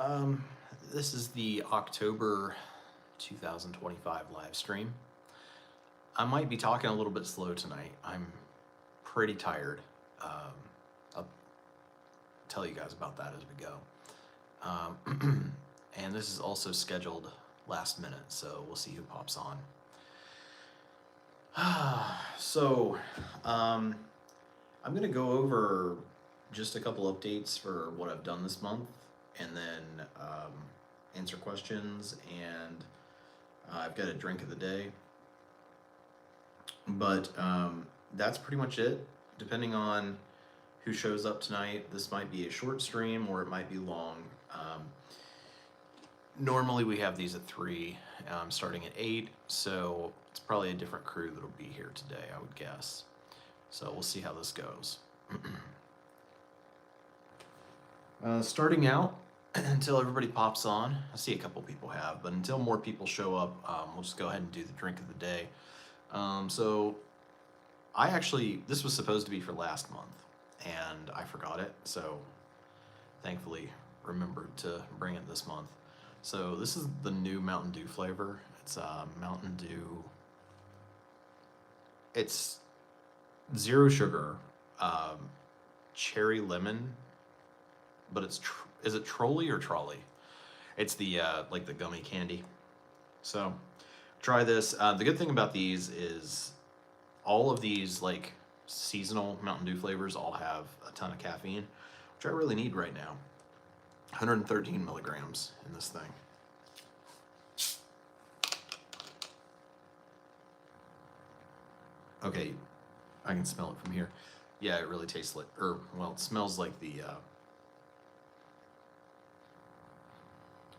Um, this is the October 2025 live stream. I might be talking a little bit slow tonight. I'm pretty tired. I'll tell you guys about that as we go. And this is also scheduled last minute, so we'll see who pops on. I'm going to go over just a couple updates for what I've done this month, and then answer questions, and I've got a drink of the day. But that's pretty much it. Depending on who shows up tonight, this might be a short stream or it might be long. Normally we have these at 3, starting at 8, so it's probably a different crew that'll be here today, I would guess. So we'll see how this goes. Starting out, until everybody pops on, I see a couple people have, but until more people show up, we'll just go ahead and do the drink of the day. So this was supposed to be for last month, and I forgot it, so thankfully remembered to bring it this month. So this is the new Mountain Dew flavor. It's Mountain Dew. It's 0 sugar, cherry lemon, but is it Trolley or Trolley? It's the like the gummy candy. So try this. The good thing about these is all of these like seasonal Mountain Dew flavors all have a ton of caffeine, which I really need right now. 113 milligrams in this thing. Okay, I can smell it from here. Yeah, it really tastes like, it smells like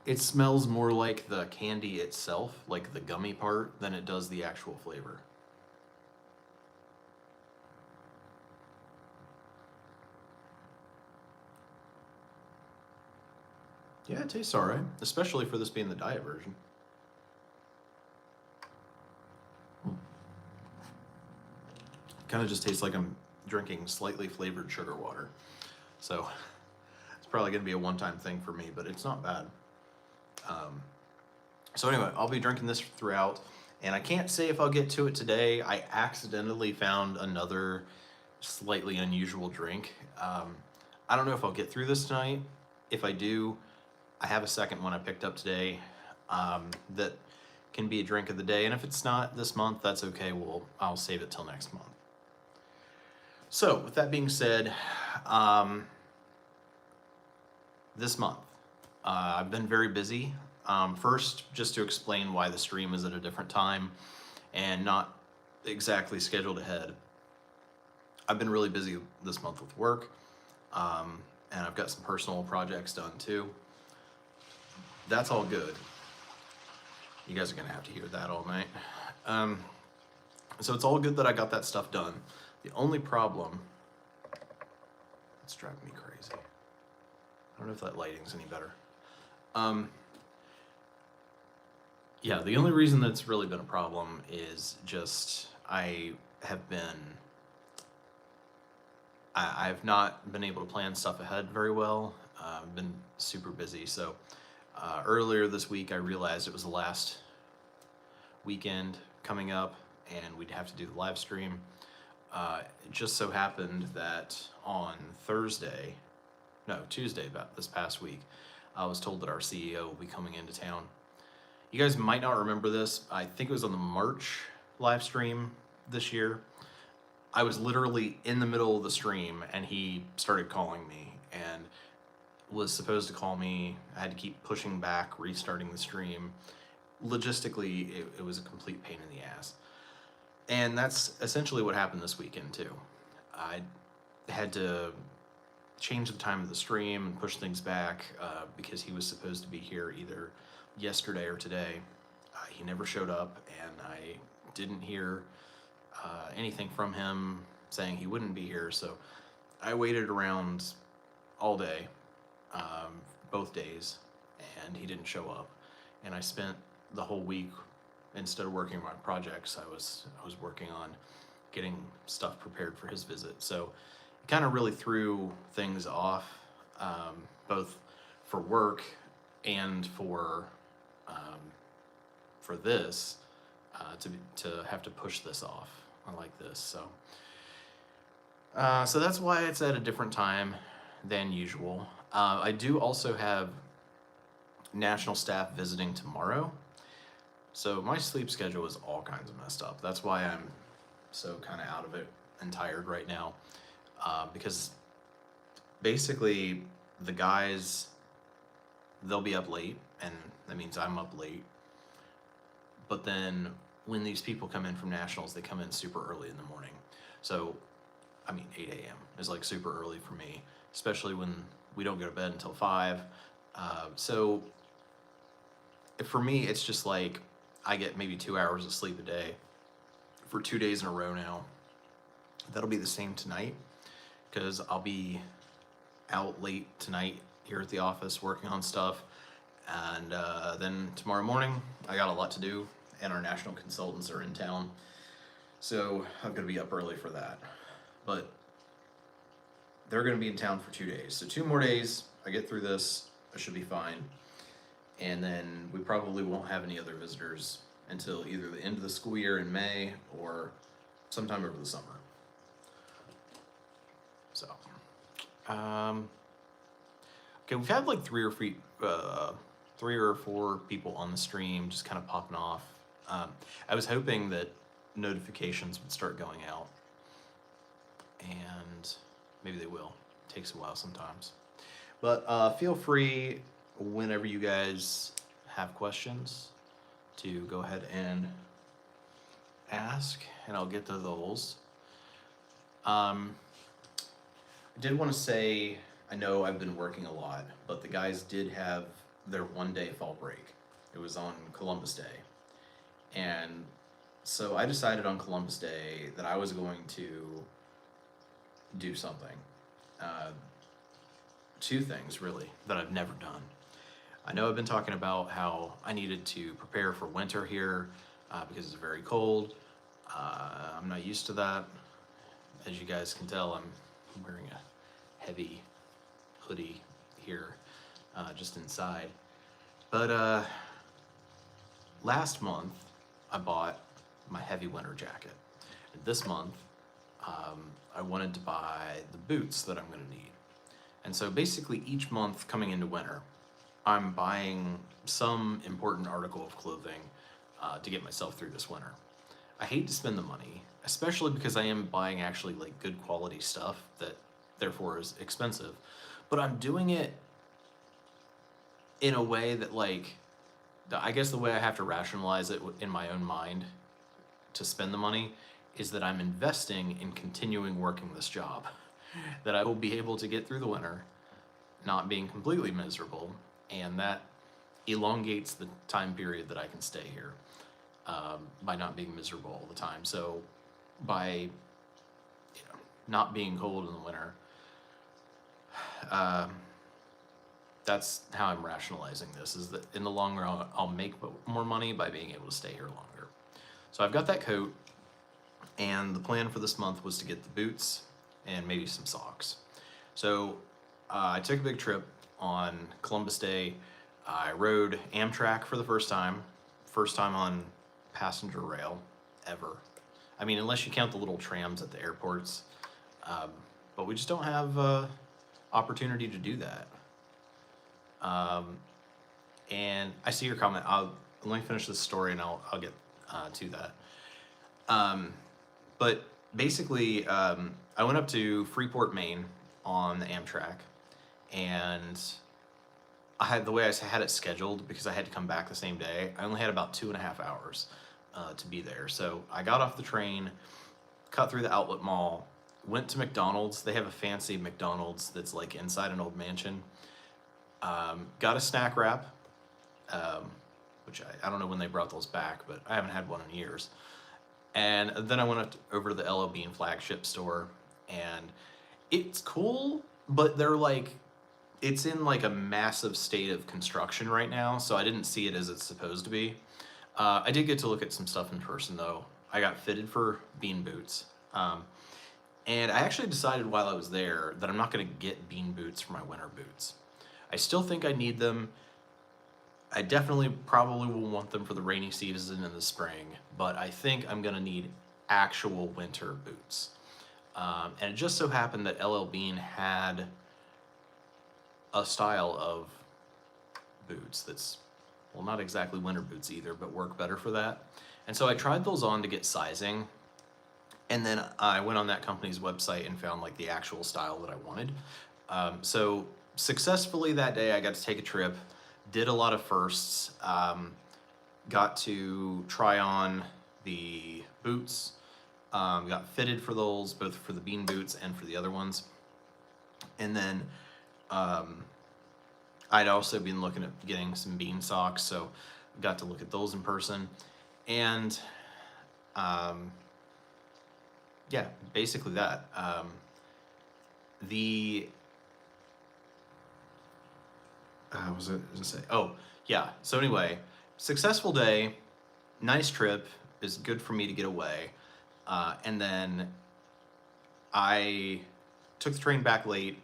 it smells more like the candy itself, like the gummy part, than it does the actual flavor. Yeah, it tastes alright, especially for this being the diet version. Kind of just tastes like I'm drinking slightly flavored sugar water. So it's probably going to be a one-time thing for me, but it's not bad. So anyway, I'll be drinking this throughout, and I can't say if I'll get to it today. I accidentally found another slightly unusual drink. I don't know if I'll get through this tonight. If I do, I have a second one I picked up today that can be a drink of the day, and if it's not this month, that's okay. I'll save it till next month. So with that being said, this month I've been very busy. First, just to explain why the stream is at a different time and not exactly scheduled ahead. I've been really busy this month with work, and I've got some personal projects done too. That's all good. You guys are gonna have to hear that all night. So it's all good that I got that stuff done. The only problem, it's driving me crazy. I don't know if that lighting's any better. Yeah, the only reason that's really been a problem is just I've not been able to plan stuff ahead very well. I've been super busy. So earlier this week, I realized it was the last weekend coming up and we'd have to do the live stream. It just so happened that on Tuesday, about this past week, I was told that our CEO will be coming into town. You guys might not remember this. I think it was on the March live stream this year. I was literally in the middle of the stream and he started calling me and was supposed to call me. I had to keep pushing back, restarting the stream. Logistically, it was a complete pain in the ass. And that's essentially what happened this weekend too. I had to change the time of the stream and push things back because he was supposed to be here either yesterday or today. He never showed up, and I didn't hear anything from him saying he wouldn't be here, so I waited around all day, both days, and he didn't show up. And I spent the whole week, instead of working on my projects, I was working on getting stuff prepared for his visit. So it kind of really threw things off, both for work and for this to have to push this off like this. So that's why it's at a different time than usual. I do also have national staff visiting tomorrow, so my sleep schedule is all kinds of messed up. That's why I'm so kind of out of it and tired right now, because basically the guys, they'll be up late, and that means I'm up late. But then when these people come in from nationals, they come in super early in the morning. So, I mean, 8 a.m. is like super early for me, especially when we don't go to bed until 5. So for me, it's just like I get maybe 2 hours of sleep a day for 2 days in a row now. That'll be the same tonight, because I'll be out late tonight here at the office working on stuff. And then tomorrow morning, I got a lot to do, and our national consultants are in town. So I'm going to be up early for that. But they're going to be in town for 2 days. So 2 more days, I get through this, I should be fine. And then we probably won't have any other visitors until either the end of the school year in May or sometime over the summer. So, okay, we've had like 3 or 4 people on the stream just kind of popping off. I was hoping that notifications would start going out, and maybe they will. It takes a while sometimes. But feel free whenever you guys have questions to go ahead and ask, and I'll get to those. I did want to say, I know I've been working a lot, but the guys did have their 1-day fall break. It was on Columbus Day. And so I decided on Columbus Day that I was going to do something. 2 things, really, that I've never done. I know I've been talking about how I needed to prepare for winter here because it's very cold. I'm not used to that. As you guys can tell, I'm wearing a heavy hoodie here, just inside. But last month, I bought my heavy winter jacket. And this month, I wanted to buy the boots that I'm going to need. And so basically each month coming into winter, I'm buying some important article of clothing to get myself through this winter. I hate to spend the money, especially because I am buying actually like good quality stuff that therefore is expensive. But I'm doing it in a way that, like, I guess the way I have to rationalize it in my own mind to spend the money is that I'm investing in continuing working this job, that I will be able to get through the winter not being completely miserable, and that elongates the time period that I can stay here by not being miserable all the time. So by not being cold in the winter, that's how I'm rationalizing this, is that in the long run I'll make more money by being able to stay here longer. So I've got that coat, and the plan for this month was to get the boots and maybe some socks. So I took a big trip on Columbus Day. I rode Amtrak for the first time on passenger rail ever. I mean, unless you count the little trams at the airports, but we just don't have opportunity to do that. And I see your comment. Let me finish this story and I'll get to that. But basically, I went up to Freeport, Maine on the Amtrak, and the way I had it scheduled, because I had to come back the same day, I only had about 2.5 hours to be there. So I got off the train, cut through the outlet mall, went to McDonald's. They have a fancy McDonald's that's like inside an old mansion. Got a snack wrap, which I don't know when they brought those back, but I haven't had one in years. And then I went over to the LL Bean flagship store, and it's cool, but it's in like a massive state of construction right now, so I didn't see it as it's supposed to be. I did get to look at some stuff in person though. I got fitted for bean boots. And I actually decided while I was there that I'm not gonna get bean boots for my winter boots. I still think I need them I definitely probably will want them for the rainy season in the spring, but I think I'm gonna need actual winter boots. And it just so happened that LL Bean had a style of boots that's, well, not exactly winter boots either, but work better for that. And so I tried those on to get sizing, and then I went on that company's website and found like the actual style that I wanted. So successfully that day, I got to take a trip, did a lot of firsts, got to try on the boots, got fitted for those, both for the Bean boots and for the other ones. And then I'd also been looking at getting some Bean socks, so got to look at those in person. And yeah, basically that. What was it gonna say? Oh, yeah. So anyway, successful day, nice trip. Is good for me to get away. And then I took the train back late.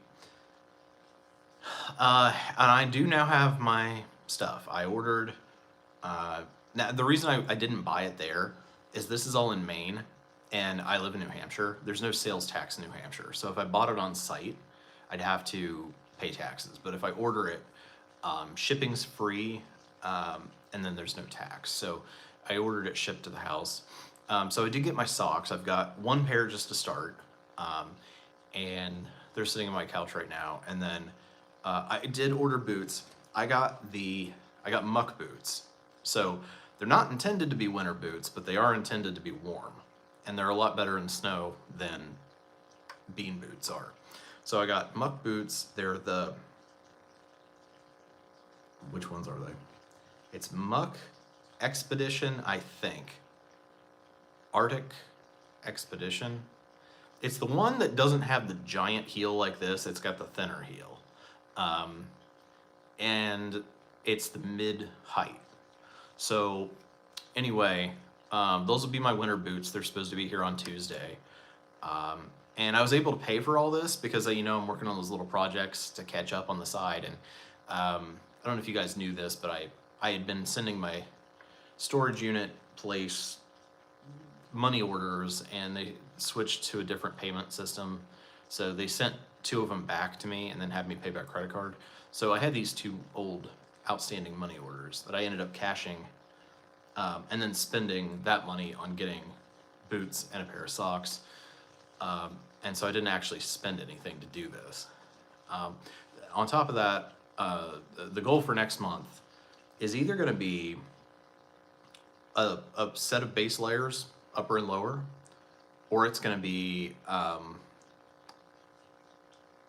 And I do now have my stuff. I ordered. Now the reason I didn't buy it there is this is all in Maine, and I live in New Hampshire. There's no sales tax in New Hampshire, so if I bought it on site, I'd have to pay taxes. But if I order it, shipping's free, and then there's no tax. So I ordered it shipped to the house. So I did get my socks. I've got one pair just to start, and they're sitting on my couch right now. And then I did order boots. I got muck boots. So they're not intended to be winter boots, but they are intended to be warm. And they're a lot better in snow than Bean boots are. So I got muck boots. They're which ones are they? It's Muck Expedition, I think. Arctic Expedition. It's the one that doesn't have the giant heel like this. It's got the thinner heel. And it's the mid height. So anyway, those will be my winter boots. They're supposed to be here on Tuesday. And I was able to pay for all this because, I'm working on those little projects to catch up on the side. And I don't know if you guys knew this, but I had been sending my storage unit place money orders, and they switched to a different payment system. So they sent 2 of them back to me and then had me pay by credit card. So I had these 2 old outstanding money orders that I ended up cashing, and then spending that money on getting boots and a pair of socks. And so I didn't actually spend anything to do this. On top of that, the goal for next month is either going to be a set of base layers, upper and lower, or it's going to be, I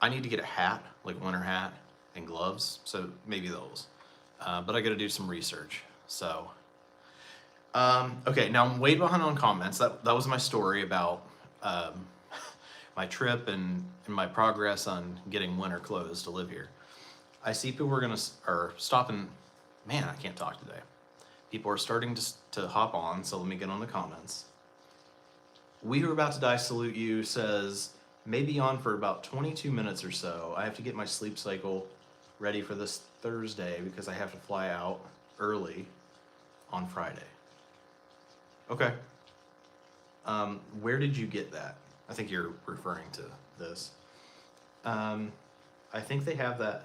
need to get a hat, like a winter hat, and gloves, so maybe those. But I got to do some research. So, okay, now I'm way behind on comments. That was my story about my trip and my progress on getting winter clothes to live here. I see people are stopping. Man, I can't talk today. People are starting to hop on, so let me get on the comments. We Who Are About to Die Salute You says, maybe on for about 22 minutes or so. I have to get my sleep cycle ready for this Thursday because I have to fly out early on Friday. Okay. Where did you get that? I think you're referring to this. I think they have the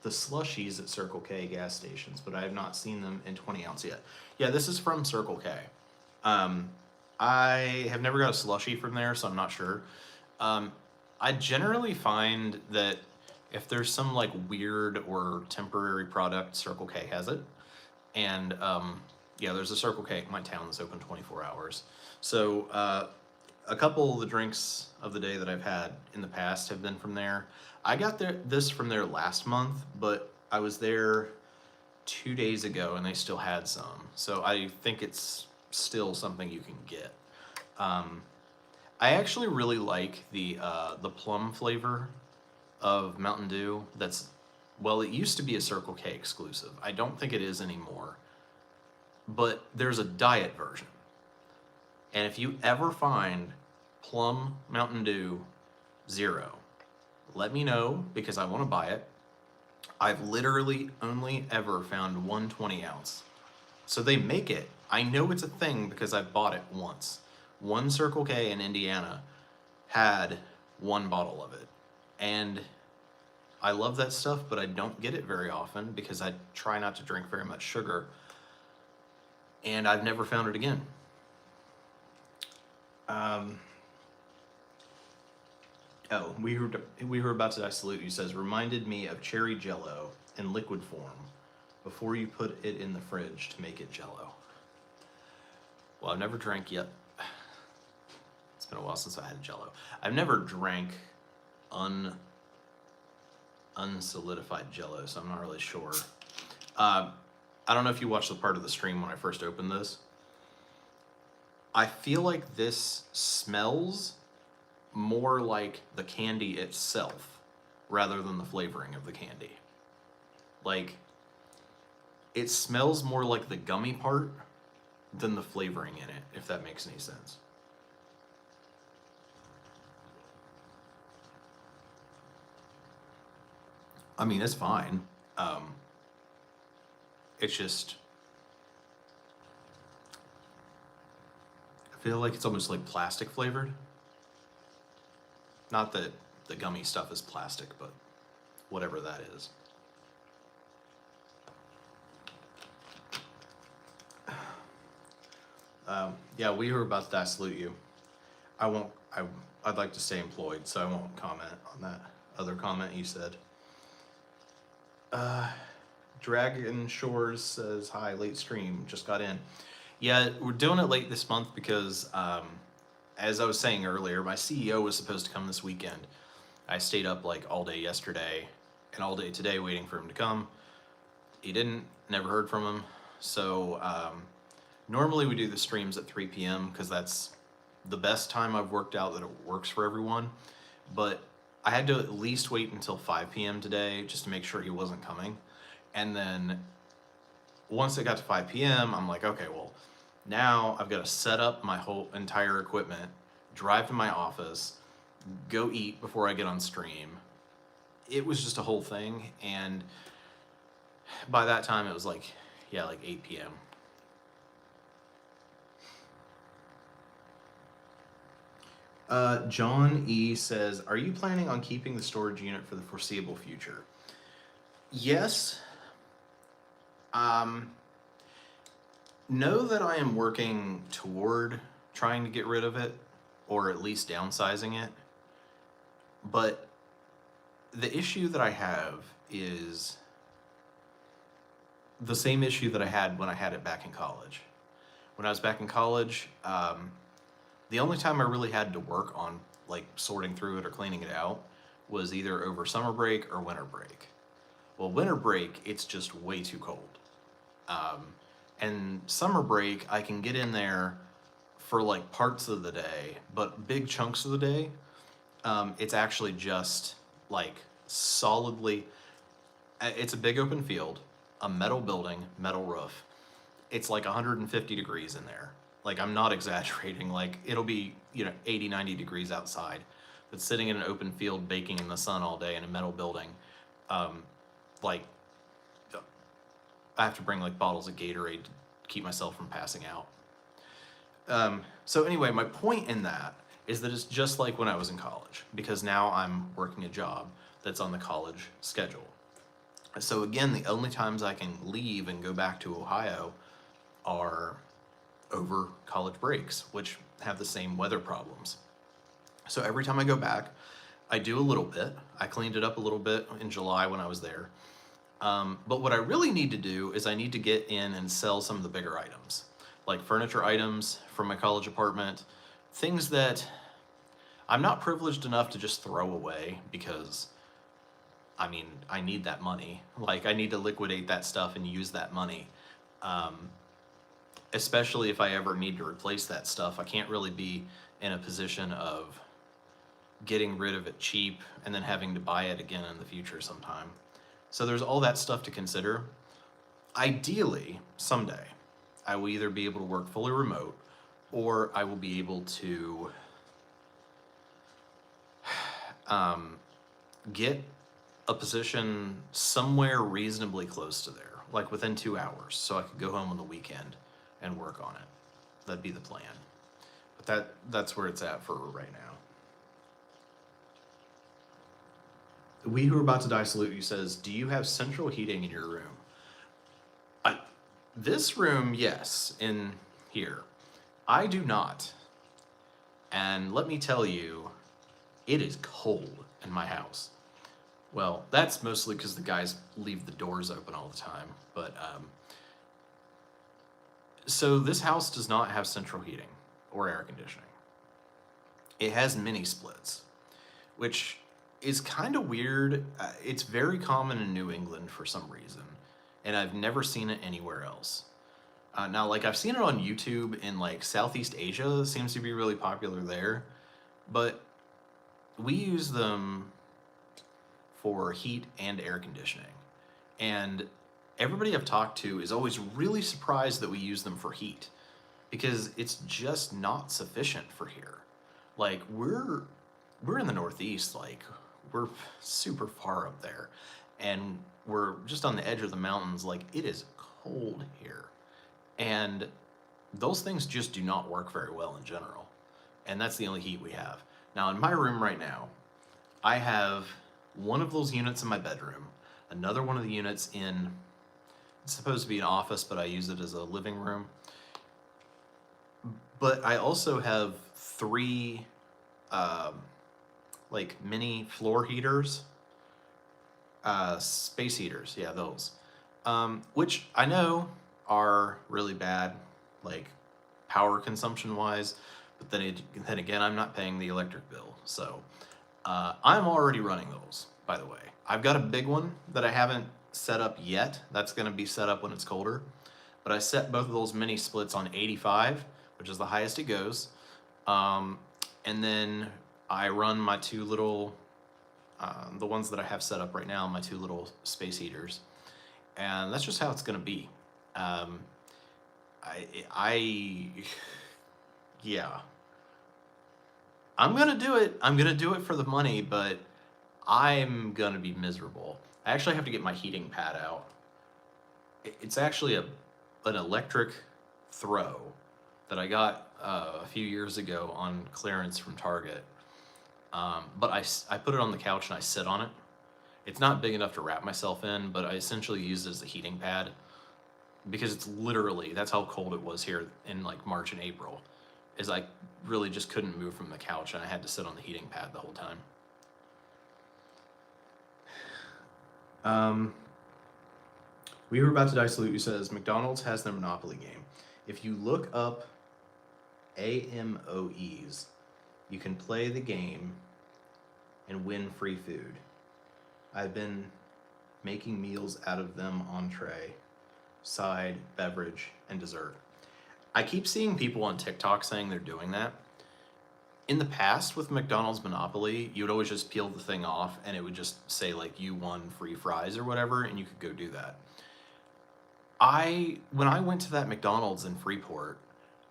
slushies at Circle K gas stations, but I have not seen them in 20 ounce yet. Yeah, this is from Circle K. I have never got a slushie from there, so I'm not sure. I generally find that if there's some like weird or temporary product, Circle K has it. And yeah, there's a Circle K in my town that's open 24 hours. So a couple of the drinks of the day that I've had in the past have been from there. I got this from there last month, but I was there 2 days ago and they still had some. So I think it's still something you can get. I actually really like the plum flavor of Mountain Dew. Well, it used to be a Circle K exclusive. I don't think it is anymore. But there's a diet version. And if you ever find Plum Mountain Dew Zero, let me know because I want to buy it. I've literally only ever found one 20 ounce. So they make it. I know it's a thing because I've bought it once. One Circle K in Indiana had one bottle of it. And I love that stuff, but I don't get it very often because I try not to drink very much sugar. And I've never found it again. We were about to die salute you says, reminded me of cherry jello in liquid form before you put it in the fridge to make it jello. Well, I've never drank yet. It's been a while since I had jello. I've never drank unsolidified jello, so I'm not really sure. I don't know if you watched the part of the stream when I first opened this. I feel like this smells more like the candy itself rather than the flavoring of the candy. Like, it smells more like the gummy part than the flavoring in it, if that makes any sense. I mean, it's fine. It's just, I feel like it's almost like plastic flavored. Not that the gummy stuff is plastic, but whatever that is. Yeah, we were about to die salute you. I'd like to stay employed, so I won't comment on that other comment you said. Dragon Shores says, hi, late stream, just got in. Yeah, we're doing it late this month because, as I was saying earlier, my CEO was supposed to come this weekend. I stayed up like all day yesterday and all day today waiting for him to come. He didn't, never heard from him. So, normally we do the streams at 3 p.m. because that's the best time I've worked out that it works for everyone. But I had to at least wait until 5 p.m. today just to make sure he wasn't coming. And then once it got to 5 p.m., I'm like, okay, well, now I've got to set up my whole entire equipment, drive to my office, go eat before I get on stream. It was just a whole thing. And by that time it was like, yeah, like 8 p.m. John E says, are you planning on keeping the storage unit for the foreseeable future? Yes. Know that I am working toward trying to get rid of it, or at least downsizing it. But the issue that I have is the same issue that I had when I had it back in college. When I was back in college, the only time I really had to work on like sorting through it or cleaning it out was either over summer break or winter break. Well, winter break, it's just way too cold. And summer break, I can get in there for like parts of the day, but big chunks of the day, it's actually just like solidly, it's a big open field, a metal building, metal roof. It's like 150 degrees in there. Like, I'm not exaggerating. Like, it'll be, 80, 90 degrees outside. But sitting in an open field, baking in the sun all day in a metal building, like, I have to bring like bottles of Gatorade to keep myself from passing out. So anyway, my point in that is that it's just like when I was in college, because now I'm working a job that's on the college schedule. So again, the only times I can leave and go back to Ohio are over college breaks, which have the same weather problems. So every time I go back, I do a little bit. I cleaned it up a little bit in July when I was there. But what I really need to do is I need to get in and sell some of the bigger items, like furniture items from my college apartment, things that I'm not privileged enough to just throw away because, I mean, I need that money. Like, I need to liquidate that stuff and use that money. Especially if I ever need to replace that stuff. I can't really be in a position of getting rid of it cheap and then having to buy it again in the future sometime. So there's all that stuff to consider. Ideally, someday, I will either be able to work fully remote or I will be able to get a position somewhere reasonably close to there, like within 2 hours, so I could go home on the weekend and work on it. That'd be the plan. But that's where it's at for right now. We Who Are About to Die salute you says, do you have central heating in your room? This room, yes, in here. I do not. And let me tell you, it is cold in my house. Well, that's mostly because the guys leave the doors open all the time. But, so this house does not have central heating or air conditioning. It has mini splits, which is kind of weird. It's very common in New England for some reason, and I've never seen it anywhere else. Now, like, I've seen it on YouTube in, like, Southeast Asia. It seems to be really popular there. But we use them for heat and air conditioning. And everybody I've talked to is always really surprised that we use them for heat, because it's just not sufficient for here. Like, we're in the Northeast, like, we're super far up there, and we're just on the edge of the mountains. Like, it is cold here. And those things just do not work very well in general. And that's the only heat we have. Now, in my room right now, I have one of those units in my bedroom, another one of the units in, it's supposed to be an office, but I use it as a living room. But I also have 3 like mini floor heaters, space heaters, yeah, those, which I know are really bad, like power consumption wise, but then again, I'm not paying the electric bill, so I'm already running those, by the way. I've got a big one that I haven't set up yet. That's going to be set up when it's colder, but I set both of those mini splits on 85, which is the highest it goes, and then I run my 2 little, the ones that I have set up right now, my 2 little space heaters, and that's just how it's going to be. Yeah, I'm gonna do it. I'm gonna do it for the money, but I'm gonna be miserable. I actually have to get my heating pad out. It's actually an electric throw that I got a few years ago on clearance from Target. But I put it on the couch and I sit on it. It's not big enough to wrap myself in, but I essentially use it as a heating pad, because it's literally, that's how cold it was here in like March and April, is I really just couldn't move from the couch and I had to sit on the heating pad the whole time. We Were About to Die salute you says, McDonald's has their Monopoly game. If you look up AMOEs, you can play the game and win free food. I've been making meals out of them, entree, side, beverage, and dessert. I keep seeing people on TikTok saying they're doing that. In the past with McDonald's Monopoly, you would always just peel the thing off and it would just say like you won free fries or whatever, and you could go do that. When I went to that McDonald's in Freeport,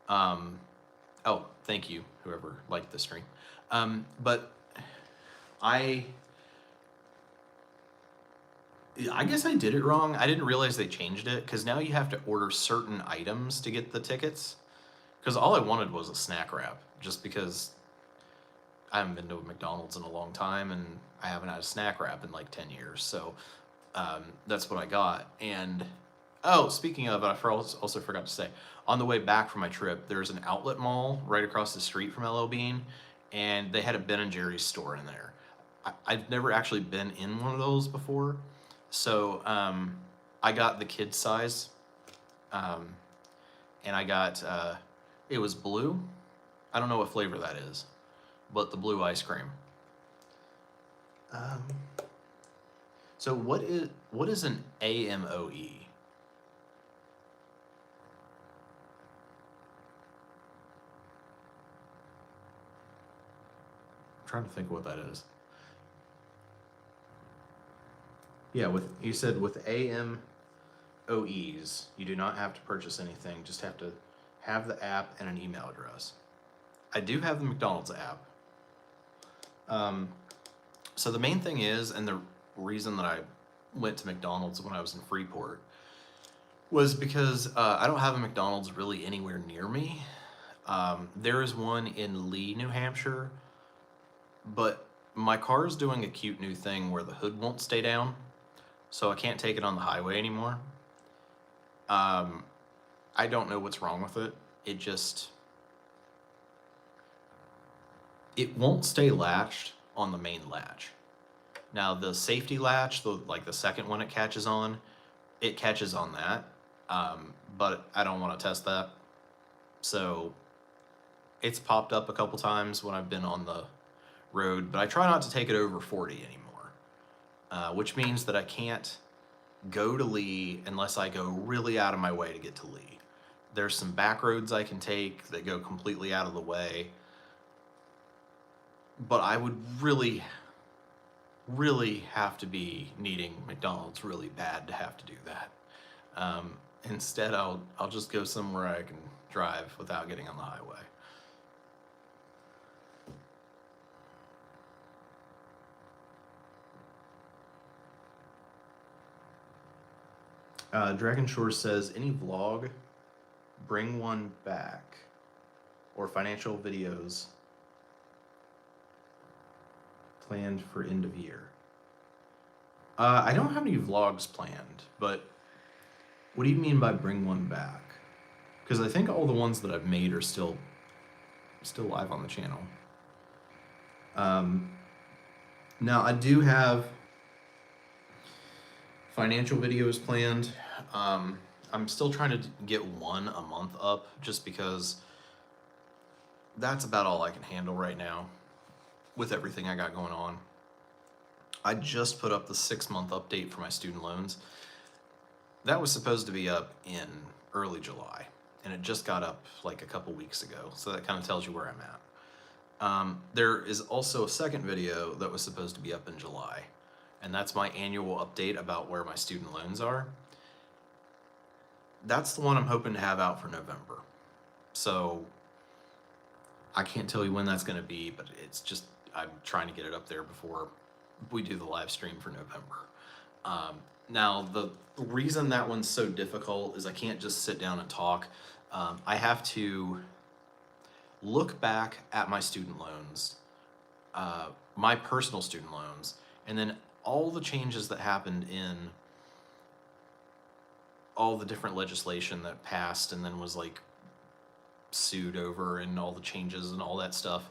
oh, thank you, whoever liked the stream. But I guess I did it wrong. I didn't realize they changed it, because now you have to order certain items to get the tickets. Because all I wanted was a snack wrap, just because I haven't been to a McDonald's in a long time and I haven't had a snack wrap in like 10 years. So that's what I got. And oh, speaking of, I also forgot to say, on the way back from my trip, there's an outlet mall right across the street from LL Bean, and they had a Ben & Jerry's store in there. I've never actually been in one of those before. So I got the kid size, and I got, it was blue. I don't know what flavor that is, but the blue ice cream. So what is an AMOE? I'm trying to think what that is. Yeah, you said with AMOEs, you do not have to purchase anything, just have to have the app and an email address. I do have the McDonald's app. So the main thing is, and reason that I went to McDonald's when I was in Freeport was because I don't have a McDonald's really anywhere near me. There is one in Lee, New Hampshire, but my car is doing a cute new thing where the hood won't stay down, so I can't take it on the highway anymore. I don't know what's wrong with it. It won't stay latched on the main latch. Now the safety latch, the second one it catches on that. But I don't want to test that. So it's popped up a couple times when I've been on the road, but I try not to take it over 40 anymore, which means that I can't go to Lee unless I go really out of my way to get to Lee. There's some back roads I can take that go completely out of the way, but I would really, really have to be needing McDonald's really bad to have to do that. Instead, I'll just go somewhere I can drive without getting on the highway. Dragon Shore says, any vlog, bring one back, or financial videos planned for end of year. I don't have any vlogs planned, but what do you mean by bring one back? Because I think all the ones that I've made are still live on the channel. Now I do have financial videos planned. I'm still trying to get one a month up just because that's about all I can handle right now with everything I got going on. I just put up the 6-month update for my student loans. That was supposed to be up in early July, and it just got up like a couple weeks ago, so that kind of tells you where I'm at. There is also a second video that was supposed to be up in July, and that's my annual update about where my student loans are. That's the one I'm hoping to have out for November. So I can't tell you when that's going to be, but it's just, I'm trying to get it up there before we do the live stream for November. Now, the reason that one's so difficult is I can't just sit down and talk. I have to look back at my student loans, my personal student loans, and then all the changes that happened in all the different legislation that passed and then was like sued over, and all the changes and all that stuff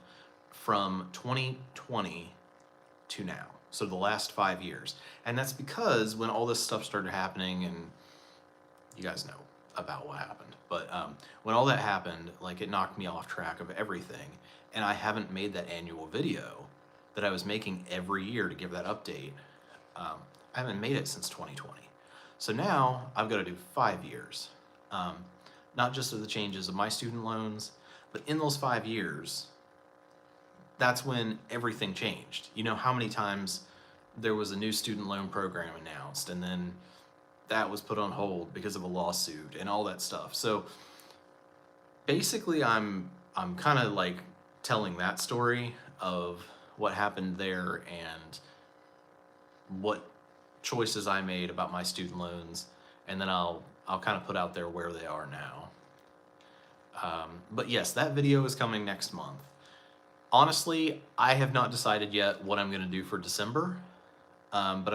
from 2020 to now. So the last 5 years. And that's because when all this stuff started happening, and you guys know about what happened, but when all that happened, like, it knocked me off track of everything. And I haven't made that annual video that I was making every year to give that update. I haven't made it since 2020. So now I've got to do 5 years, not just of the changes of my student loans, but in those 5 years, that's when everything changed. You know how many times there was a new student loan program announced, and then that was put on hold because of a lawsuit and all that stuff. So basically I'm kind of like telling that story of what happened there and what choices I made about my student loans, and then I'll kind of put out there where they are now. But yes, that video is coming next month. Honestly, I have not decided yet what I'm going to do for December, but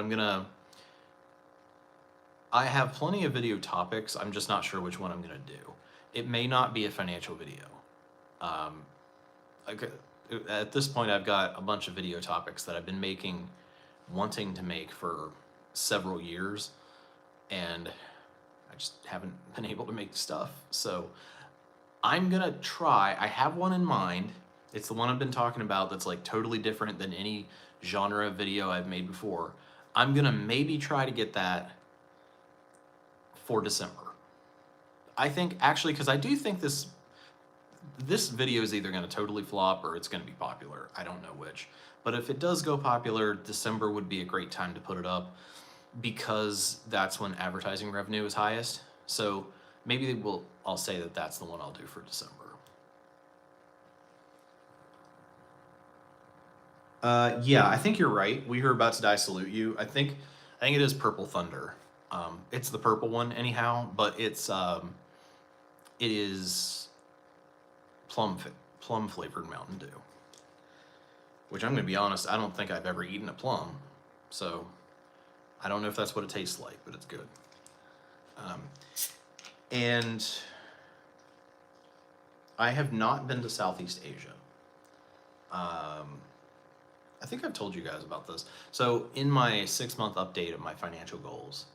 I have plenty of video topics. I'm just not sure which one I'm going to do. It may not be a financial video. At this point, I've got a bunch of video topics that I've been wanting to make for several years, and I just haven't been able to make stuff. So I'm going to try. I have one in mind. It's the one I've been talking about that's like totally different than any genre of video I've made before. I'm going to maybe try to get that for December. I think, actually, because I do think this video is either going to totally flop or it's going to be popular. I don't know which. But if it does go popular, December would be a great time to put it up because that's when advertising revenue is highest. So maybe I'll say that that's the one I'll do for December. Yeah, I think you're right. We Who Are About to Die Salute You. I think it is Purple Thunder. It's the purple one anyhow, but it is plum flavored Mountain Dew. Which I'm gonna be honest, I don't think I've ever eaten a plum, so I don't know if that's what it tastes like, but it's good. And I have not been to Southeast Asia. I think I've told you guys about this. So in my 6-month update of my financial goals,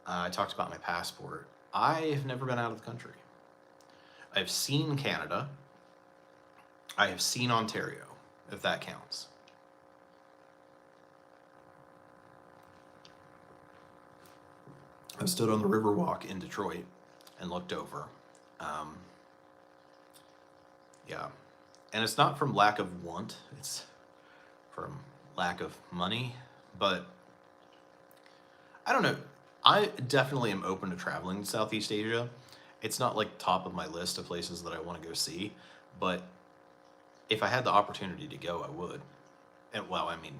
I talked about my passport. I have never been out of the country. I've seen Canada. I have seen Ontario, if that counts. I stood on the Riverwalk in Detroit and looked over. Yeah. And it's not from lack of want, it's from lack of money. But I don't know. I definitely am open to traveling to Southeast Asia. It's not like top of my list of places that I want to go see, but if I had the opportunity to go, I would. And well, I mean,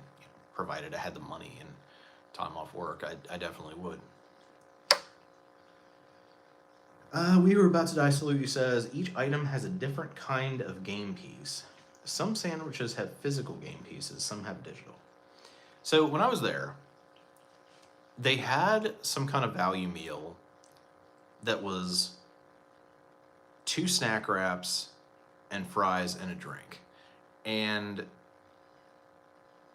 provided I had the money and time off work, I definitely would. We Were About to Die Salute You says, each item has a different kind of game piece. Some sandwiches have physical game pieces, some have digital. So when I was there, they had some kind of value meal that was 2 snack wraps and fries and a drink. And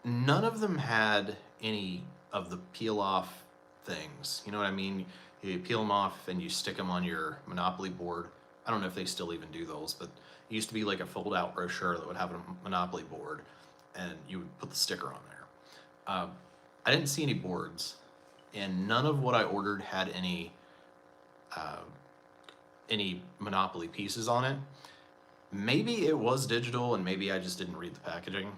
none of them had any of the peel off things. You know what I mean? You peel them off and you stick them on your Monopoly board. I don't know if they still even do those, but it used to be like a fold out brochure that would have a Monopoly board and you would put the sticker on there. I didn't see any boards, and none of what I ordered had any Monopoly pieces on it. Maybe it was digital and maybe I just didn't read the packaging,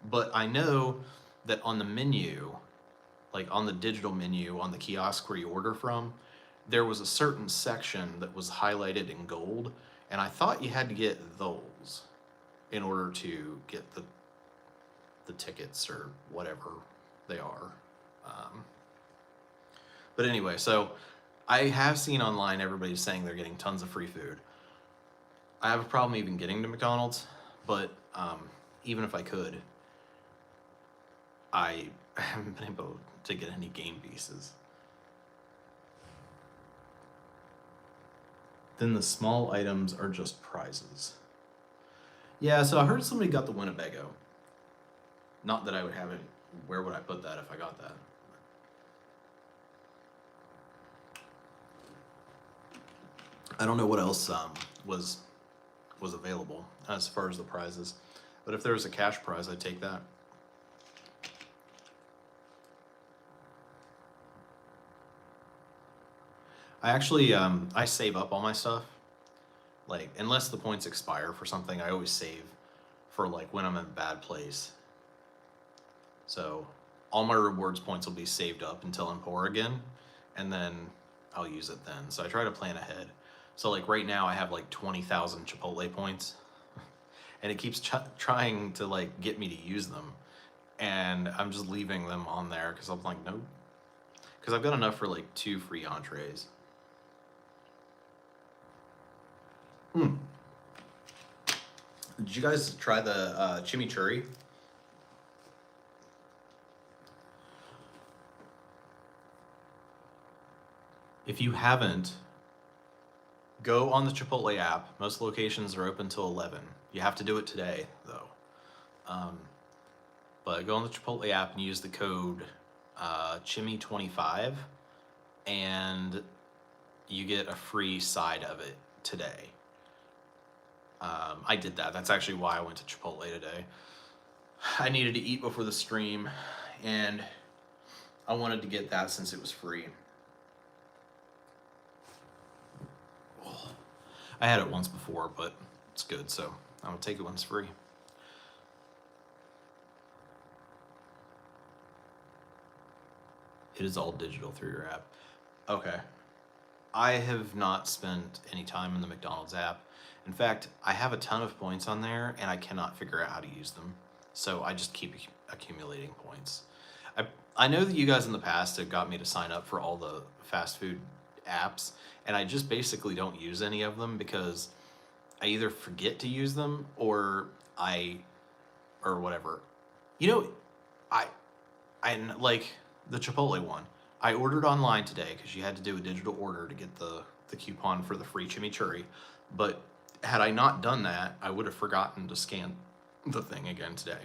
but I know that on the menu, like on the digital menu on the kiosk where you order from, there was a certain section that was highlighted in gold, and I thought you had to get those in order to get the tickets or whatever they are. But anyway, so I have seen online everybody's saying they're getting tons of free food. I have a problem even getting to McDonald's, but even if I could, I haven't been able to get any game pieces. Then the small items are just prizes. Yeah, so I heard somebody got the Winnebago. Not that I would have it. Where would I put that if I got that? I don't know what else was available as far as the prizes, but if there was a cash prize, I'd take that. I actually I save up all my stuff. Like, unless the points expire for something, I always save for like when I'm in a bad place. So all my rewards points will be saved up until I'm poor again, and then I'll use it then. So I try to plan ahead. So like right now I have like 20,000 Chipotle points, and it keeps trying to like get me to use them, and I'm just leaving them on there because I'm like, nope, because I've got enough for like 2 free entrees. Did you guys try the chimichurri? If you haven't, go on the Chipotle app. Most locations are open till 11. You have to do it today, though. But go on the Chipotle app and use the code Chimmy25, and you get a free side of it today. I did that. That's actually why I went to Chipotle today. I needed to eat before the stream, and I wanted to get that since it was free. I had it once before, but it's good, so I'm gonna take it when it's free. It is all digital through your app. Okay. I have not spent any time in the McDonald's app. In fact, I have a ton of points on there, and I cannot figure out how to use them. So I just keep accumulating points. I know that you guys in the past have got me to sign up for all the fast food apps, and I just basically don't use any of them because I either forget to use them or whatever. You know, I like the Chipotle one. I ordered online today because you had to do a digital order to get the coupon for the free chimichurri. But had I not done that, I would have forgotten to scan the thing again today.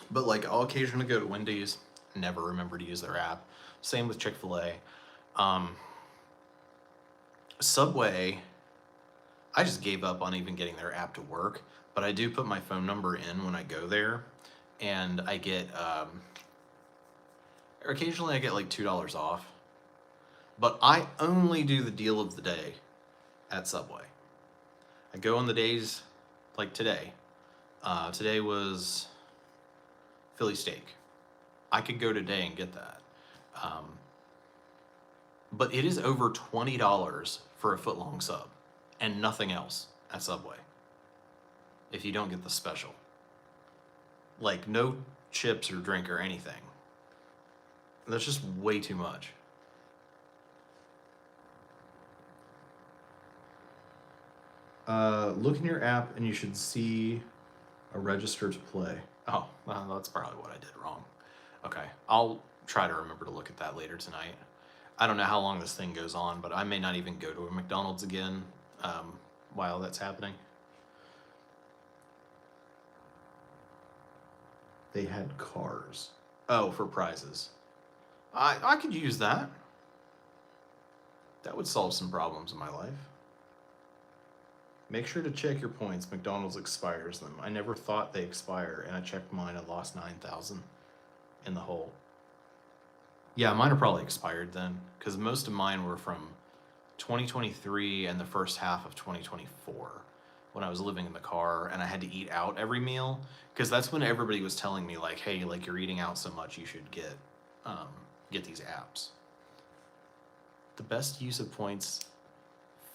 But like I'll occasionally go to Wendy's, never remember to use their app. Same with Chick-fil-A. Subway, I just gave up on even getting their app to work, but I do put my phone number in when I go there, and I get, or occasionally I get like $2 off, but I only do the deal of the day at Subway. I go on the days like today. Today was Philly steak. I could go today and get that. But it is over $20 for a foot-long sub and nothing else at Subway if you don't get the special. Like no chips or drink or anything. That's just way too much. Look in your app and you should see a register to play. Oh, well, that's probably what I did wrong. Okay, I'll try to remember to look at that later tonight. I don't know how long this thing goes on, but I may not even go to a McDonald's again while that's happening. They had cars. Oh, for prizes. I could use that. That would solve some problems in my life. Make sure to check your points. McDonald's expires them. I never thought they expire, and I checked mine. I lost 9,000 in the hole. Yeah, mine are probably expired then, because most of mine were from 2023 and the first half of 2024 when I was living in the car and I had to eat out every meal, because that's when everybody was telling me like, hey, like you're eating out so much, you should get these apps. The best use of points,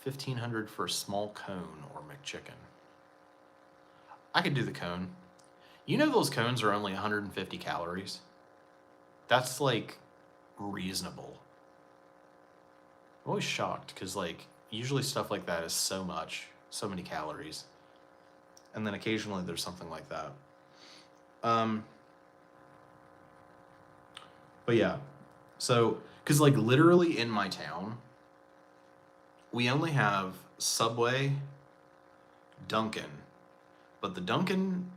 1,500 for small cone or McChicken. I could do the cone. You know those cones are only 150 calories? That's like reasonable. I'm always shocked because like usually stuff like that is so many calories. And then occasionally there's something like that. But yeah, so, because like literally in my town, we only have Subway, Dunkin', but the Dunkin',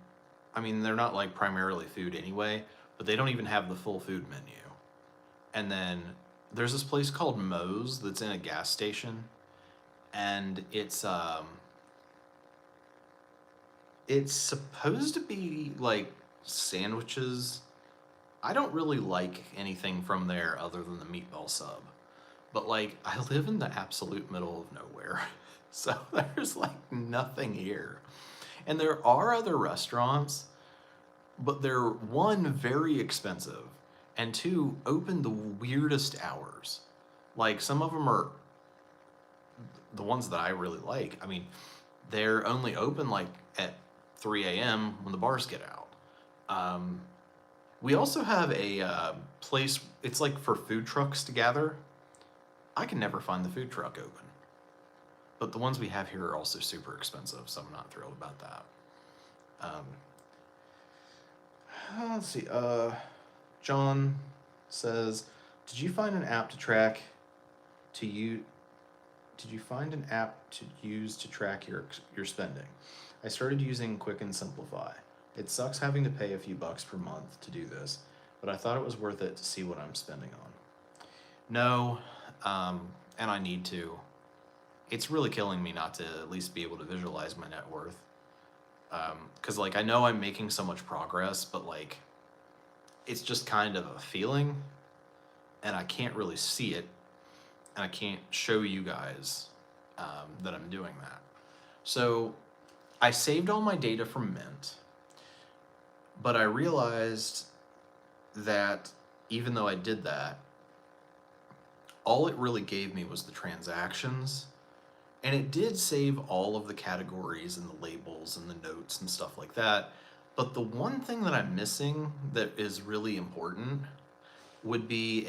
I mean, they're not like primarily food anyway, but they don't even have the full food menu. And then there's this place called Moe's that's in a gas station, and it's supposed to be like sandwiches. I don't really like anything from there other than the meatball sub. But like I live in the absolute middle of nowhere. So there's like nothing here. And there are other restaurants, but they're one, very expensive, and two, open the weirdest hours. Like some of them are the ones that I really like. I mean, they're only open like at 3 a.m. when the bars get out. We also have a place, it's like for food trucks to gather. I can never find the food truck open. But the ones we have here are also super expensive, so I'm not thrilled about that. Let's see. John says, did you find an app to track to you? Did you find an app to use to track your spending? I started using Quick and Simplify. It sucks having to pay a few bucks per month to do this, but I thought it was worth it to see what I'm spending on. No, and I need to. It's really killing me not to at least be able to visualize my net worth. Because like I know I'm making so much progress, but like it's just kind of a feeling, and I can't really see it, and I can't show you guys that I'm doing that. So I saved all my data from Mint, but I realized that even though I did that, all it really gave me was the transactions, and it did save all of the categories and the labels and the notes and stuff like that, But the one thing that I'm missing that is really important would be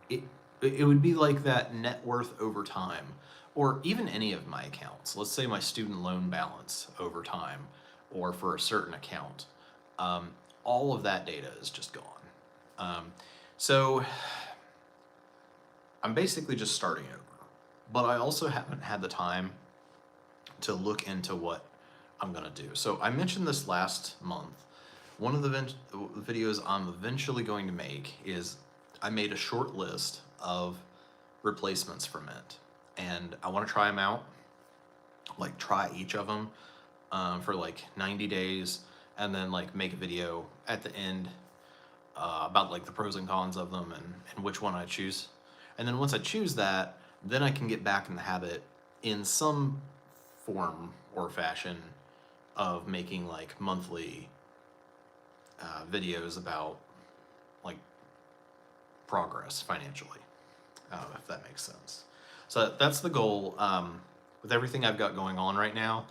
it, it would be like that net worth over time, or even any of my accounts. Let's say my student loan balance over time, or for a certain account. Um, all of that data is just gone. So I'm basically just starting over, but I also haven't had the time to look into what I'm gonna do. So I mentioned this last month. One of the videos I'm eventually going to make is I made a short list of replacements for Mint, and I want to try them out, like try each of them for like 90 days, and then like make a video at the end about like the pros and cons of them and which one I choose. And then once I choose that, then I can get back in the habit in some form or fashion of making like monthly videos about like progress financially, if that makes sense. So that's the goal. With everything I've got going on right now,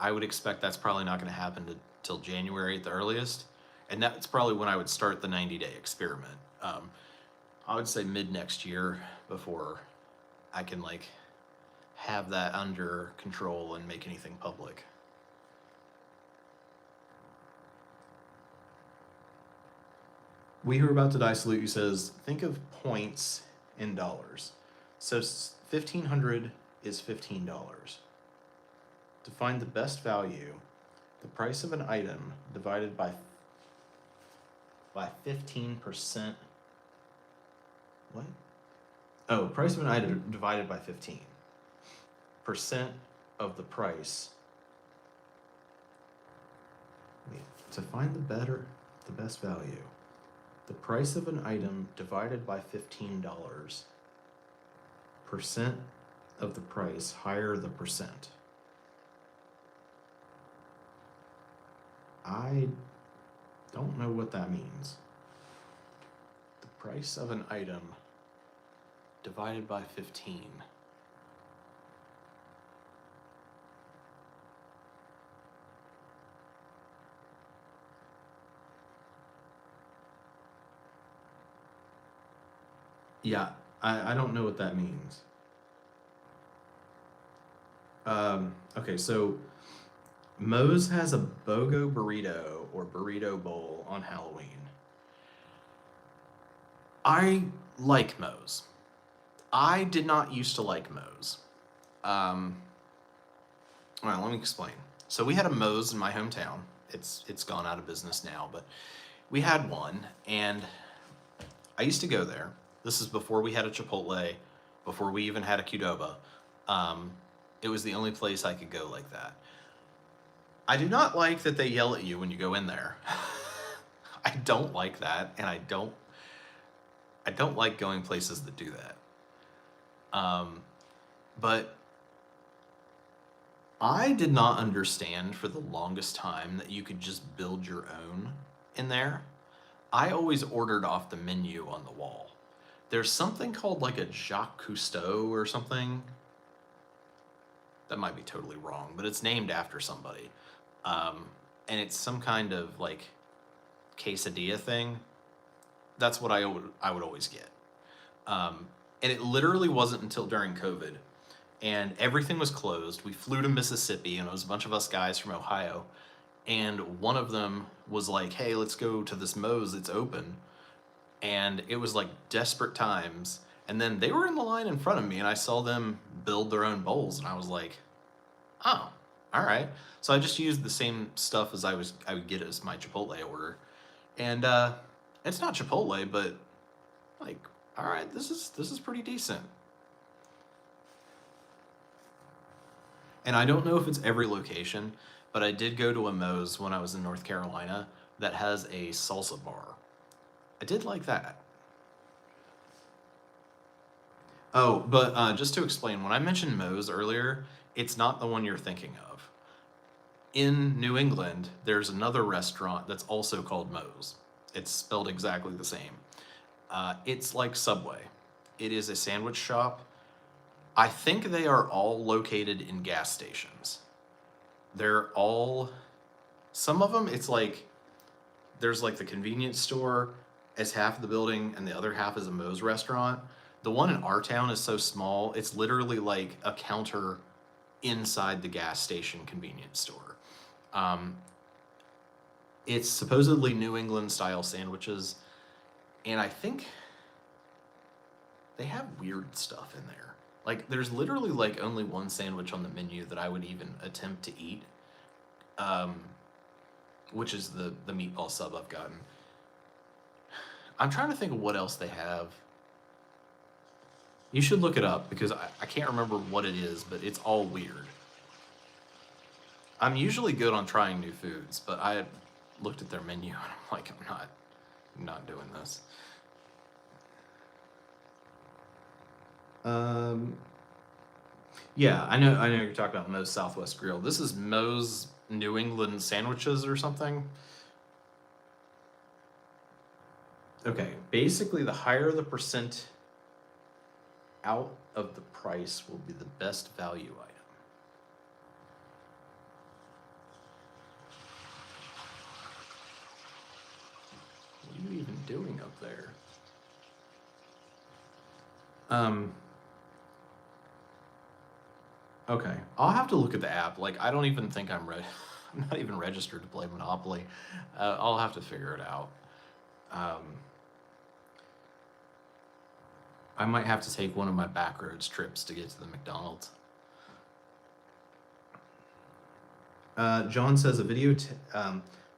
I would expect that's probably not going to happen till January at the earliest, and that's probably when I would start the 90-day experiment. I would say mid next year before I can like have that under control and make anything public. We Who Are About to Die Salute You says, think of points in dollars. So 1,500 is $15. To find the best value, the price of an item divided by 15%. What? Oh, price of an item divided by 15% of the price. Wait, to find the best value, the price of an item divided by $15, percent of the price, higher the percent. I don't know what that means. The price of an item divided by 15. Yeah, I don't know what that means. Okay, so Moe's has a BOGO burrito or burrito bowl on Halloween. I like Moe's. I did not used to like Moe's. Well, let me explain. So we had a Moe's in my hometown. It's gone out of business now, but we had one, and I used to go there. This is before we had a Chipotle, before we even had a Qdoba. It was the only place I could go like that. I do not like that they yell at you when you go in there. I don't like that, and I don't like going places that do that. But I did not understand for the longest time that you could just build your own in there. I always ordered off the menu on the wall. There's something called like a Jacques Cousteau or something. That might be totally wrong, but it's named after somebody. And it's some kind of like quesadilla thing. That's what I would always get. And it literally wasn't until during COVID, and everything was closed. We flew to Mississippi, and it was a bunch of us guys from Ohio, and one of them was like, hey, let's go to this Moe's, it's open. And it was like desperate times, and then they were in the line in front of me, and I saw them build their own bowls, and I was like, oh, all right. So I just used the same stuff as I would get as my Chipotle order, and it's not Chipotle, but like, all right, this is pretty decent. And I don't know if it's every location, but I did go to a Moe's when I was in North Carolina that has a salsa bar. I did like that. Oh, but just to explain, when I mentioned Moe's earlier, it's not the one you're thinking of. In New England, there's another restaurant that's also called Moe's. It's spelled exactly the same. It's like Subway. It is a sandwich shop. I think they are all located in gas stations. They're all, some of them, it's like, there's like the convenience store as half of the building and the other half is a Moe's restaurant. The one in our town is so small, it's literally like a counter inside the gas station convenience store. Um, it's supposedly New England style sandwiches, and I think they have weird stuff in there. Like, there's literally like only one sandwich on the menu that I would even attempt to eat, um, which is the meatball sub I've gotten. I'm trying to think of what else they have. You should look it up because I can't remember what it is, but it's all weird. I'm usually good on trying new foods, but I looked at their menu and I'm like, I'm not doing this. Yeah, I know you're talking about Moe's Southwest Grill. This is Moe's New England sandwiches or something. Okay, basically the higher the percent out of the price will be the best value item. What are you even doing up there? Okay, I'll have to look at the app. Like, I don't even think I'm not even registered to play Monopoly. I'll have to figure it out. I might have to take one of my backroads trips to get to the McDonald's. John says a video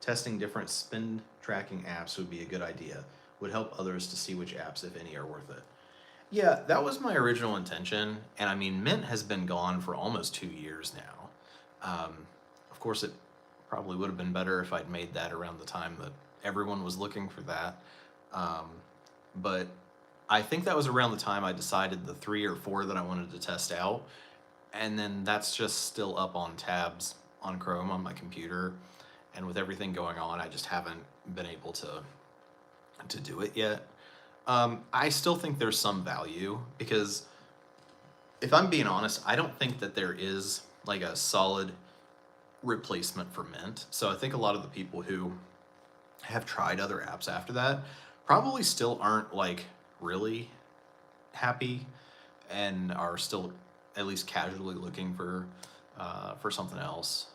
testing different spend tracking apps would be a good idea. Would help others to see which apps, if any, are worth it. Yeah, that was my original intention, and I mean, Mint has been gone for almost 2 years now. Of course, it probably would have been better if I'd made that around the time that everyone was looking for that. But I think that was around the time I decided the 3 or 4 that I wanted to test out, and then that's just still up on tabs on Chrome on my computer, and with everything going on, I just haven't been able to do it yet. I still think there's some value because if I'm being honest, I don't think that there is like a solid replacement for Mint. So I think a lot of the people who have tried other apps after that probably still aren't like really happy and are still at least casually looking for something else.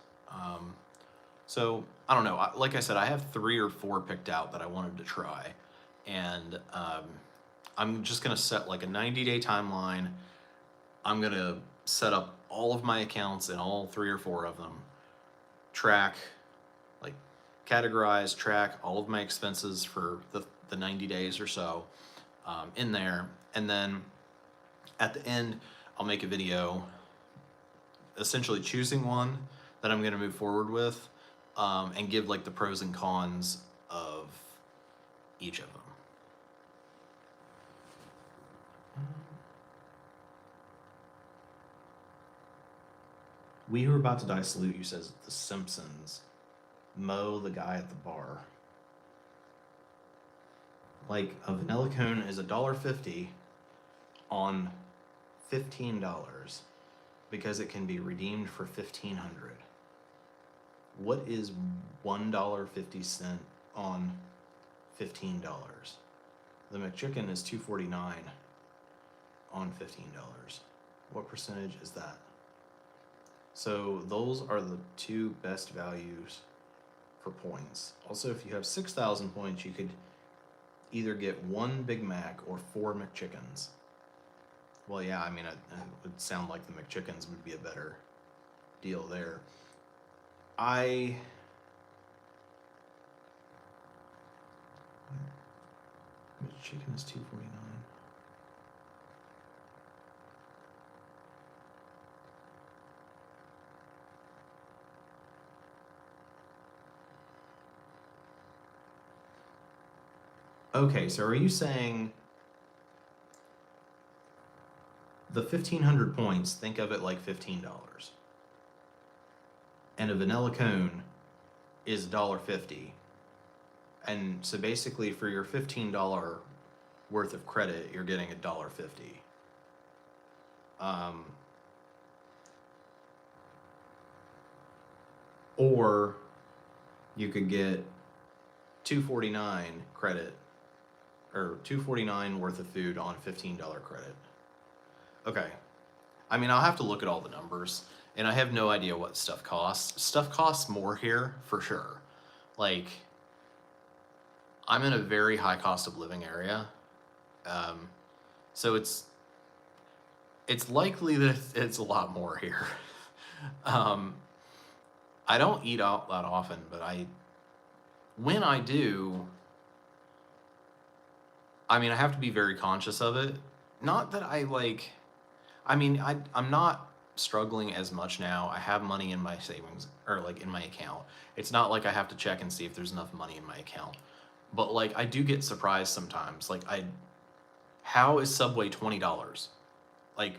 So I don't know. Like I said, I have 3 or 4 picked out that I wanted to try. And I'm just going to set like a 90-day timeline. I'm going to set up all of my accounts in all 3 or 4 of them. Track, like categorize, track all of my expenses for the 90 days or so in there. And then at the end, I'll make a video essentially choosing one that I'm going to move forward with and give like the pros and cons of each of them. We Who Are About to Die salute you says The Simpsons. Mo, the guy at the bar. Like a vanilla cone is $1.50 on $15 because it can be redeemed for $1,500. What is $1.50 on $15? The McChicken is $2.49 on $15. What percentage is that? So those are the 2 best values for points. Also, if you have 6,000 points, you could either get 1 Big Mac or 4 McChickens. Well, yeah, I mean, it would sound like the McChickens would be a better deal there. McChicken is $2.49. Okay, so are you saying the 1,500 points, think of it like $15. And a vanilla cone is $1.50. And so basically for your $15 worth of credit, you're getting $1.50. or you could get $2.49 credit, or $2.49 worth of food on $15 credit. Okay. I mean, I'll have to look at all the numbers, and I have no idea what stuff costs. Stuff costs more here for sure. Like, I'm in a very high cost of living area, so it's likely that it's a lot more here. I don't eat out that often, but when I do, I mean, I have to be very conscious of it. Not that I'm not struggling as much now. I have money in my savings, or like in my account. It's not like I have to check and see if there's enough money in my account. But like, I do get surprised sometimes. Like, how is Subway $20? Like,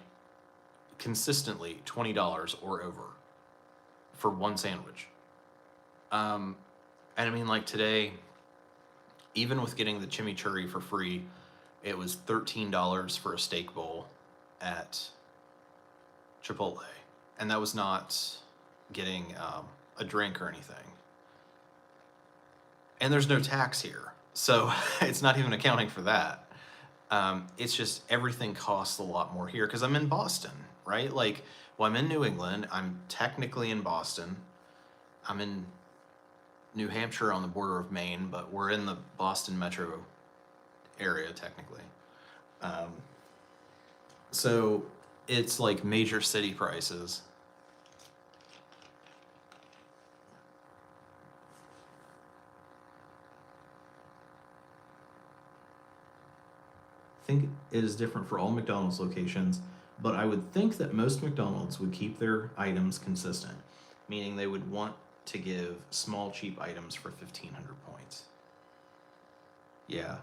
consistently $20 or over for one sandwich. And I mean, like today, even with getting the chimichurri for free, it was $13 for a steak bowl at Chipotle. And that was not getting a drink or anything. And there's no tax here, so it's not even accounting for that. It's just everything costs a lot more here because I'm in Boston, right? Like, well, I'm in New England. I'm technically in Boston. I'm in New Hampshire on the border of Maine, but we're in the Boston metro area technically. So it's like major city prices. I think it is different for all McDonald's locations, but I would think that most McDonald's would keep their items consistent, meaning they would want to give small, cheap items for 1,500 points. Yeah.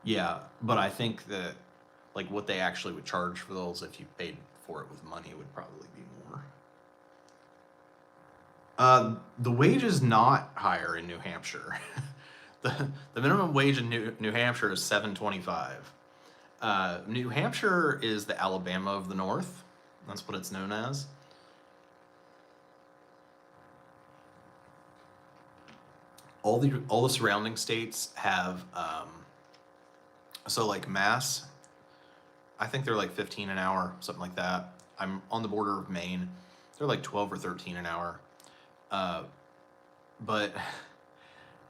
Yeah, but I think that like what they actually would charge for those if you paid for it with money would probably be more. The wage is not higher in New Hampshire. The minimum wage in New Hampshire is $7.25. New Hampshire is the Alabama of the North. That's what it's known as. All the surrounding states have so like Mass, I think they're like 15 an hour, something like that. I'm on the border of Maine. They're like 12 or 13 an hour. But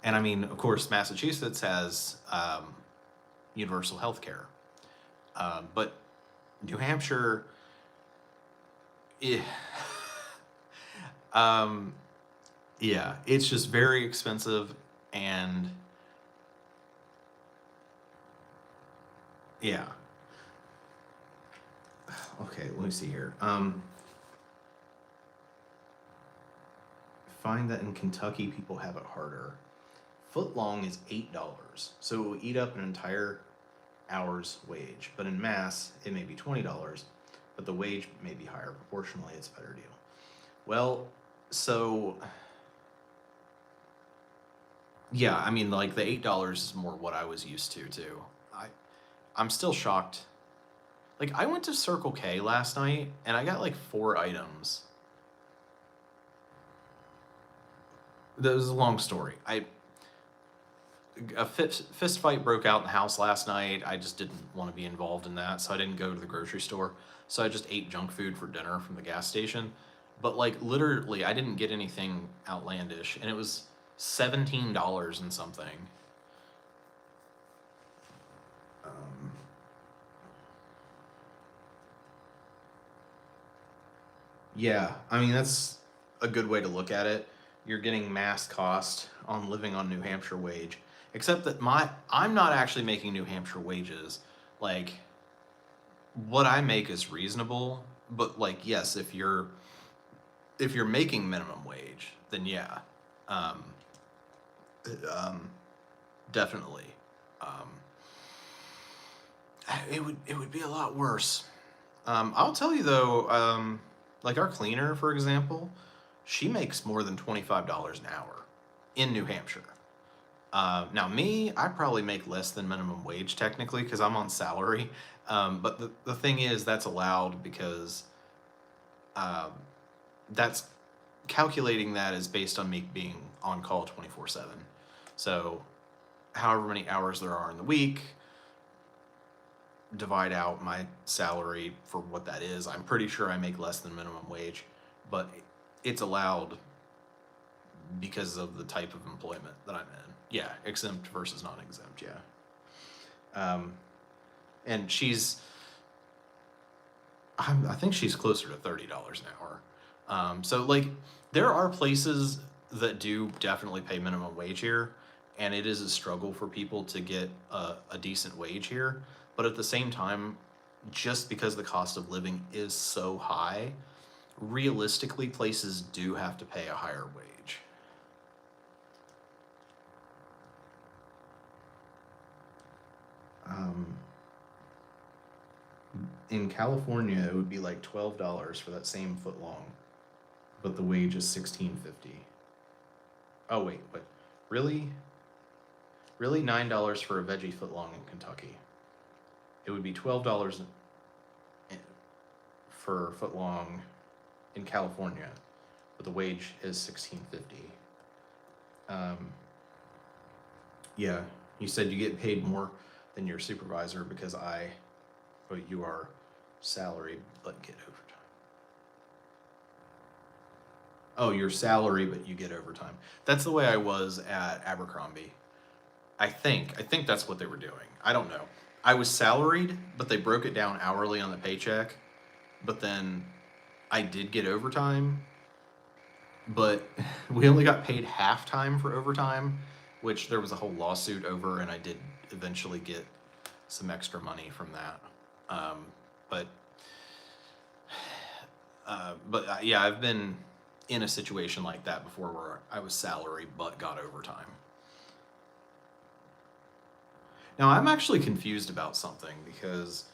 and I mean, of course, Massachusetts has universal health care. But New Hampshire, yeah, yeah, it's just very expensive, and yeah. Okay, let me see here. Find that in Kentucky people have it harder. Footlong is $8, so it will eat up an entire hour's wage. But in Mass, it may be $20, but the wage may be higher proportionally. It's a better deal. Well, so yeah, I mean, like the $8 is more what I was used to too. I'm still shocked. Like, I went to Circle K last night and I got like 4 items. That was a long story. A fist fight broke out in the house last night. I just didn't want to be involved in that, so I didn't go to the grocery store. So I just ate junk food for dinner from the gas station. But like literally, I didn't get anything outlandish, and it was $17 and something. Yeah, I mean, that's a good way to look at it. You're getting mass cost on living on New Hampshire wage. Except that I'm not actually making New Hampshire wages. Like, what I make is reasonable, but like, yes, if you're making minimum wage, then yeah. Definitely. It would be a lot worse. I'll tell you though, like our cleaner, for example, she makes more than $25 an hour in New Hampshire. Now me, I probably make less than minimum wage technically because I'm on salary. But the thing is, that's allowed because that's calculating that is based on me being on call 24/7. So however many hours there are in the week, divide out my salary for what that is. I'm pretty sure I make less than minimum wage, but it's allowed because of the type of employment that I'm in. Yeah, exempt versus non-exempt, yeah. And I think she's closer to $30 an hour. So like, there are places that do definitely pay minimum wage here, and it is a struggle for people to get a decent wage here. But at the same time, just because the cost of living is so high, realistically, places do have to pay a higher wage. In California, it would be like $12 for that same foot long, but the wage is $16.50. Oh wait, really? Really, $9 for a veggie foot long in Kentucky. It would be $12 for foot long in California, but the wage is $16.50. Yeah, you said you get paid more than your supervisor because you are salary but get overtime. Oh, you're salary but you get overtime. That's the way I was at Abercrombie. I think that's what they were doing. I don't know. I was salaried, but they broke it down hourly on the paycheck. But then I did get overtime, but we only got paid half time for overtime, which there was a whole lawsuit over, and I did eventually get some extra money from that. Yeah, I've been in a situation like that before where I was salary but got overtime. Now, I'm actually confused about something because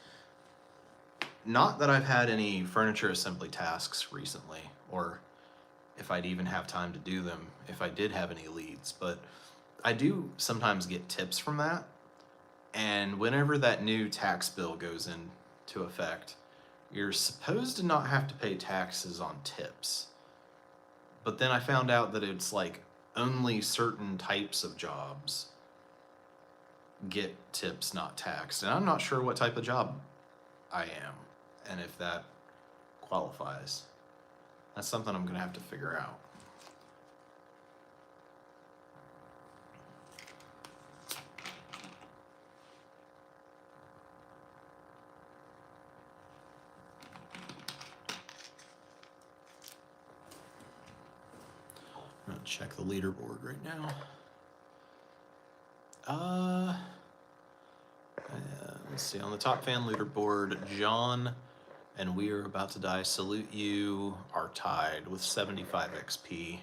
not that I've had any furniture assembly tasks recently, or if I'd even have time to do them if I did have any leads, but I do sometimes get tips from that. And whenever that new tax bill goes into effect, you're supposed to not have to pay taxes on tips. But then I found out that it's like only certain types of jobs get tips not taxed. And I'm not sure what type of job I am and if that qualifies. That's something I'm going to have to figure out. I'm going to check the leaderboard right now. Let's see, on the top fan leaderboard, John and We Are About to Die Salute You are tied with 75 XP.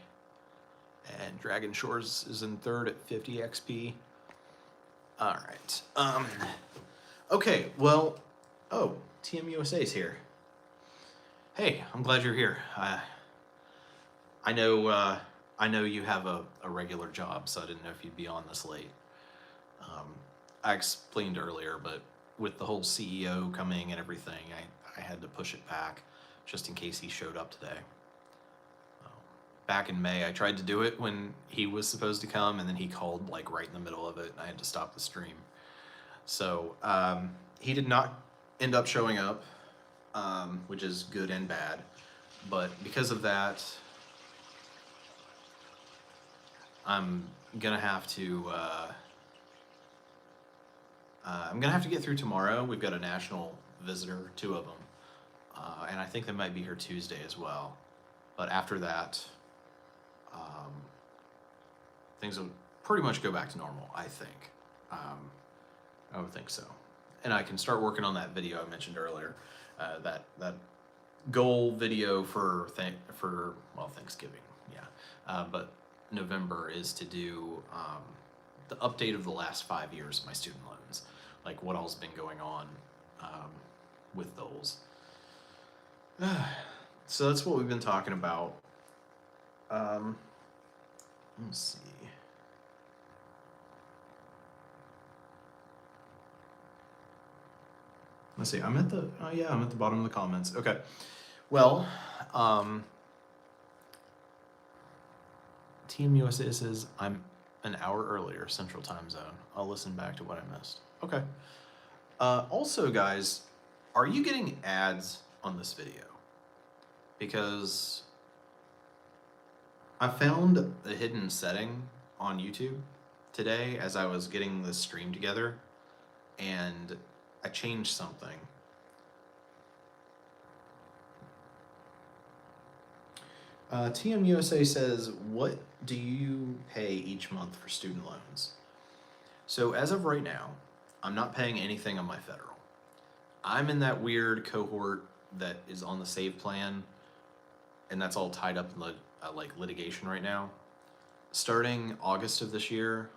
And Dragon Shores is in third at 50 XP. All right. Okay, well, oh, TMUSA's here. Hey, I'm glad you're here. I know you have a regular job, so I didn't know if you'd be on this late. I explained earlier, but with the whole CEO coming and everything, I had to push it back just in case he showed up today. Back in May, I tried to do it when he was supposed to come, and then he called like right in the middle of it, and I had to stop the stream. So he did not end up showing up, which is good and bad. But because of that, I'm gonna have to get through tomorrow. We've got a national visitor, 2 of them, and I think they might be here Tuesday as well. But after that, things will pretty much go back to normal, I think. I would think so. And I can start working on that video I mentioned earlier, that goal video for Thanksgiving, yeah. But November is to do the update of the last 5 years of my student loans, like what all's been going on with those. So that's what we've been talking about. Let's see. Let's see. I'm at the bottom of the comments. Okay. Well, Team USA says, I'm an hour earlier, Central Time Zone. I'll listen back to what I missed. Okay. Also, guys, are you getting ads on this video? Because I found a hidden setting on YouTube today as I was getting this stream together, and I changed something. TMUSA says, what do you pay each month for student loans? So as of right now, I'm not paying anything on my federal. I'm in that weird cohort that is on the SAVE plan, and that's all tied up in like litigation right now. Starting August of this year,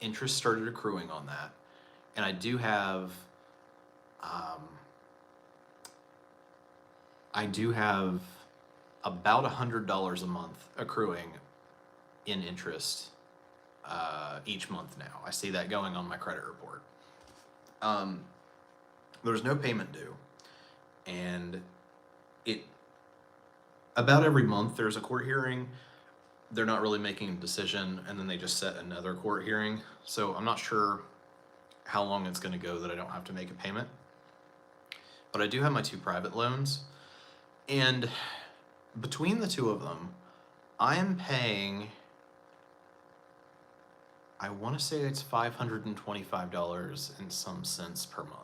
interest started accruing on that, and I do have about $100 a month accruing in interest each month now. I see that going on my credit report. There's no payment due, and about every month there's a court hearing. They're not really making a decision, and then they just set another court hearing. So I'm not sure how long it's going to go that I don't have to make a payment. But I do have my 2 private loans, and between the 2 of them, I am paying, I want to say it's $525 and some cents per month.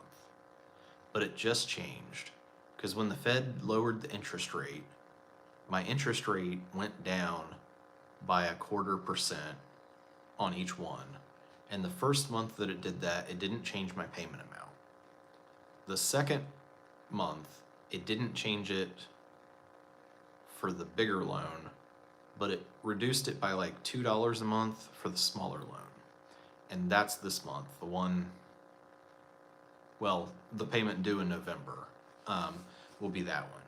But it just changed, because when the Fed lowered the interest rate, my interest rate went down by 0.25% on each one. And the first month that it did that, it didn't change my payment amount. The second month, it didn't change it for the bigger loan, but it reduced it by like $2 a month for the smaller loan. And that's this month, the one, well, the payment due in November will be that one.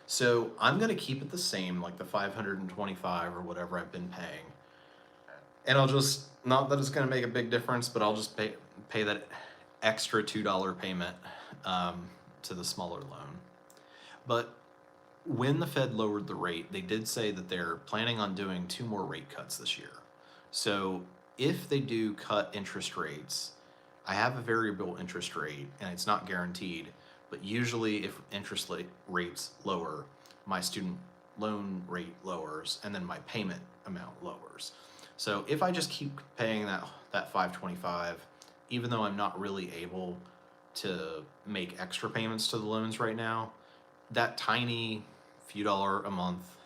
So I'm gonna keep it the same, like the $525 or whatever I've been paying. And I'll just, not that it's gonna make a big difference, but I'll just pay that extra $2 payment to the smaller loan. But when the Fed lowered the rate, they did say that they're planning on doing 2 more rate cuts this year. So if they do cut interest rates, I have a variable interest rate, and it's not guaranteed, but usually if interest rates lower, my student loan rate lowers, and then my payment amount lowers. So if I just keep paying that $525, even though I'm not really able to make extra payments to the loans right now, that tiny few dollar a month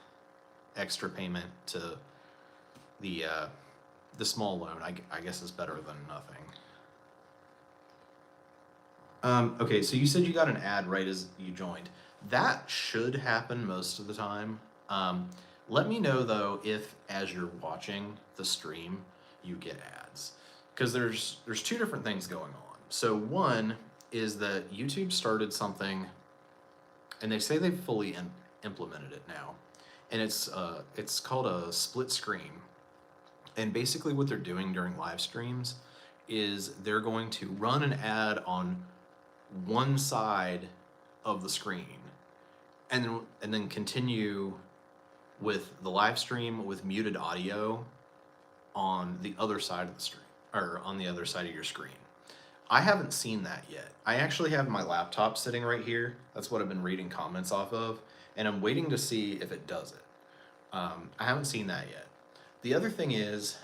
extra payment to the small loan, I guess is better than nothing. Okay, so you said you got an ad right as you joined. That should happen most of the time. Let me know though if, as you're watching the stream, you get ads, because there's 2 different things going on. So one is that YouTube started something, and they say they've fully implemented it now, and it's called a split screen. And basically what they're doing during live streams is they're going to run an ad on one side of the screen, and then continue with the live stream with muted audio on the other side of the stream, or on the other side of your screen. I haven't seen that yet. I actually have my laptop sitting right here. That's what I've been reading comments off of, and I'm waiting to see if it does it. I haven't seen that yet. The other thing is,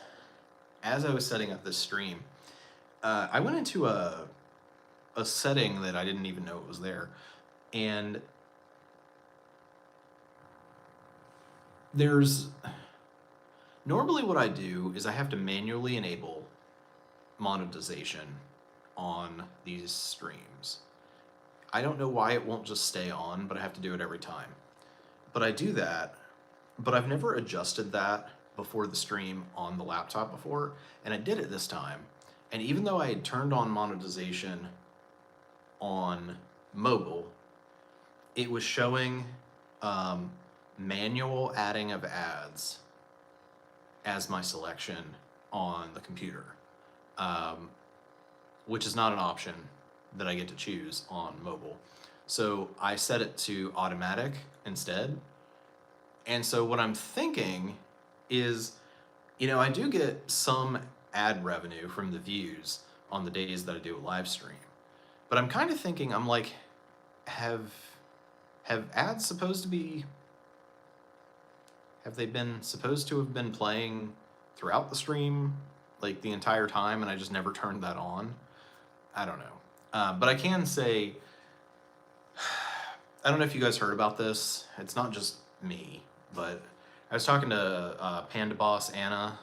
as I was setting up this stream, I went into a setting that I didn't even know it was there, and normally what I do is I have to manually enable monetization on these streams. I don't know why it won't just stay on, but I have to do it every time. But I do that, but I've never adjusted that before the stream on the laptop before, and I did it this time. And even though I had turned on monetization on mobile, it was showing manual adding of ads as my selection on the computer, which is not an option that I get to choose on mobile. So I set it to automatic instead. And so what I'm thinking is, you know, I do get some ad revenue from the views on the days that I do a live stream. But I'm kind of thinking, I'm like, have ads supposed to be, have they been supposed to have been playing throughout the stream, like the entire time, and I just never turned that on? I don't know. But I can say, I don't know if you guys heard about this. It's not just me, but I was talking to Panda Boss Anna.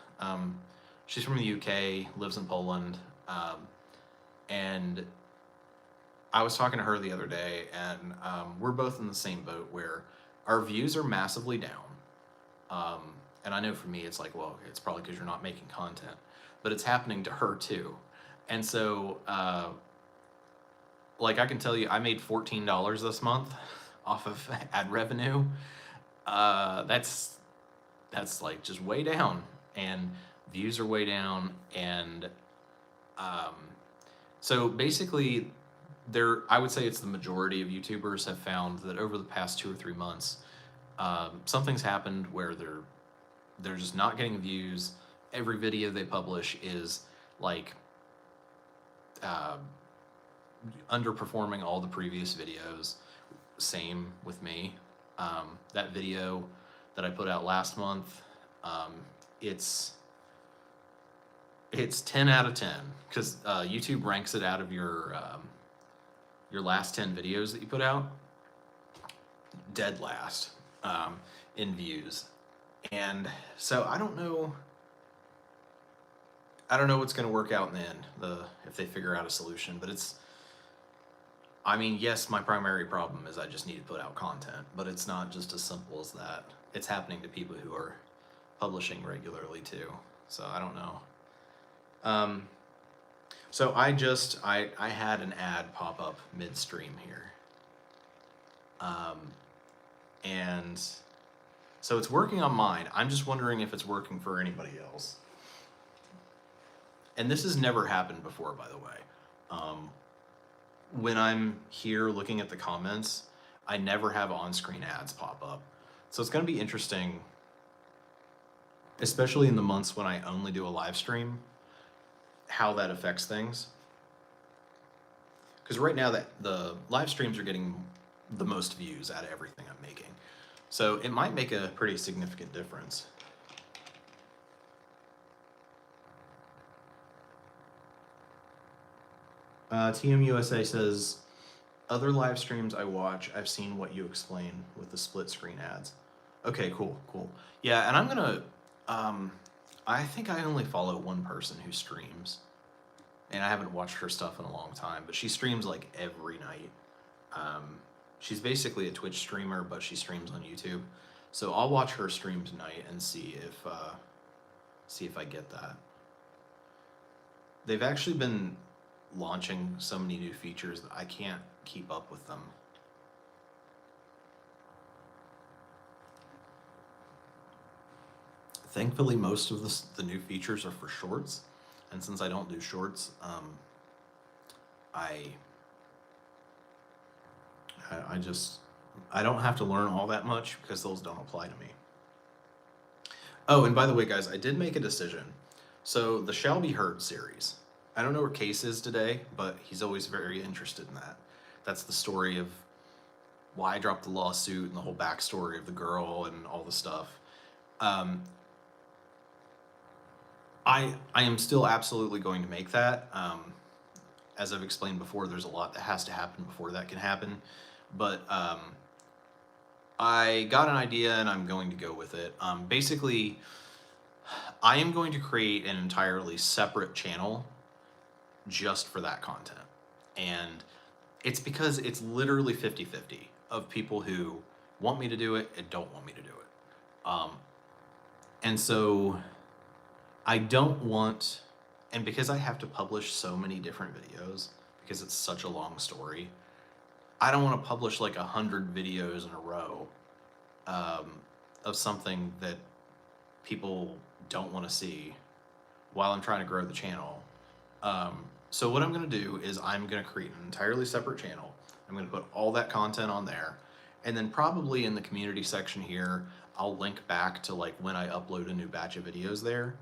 She's from the UK, lives in Poland, and I was talking to her the other day, and we're both in the same boat where our views are massively down. And I know for me, it's like, well, it's probably because you're not making content, but it's happening to her too. And so, like I can tell you, I made $14 this month off of ad revenue. That's like just way down, and views are way down, and so basically, I would say it's the majority of YouTubers have found that over the past 2 or 3 months, something's happened where they're just not getting views. Every video they publish is like underperforming all the previous videos. Same with me. That video that I put out last month, it's 10 out of 10 because YouTube ranks it out of your last 10 videos that you put out, dead last in views. And so I don't know what's going to work out in the end, if they figure out a solution, but I mean, yes, my primary problem is I just need to put out content, but it's not just as simple as that. It's happening to people who are publishing regularly too. So I don't know. So I had an ad pop up midstream here. And so it's working on mine. I'm just wondering if it's working for anybody else. And this has never happened before, by the way. When I'm here looking at the comments, I never have on-screen ads pop up. So it's going to be interesting, especially in the months when I only do a live stream, how that affects things. Because right now the live streams are getting the most views out of everything I'm making. So it might make a pretty significant difference. TMUSA says, other live streams I watch, I've seen what you explain with the split screen ads. Okay, cool. Yeah, and I'm gonna, I think I only follow one person who streams, and I haven't watched her stuff in a long time, but she streams like every night. She's basically a Twitch streamer, but she streams on YouTube. So I'll watch her stream tonight and see if I get that. They've actually been launching so many new features that I can't keep up with them. Thankfully, most of the new features are for shorts, and since I don't do shorts, I don't have to learn all that much because those don't apply to me. Oh, and by the way, guys, I did make a decision. So the Shall Be Heard series, I don't know where Case is today, but he's always very interested in that. That's the story of why I dropped the lawsuit and the whole backstory of the girl and all the stuff. I am still absolutely going to make that. As I've explained before, there's a lot that has to happen before that can happen. But I got an idea and I'm going to go with it. Basically, I am going to create an entirely separate channel just for that content. And it's because it's literally 50-50 of people who want me to do it and don't want me to do it. And so I don't want, and because I have to publish so many different videos, because it's such a long story, I don't want to publish like 100 videos in a row of something that people don't want to see while I'm trying to grow the channel. So what I'm going to do is I'm going to create an entirely separate channel. I'm going to put all that content on there, And then probably in the community section here, I'll link back to like when I upload a new batch of videos there.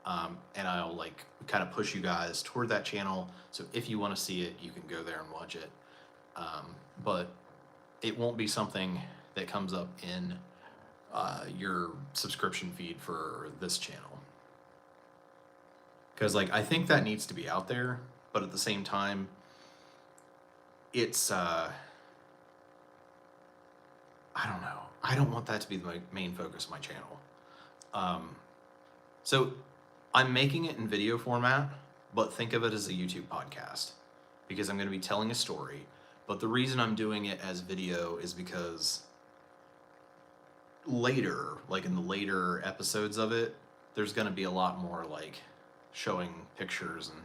And I'll like kind of push you guys toward that channel. So if you want to see it, you can go there and watch it. But it won't be something that comes up in your subscription feed for this channel. Because like I think that needs to be out there, but at the same time, it's I don't know. I don't want that to be the main focus of my channel. So I'm making it in video format, but think of it as a YouTube podcast because I'm going to be telling a story. But the reason I'm doing it as video is because later, like in the later episodes of it, there's going to be a lot more like showing pictures and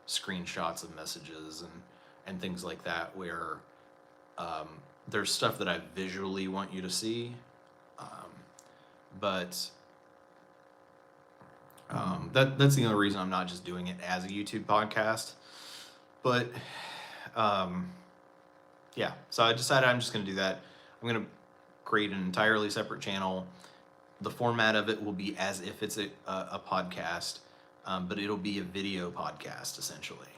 screenshots of messages and things like that where there's stuff that I visually want you to see, but that's the only reason I'm not just doing it as a YouTube podcast. But yeah, so I decided I'm just going to do that. I'm going to create an entirely separate channel. The format of it will be as if it's a podcast, but it'll be a video podcast essentially.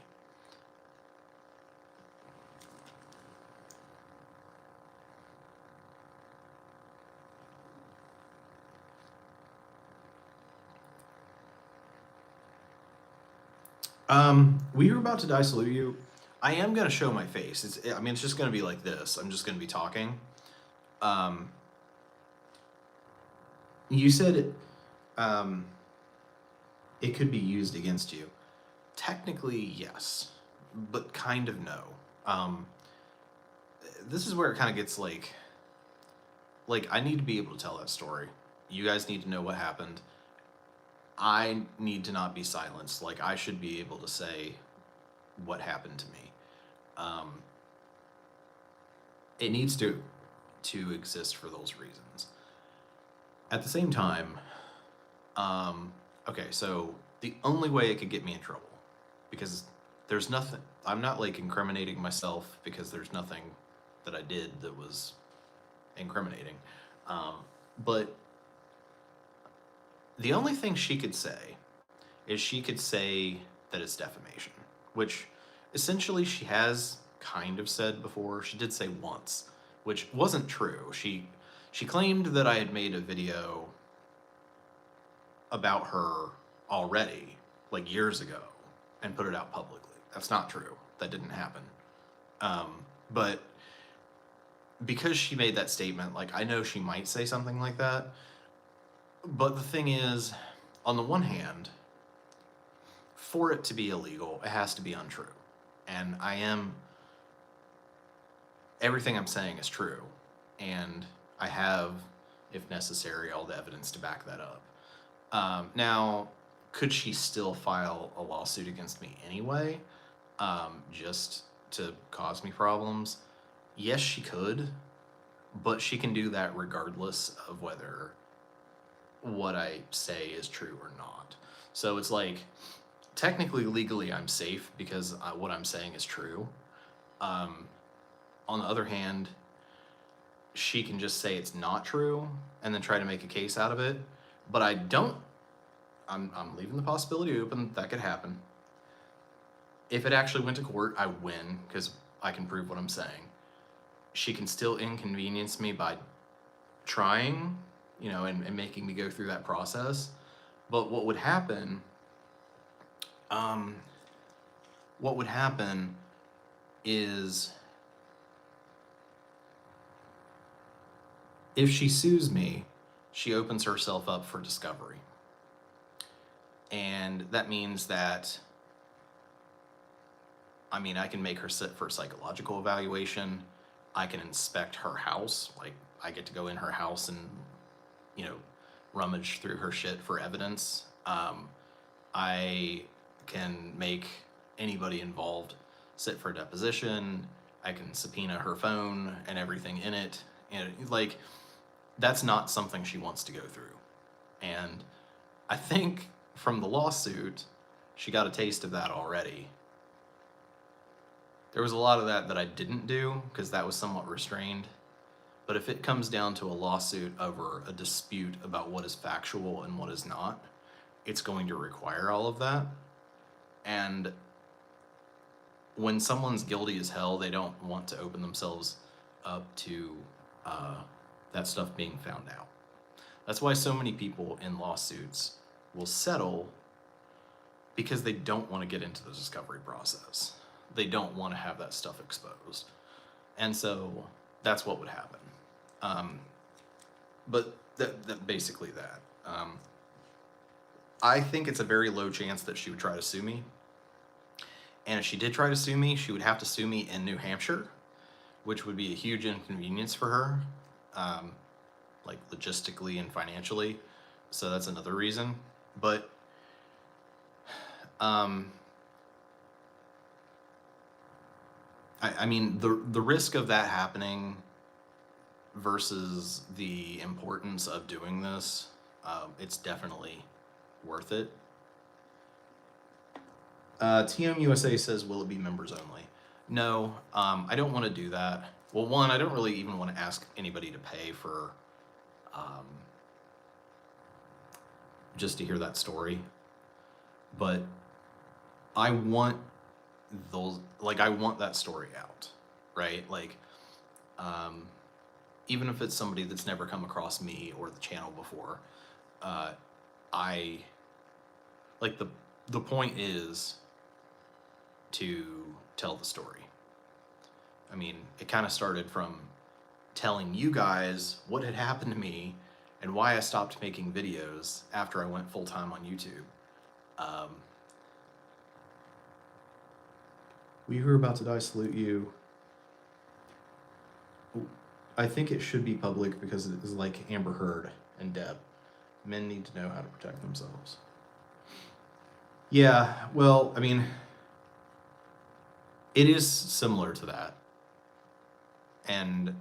We were about to die salute you. I am going to show my face. It's just going to be like this. I'm just going to be talking. You said it could be used against you. Technically, yes, but kind of no. This is where it kind of gets like I need to be able to tell that story. You guys need to know what happened. I need to not be silenced. Like I should be able to say what happened to me. It needs to exist for those reasons. At the same time, okay, so the only way it could get me in trouble, because there's nothing, I'm not like incriminating myself because there's nothing that I did that was incriminating. But the only thing she could say is she could say that it's defamation, which essentially she has kind of said before. She did say once, which wasn't true. She claimed that I had made a video about her already, like years ago, and put it out publicly. That's not true. That didn't happen. But because she made that statement, like I know she might say something like that. But the thing is, on the one hand, for it to be illegal, it has to be untrue. And everything I'm saying is true. And I have, if necessary, all the evidence to back that up. Now, could she still file a lawsuit against me anyway, just to cause me problems? Yes, she could, but she can do that regardless of whether what I say is true or not. So it's like, technically, legally, I'm safe because what I'm saying is true. On the other hand, she can just say it's not true and then try to make a case out of it. But I'm leaving the possibility open that could happen. If it actually went to court, I win because I can prove what I'm saying. She can still inconvenience me by trying, and making me go through that process. But what would happen is if she sues me, she opens herself up for discovery. And that means that, I can make her sit for a psychological evaluation. I can inspect her house. Like, I get to go in her house and, rummage through her shit for evidence. I can make anybody involved sit for a deposition. I can subpoena her phone and everything in it. And, that's not something she wants to go through. And I think from the lawsuit, she got a taste of that already. There was a lot of that I didn't do because that was somewhat restrained. But if it comes down to a lawsuit over a dispute about what is factual and what is not, it's going to require all of that. And when someone's guilty as hell, they don't want to open themselves up to that stuff being found out. That's why so many people in lawsuits will settle, because they don't want to get into the discovery process. They don't want to have that stuff exposed. And so that's what would happen. But that basically that. I think it's a very low chance that she would try to sue me. And if she did try to sue me, she would have to sue me in New Hampshire, which would be a huge inconvenience for her, like logistically and financially. So that's another reason. But I mean, the risk of that happening versus the importance of doing this, it's definitely worth it. TM USA says, will it be members only? No, I don't want to do that. Well, one, I don't really even want to ask anybody to pay for just to hear that story. But I want those, like, I want that story out, right? Like, even if it's somebody that's never come across me or the channel before, I, like, the point is to tell the story. I mean, it kind of started from telling you guys what had happened to me and why I stopped making videos after I went full-time on YouTube. We who are about to die salute you. I think it should be public because it is like Amber Heard and Deb. Men need to know how to protect themselves. Yeah, well, I mean, it is similar to that. And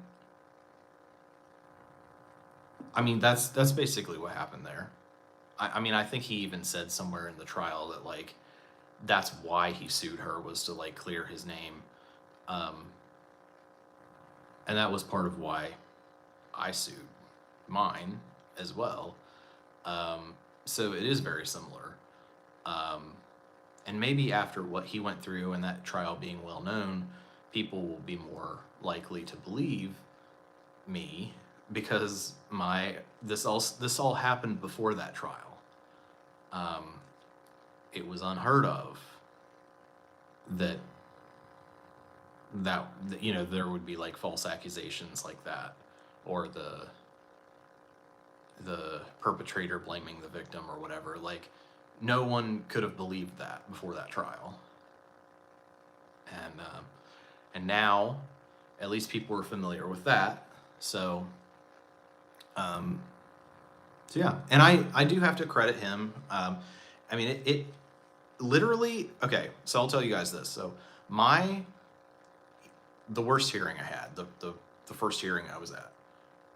I mean, that's basically what happened there. I mean, I think he even said somewhere in the trial that, like, that's why he sued her, was to, like, clear his name. And that was part of why I sued mine as well. So it is very similar. And maybe after what he went through and that trial being well known, people will be more likely to believe me, because this all happened before that trial. It was unheard of that you know, there would be like false accusations like that, or the perpetrator blaming the victim or whatever. Like, no one could have believed that before that trial. And now at least people were familiar with that. So yeah, and I do have to credit him. I mean, it literally, okay, so I'll tell you guys this. So the worst hearing I had, the first hearing I was at,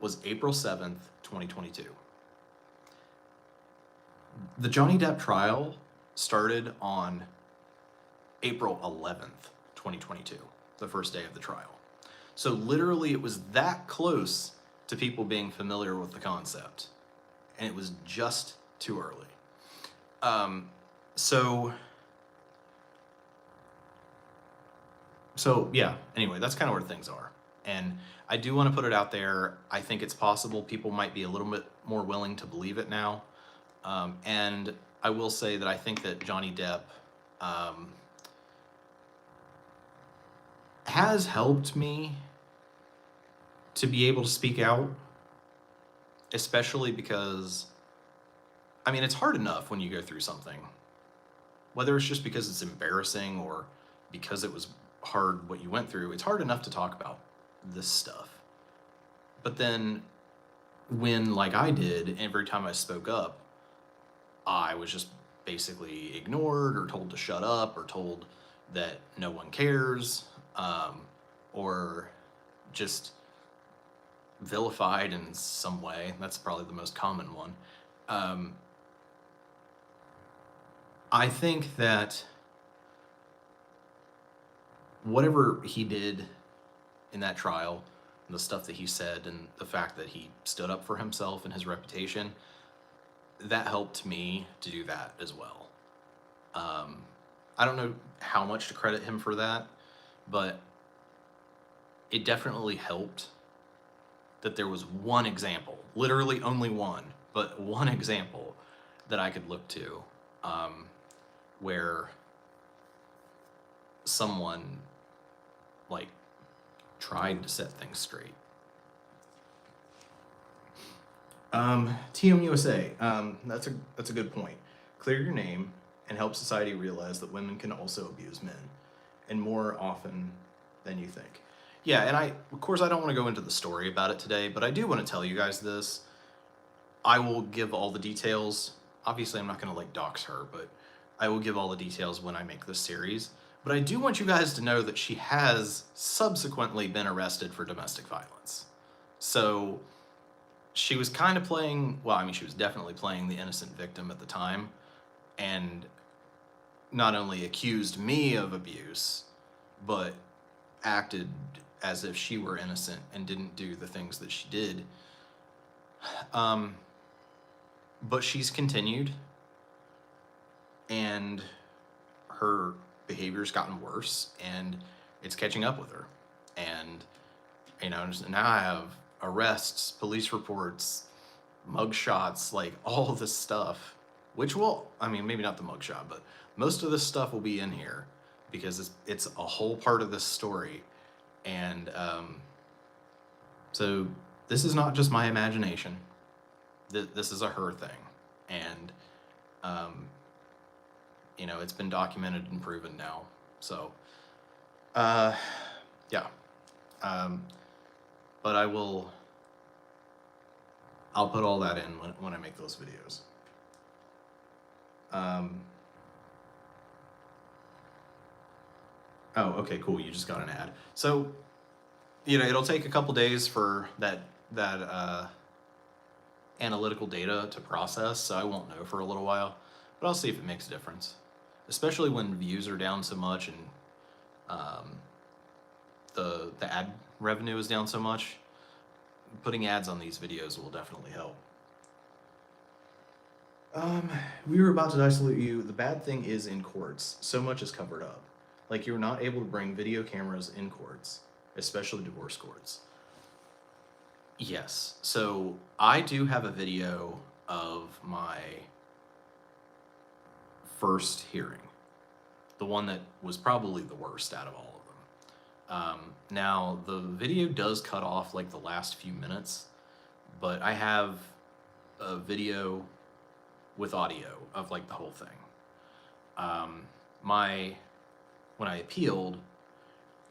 was April 7th, 2022. The Johnny Depp trial started on April 11th, 2022, the first day of the trial. So literally it was that close to people being familiar with the concept, and it was just too early. So yeah, anyway, that's kind of where things are. And I do want to put it out there. I think it's possible people might be a little bit more willing to believe it now. And I will say that I think that Johnny Depp has helped me to be able to speak out, especially because, I mean, it's hard enough when you go through something, whether it's just because it's embarrassing or because it was hard what you went through. It's hard enough to talk about this stuff. But then when, like I did, every time I spoke up, I was just basically ignored or told to shut up or told that no one cares, or just vilified in some way. That's probably the most common one. I think that whatever he did in that trial and the stuff that he said and the fact that he stood up for himself and his reputation, that helped me to do that as well. I don't know how much to credit him for that, but it definitely helped that there was one example, literally only one, but one example that I could look to, where someone like tried to set things straight. TMUSA, that's a good point. Clear your name and help society realize that women can also abuse men, and more often than you think. Yeah, and of course I don't want to go into the story about it today, but I do want to tell you guys this. I will give all the details. Obviously I'm not going to like dox her, but I will give all the details when I make this series. But I do want you guys to know that she has subsequently been arrested for domestic violence. So she was kind of playing, well, I mean, she was definitely playing the innocent victim at the time, and not only accused me of abuse, but acted as if she were innocent and didn't do the things that she did. But she's continued, and her behavior's gotten worse, and it's catching up with her. And, you know, now I have arrests, police reports, mugshots, like all this stuff, which will, I mean, maybe not the mugshot, but most of this stuff will be in here because it's a whole part of this story. And so this is not just my imagination. This is a her thing. And, you know, it's been documented and proven now. So, yeah. But I'll put all that in when I make those videos. Oh, okay, cool. You just got an ad. So, you know, it'll take a couple days for that analytical data to process, so I won't know for a little while, but I'll see if it makes a difference, especially when views are down so much and the ad revenue is down so much. Putting ads on these videos will definitely help. We were about to isolate you. The bad thing is in courts, so much is covered up. Like, you're not able to bring video cameras in courts, especially divorce courts. Yes, so I do have a video of my first hearing, the one that was probably the worst out of all of them. Now, the video does cut off like the last few minutes, but I have a video with audio of like the whole thing. When I appealed,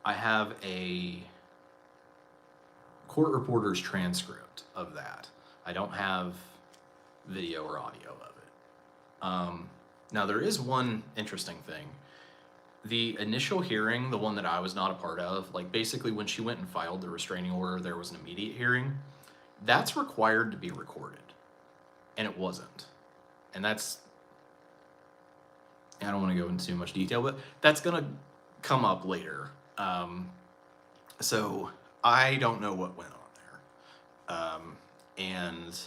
I have a court reporter's transcript of that. I don't have video or audio of it. Now, there is one interesting thing. The initial hearing, the one that I was not a part of, like basically when she went and filed the restraining order, there was an immediate hearing. That's required to be recorded, and it wasn't. And that's, I don't want to go into too much detail, but that's going to come up later. So I don't know what went on there. And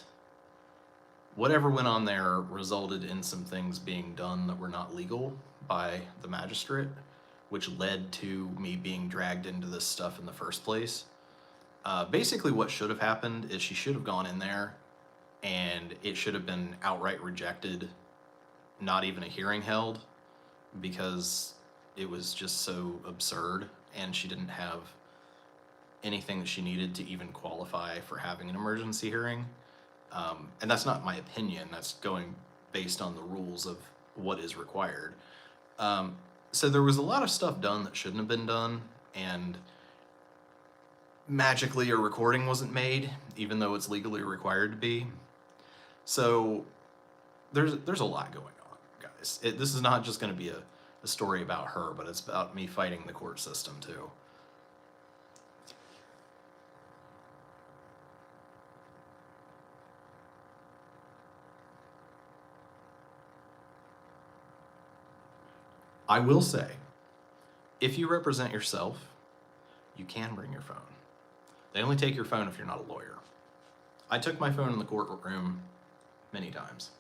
whatever went on there resulted in some things being done that were not legal by the magistrate, which led to me being dragged into this stuff in the first place. Basically what should have happened is she should have gone in there and it should have been outright rejected, not even a hearing held, because it was just so absurd and she didn't have anything that she needed to even qualify for having an emergency hearing. And that's not my opinion, that's going based on the rules of what is required. So there was a lot of stuff done that shouldn't have been done, and magically a recording wasn't made, even though it's legally required to be. So there's a lot going on, guys. This is not just going to be a story about her, but it's about me fighting the court system too. I will say, if you represent yourself, you can bring your phone. They only take your phone if you're not a lawyer. I took my phone in the courtroom many times.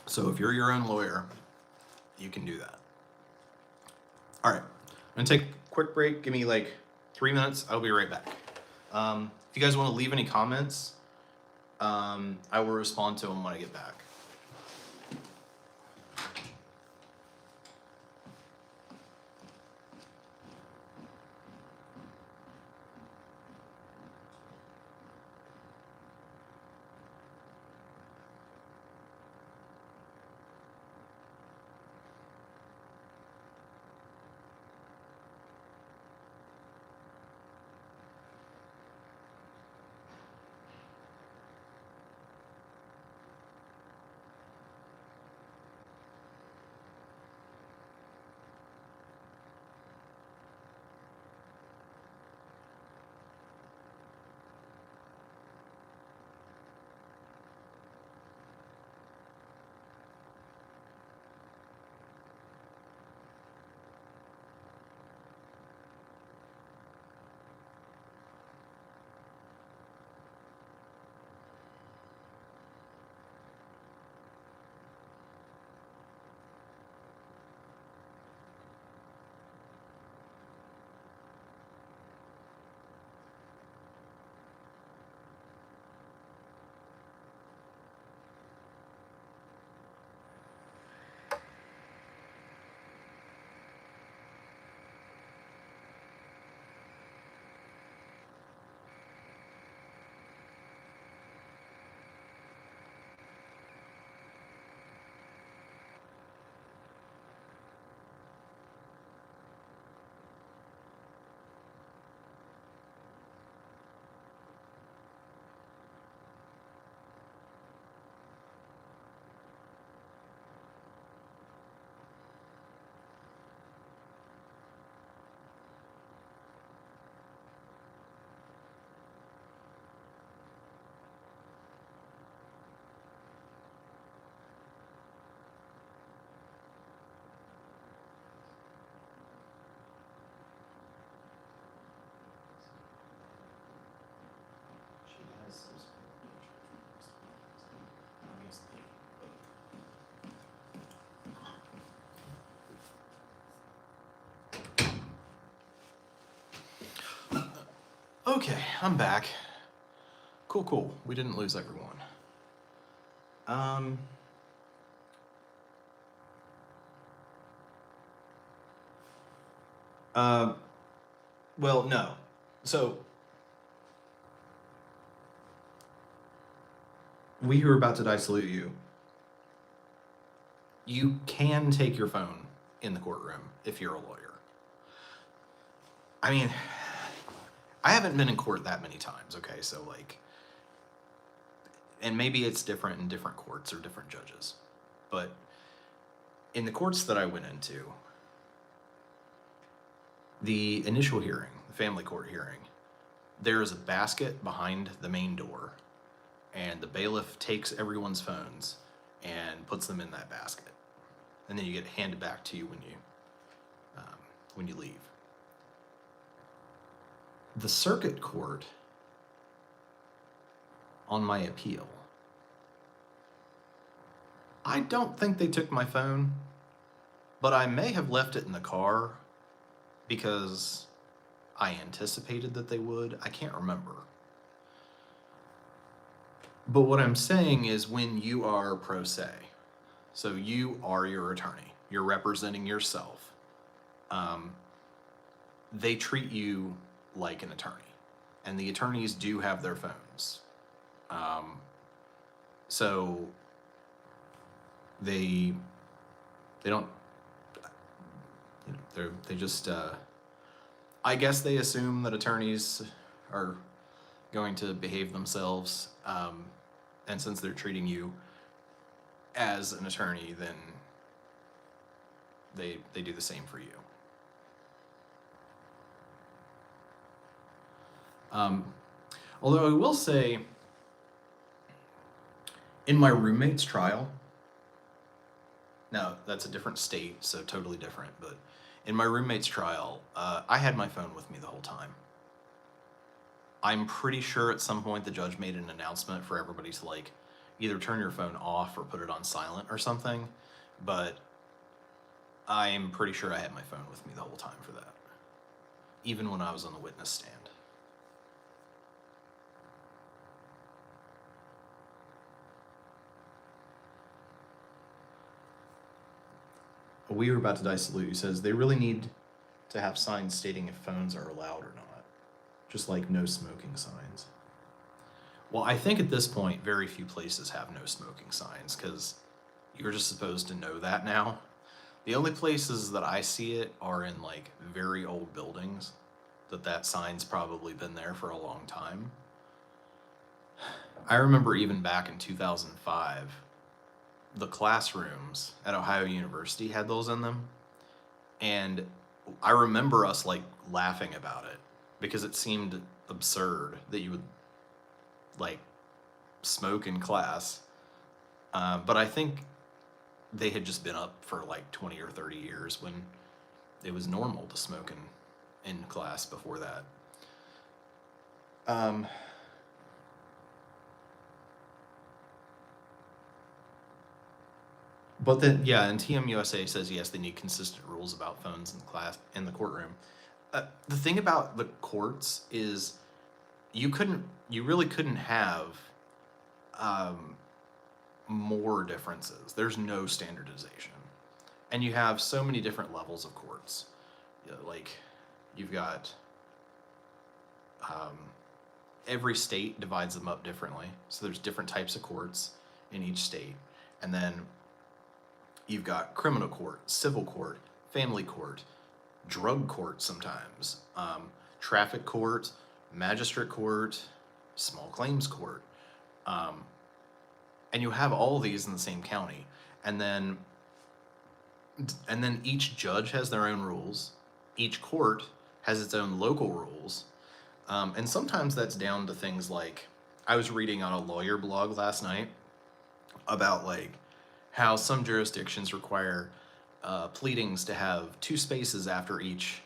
So if you're your own lawyer, you can do that. All right, I'm gonna take a quick break. Give me like 3 minutes. I'll be right back. If you guys want to leave any comments, I will respond to them when I get back. Okay, I'm back. Cool. We didn't lose everyone. Well, no. So, we who are about to die salute you. You can take your phone in the courtroom if you're a lawyer. I mean, I haven't been in court that many times, okay? So, like, and maybe it's different in different courts or different judges. But in the courts that I went into, the initial hearing, the family court hearing, there is a basket behind the main door, and the bailiff takes everyone's phones and puts them in that basket. And then you get handed back to you when you leave. The circuit court, on my appeal, I don't think they took my phone, but I may have left it in the car because I anticipated that they would. I can't remember. But what I'm saying is, when you are pro se, so you are your attorney, you're representing yourself, they treat you like an attorney, and the attorneys do have their phones. So they don't, they just, I guess they assume that attorneys are going to behave themselves, and since they're treating you as an attorney, then they do the same for you. Although I will say, in my roommate's trial, Now, that's a different state, so totally different. But in my roommate's trial, I had my phone with me the whole time. I'm pretty sure at some point the judge made an announcement for everybody to like either turn your phone off or put it on silent or something. But I'm pretty sure I had my phone with me the whole time for that, even when I was on the witness stand. We Were About to Die Salute says they really need to have signs stating if phones are allowed or not, just like no smoking signs. Well, I think at this point, very few places have no smoking signs because you're just supposed to know that now. The only places that I see it are in like very old buildings that sign's probably been there for a long time. I remember even back in 2005, the classrooms at Ohio University had those in them. And I remember us like laughing about it because it seemed absurd that you would like smoke in class. But I think they had just been up for like 20 or 30 years when it was normal to smoke in class before that. But then, yeah, and TMUSA says yes, they need consistent rules about phones in class in the courtroom. The thing about the courts is you really couldn't have more differences. There's no standardization, and you have so many different levels of courts. You know, like you've got every state divides them up differently, so there's different types of courts in each state, and then you've got criminal court, civil court, family court, drug court sometimes, traffic court, magistrate court, small claims court. And you have all of these in the same county. And then each judge has their own rules. Each court has its own local rules. And sometimes that's down to things like, I was reading on a lawyer blog last night about like how some jurisdictions require pleadings to have 2 spaces after each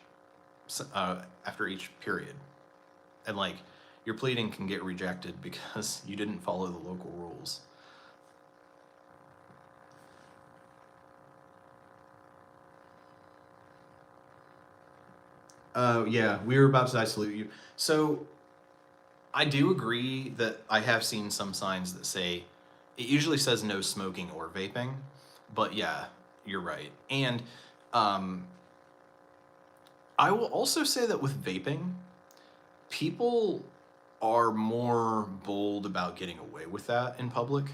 period, and like your pleading can get rejected because you didn't follow the local rules. Yeah, We Were About to Die Salute You. So I do agree that I have seen some signs that say, it usually says no smoking or vaping, but yeah, you're right. And I will also say that with vaping, people are more bold about getting away with that in public.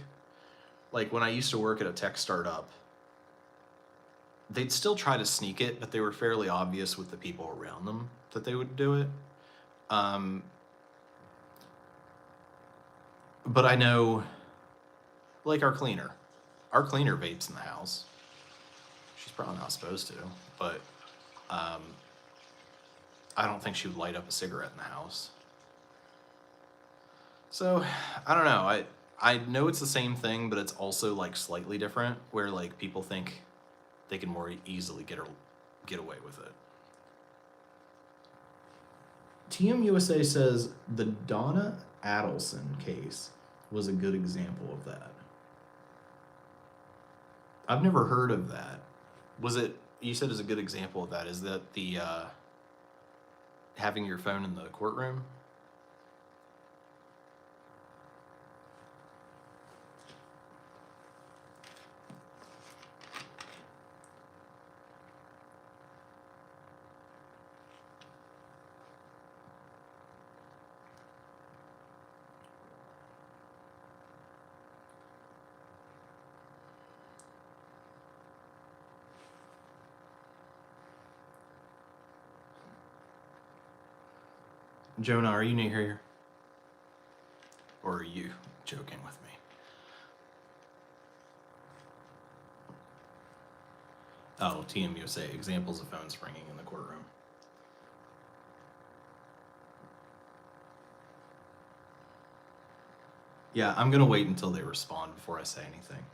Like when I used to work at a tech startup, they'd still try to sneak it, but they were fairly obvious with the people around them that they would do it. But I know, like our cleaner vapes in the house. She's probably not supposed to, but I don't think she would light up a cigarette in the house. So I don't know. I know it's the same thing, but it's also like slightly different, where like people think they can more easily get away with it. TMUSA says the Donna Adelson case was a good example of that. I've never heard of that. Was it, you said is a good example of that? Is that the having your phone in the courtroom? Jonah, are you new here? Or are you joking with me? Oh, TMUSA, examples of phones ringing in the courtroom. Yeah, I'm gonna wait until they respond before I say anything.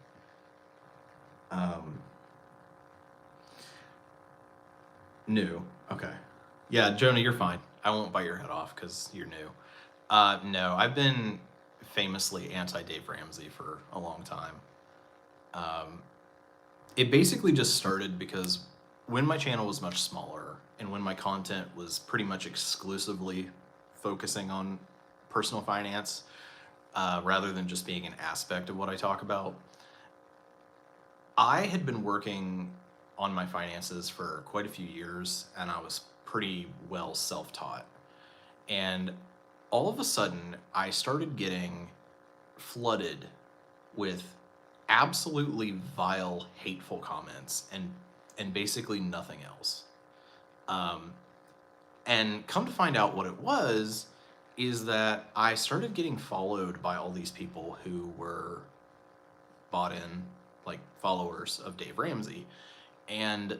New. Okay. Yeah, Jonah, you're fine. I won't bite your head off because you're new. No, I've been famously anti-Dave Ramsey for a long time. It basically just started because when my channel was much smaller and when my content was pretty much exclusively focusing on personal finance, rather than just being an aspect of what I talk about, I had been working on my finances for quite a few years and I was pretty well self-taught. And all of a sudden, I started getting flooded with absolutely vile, hateful comments and basically nothing else. And come to find out what it was is that I started getting followed by all these people who were bought in, like followers of Dave Ramsey. And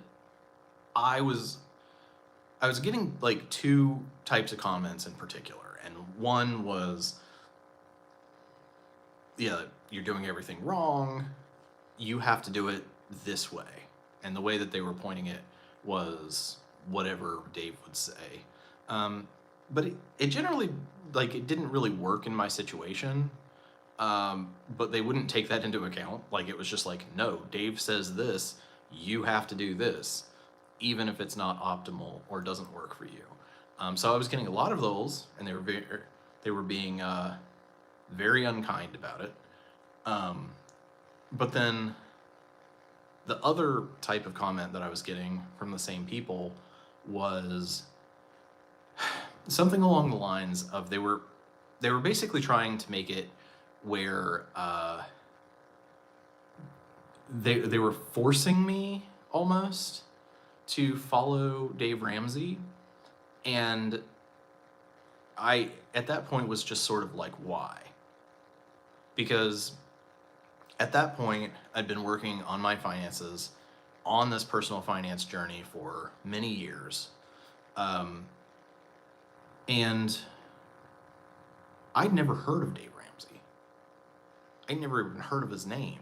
I was getting like two types of comments in particular. And one was, yeah, you're doing everything wrong. You have to do it this way. And the way that they were pointing it was whatever Dave would say. But it generally, like, it didn't really work in my situation. But they wouldn't take that into account. Like, it was just like, no, Dave says this, you have to do this, even if it's not optimal or doesn't work for you. So I was getting a lot of those, and they were being very unkind about it. But then the other type of comment that I was getting from the same people was something along the lines of they were basically trying to make it where they were forcing me almost to follow Dave Ramsey, and I at that point was just sort of like, why? Because at that point I'd been working on my finances on this personal finance journey for many years, and I'd never heard of Dave Ramsey. I'd never even heard of his name.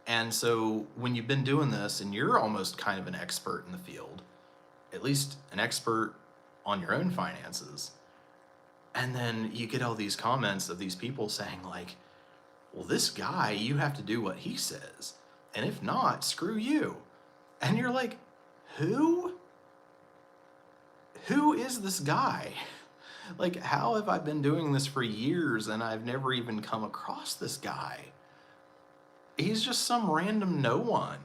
And so when you've been doing this and you're almost kind of an expert in the field, at least an expert on your own finances, and then you get all these comments of these people saying like, well, this guy, you have to do what he says, and if not, screw you. And you're like, who is this guy? Like, how have I been doing this for years and I've never even come across this guy? He's just some random no one.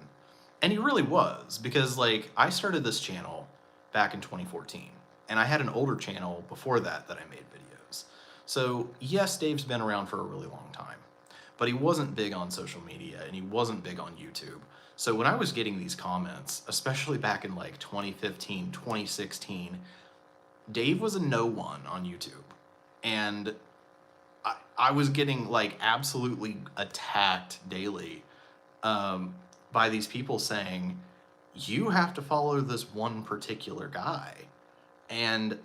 And he really was, because like I started this channel back in 2014 and I had an older channel before that I made videos. So yes, Dave's been around for a really long time, but he wasn't big on social media and he wasn't big on YouTube. So when I was getting these comments, especially back in like 2015, 2016, Dave was a no one on YouTube. And I was getting like absolutely attacked daily by these people saying, you have to follow this one particular guy. And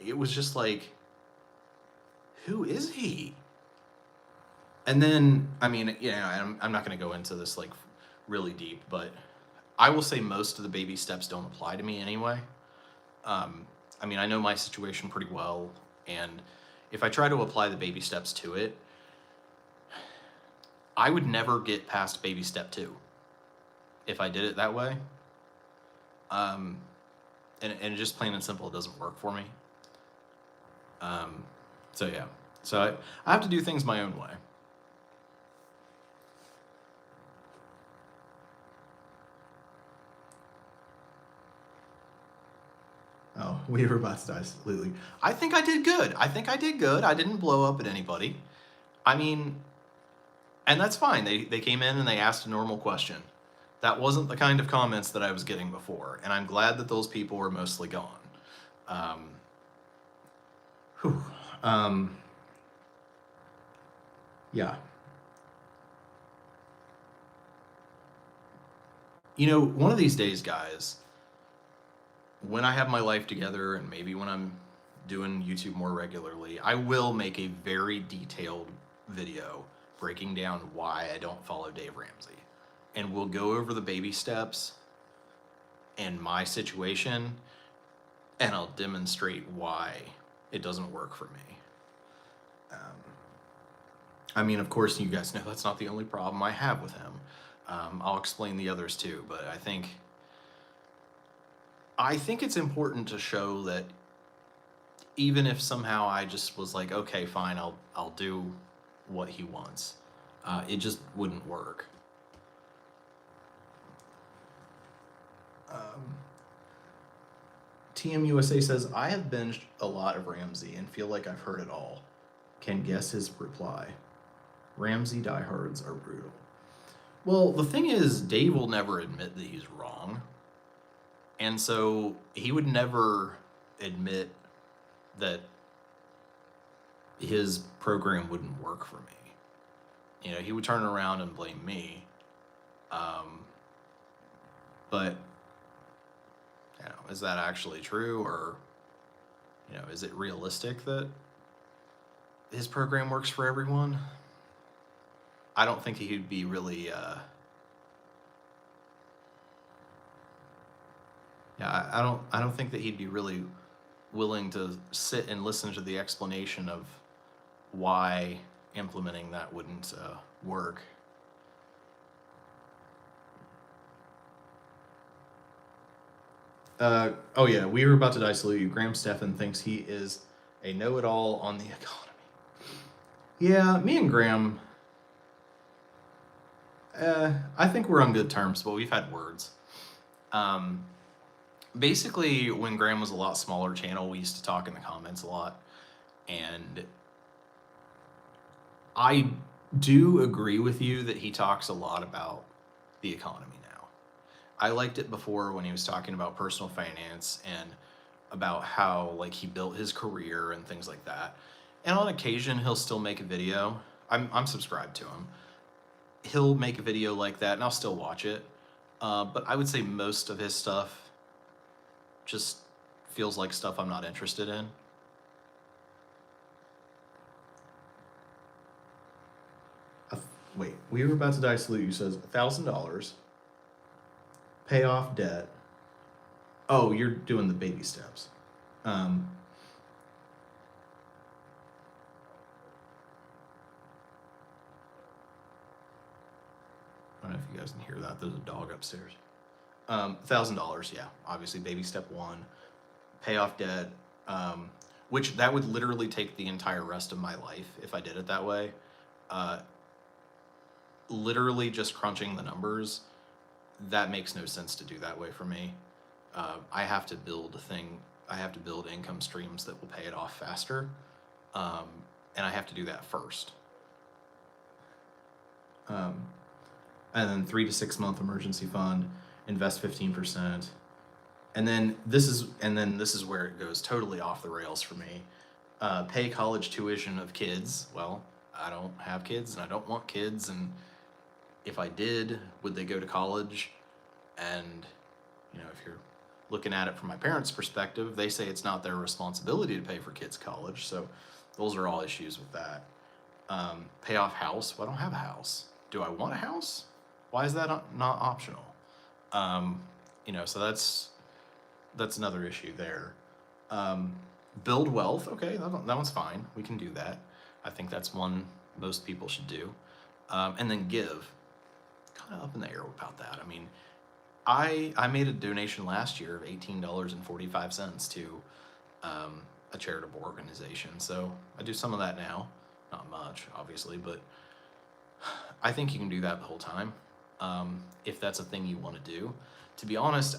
it was just like, who is he? And then, I mean, yeah, I'm not going to go into this like really deep, but I will say most of the baby steps don't apply to me anyway. I mean, I know my situation pretty well, and if I try to apply the baby steps to it, I would never get past baby step 2 if I did it that way. And just plain and simple, it doesn't work for me. So yeah, so I have to do things my own way. Oh, we were about to die completely. I think I did good. I didn't blow up at anybody. I mean, and that's fine. They came in and they asked a normal question. That wasn't the kind of comments that I was getting before, and I'm glad that those people were mostly gone. Yeah. You know, one of these days, guys, when I have my life together and maybe when I'm doing YouTube more regularly, I will make a very detailed video breaking down why I don't follow Dave Ramsey. And we'll go over the baby steps and my situation, and I'll demonstrate why it doesn't work for me. I mean, of course, you guys know that's not the only problem I have with him. I'll explain the others too, but I think it's important to show that even if somehow I just was like, okay, fine, I'll do what he wants, it just wouldn't work. TMUSA says, I have binged a lot of Ramsey and feel like I've heard it all. Can guess his reply. Ramsey diehards are brutal. Well, the thing is, Dave will never admit that he's wrong. And so he would never admit that his program wouldn't work for me. You know, he would turn around and blame me. But, you know, is that actually true? Or, you know, is it realistic that his program works for everyone? I don't think he'd be really, I don't think that he'd be really willing to sit and listen to the explanation of why implementing that wouldn't work. Oh yeah, we were about to die salute you. Graham Stephan thinks he is a know-it-all on the economy. Yeah, me and Graham, I think we're on good terms, but we've had words. Basically, when Graham was a lot smaller channel, we used to talk in the comments a lot, and I do agree with you that he talks a lot about the economy now. I liked it before when he was talking about personal finance and about how like he built his career and things like that. And on occasion, he'll still make a video. I'm subscribed to him. He'll make a video like that, and I'll still watch it. But I would say most of his stuff just feels like stuff I'm not interested in. Wait, we were about to die salute you says $1,000, pay off debt. Oh, you're doing the baby steps. I don't know if you guys can hear that. There's a dog upstairs. $1,000, yeah. Obviously, baby step one, pay off debt, which that would literally take the entire rest of my life if I did it that way. Literally just crunching the numbers, that makes no sense to do that way for me. I have to build income streams that will pay it off faster, and I have to do that first. And then 3 to 6 month emergency fund, invest 15%, and then this is where it goes totally off the rails for me. Pay college tuition of kids. Well, I don't have kids and I don't want kids, and if I did, would they go to college? And you know, if you're looking at it from my parents' perspective, they say it's not their responsibility to pay for kids' college, so those are all issues with that. Pay off house. Well, I don't have a house. Do I want a house? Why is that not optional? You know, so that's another issue there. Build wealth. Okay, that one's fine. We can do that. I think that's one most people should do. And then give. Kind of up in the air about that. I mean, I made a donation last year of $18.45 to a charitable organization. So I do some of that now. Not much, obviously, but I think you can do that the whole time. If that's a thing you want to do. To be honest,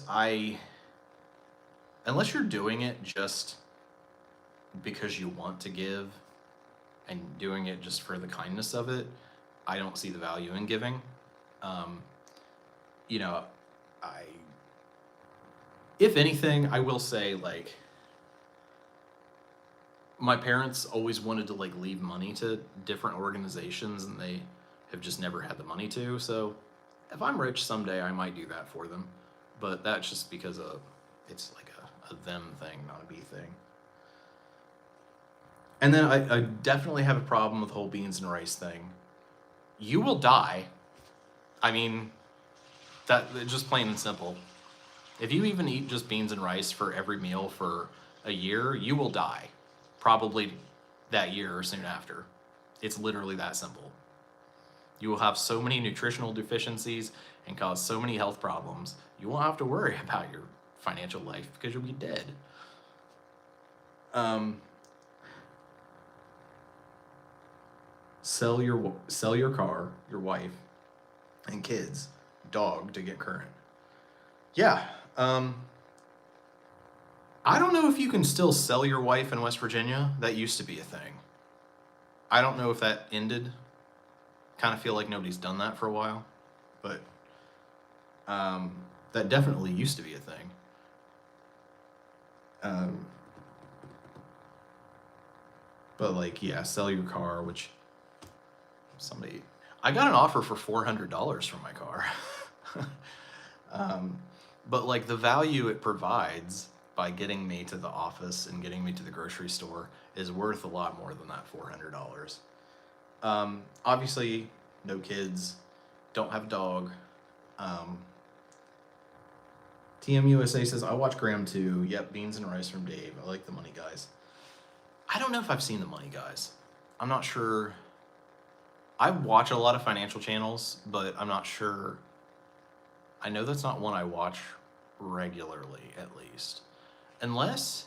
unless you're doing it just because you want to give and doing it just for the kindness of it, I don't see the value in giving. You know, if anything, I will say, like, my parents always wanted to like leave money to different organizations, and they have just never had the money to. So if I'm rich someday, I might do that for them, but that's just because it's like a them thing, not a me thing. And then I definitely have a problem with the whole beans and rice thing. You will die. I mean, that just plain and simple. If you even eat just beans and rice for every meal for a year, you will die. Probably that year or soon after. It's literally that simple. You will have so many nutritional deficiencies and cause so many health problems. You won't have to worry about your financial life because you'll be dead. Sell your car, your wife, and kids, dog to get current. Yeah. I don't know if you can still sell your wife in West Virginia. That used to be a thing. I don't know if that ended. Kind of feel like nobody's done that for a while, but that definitely used to be a thing. But like, yeah, sell your car, which I got an offer for $400 for my car. But like the value it provides by getting me to the office and getting me to the grocery store is worth a lot more than that $400. Obviously, no kids, don't have a dog. TMUSA says, I watch Graham too. Yep, beans and rice from Dave. I like the Money Guys. I don't know if I've seen the Money Guys. I'm not sure. I watch a lot of financial channels, but I'm not sure. I know that's not one I watch regularly, at least. Unless,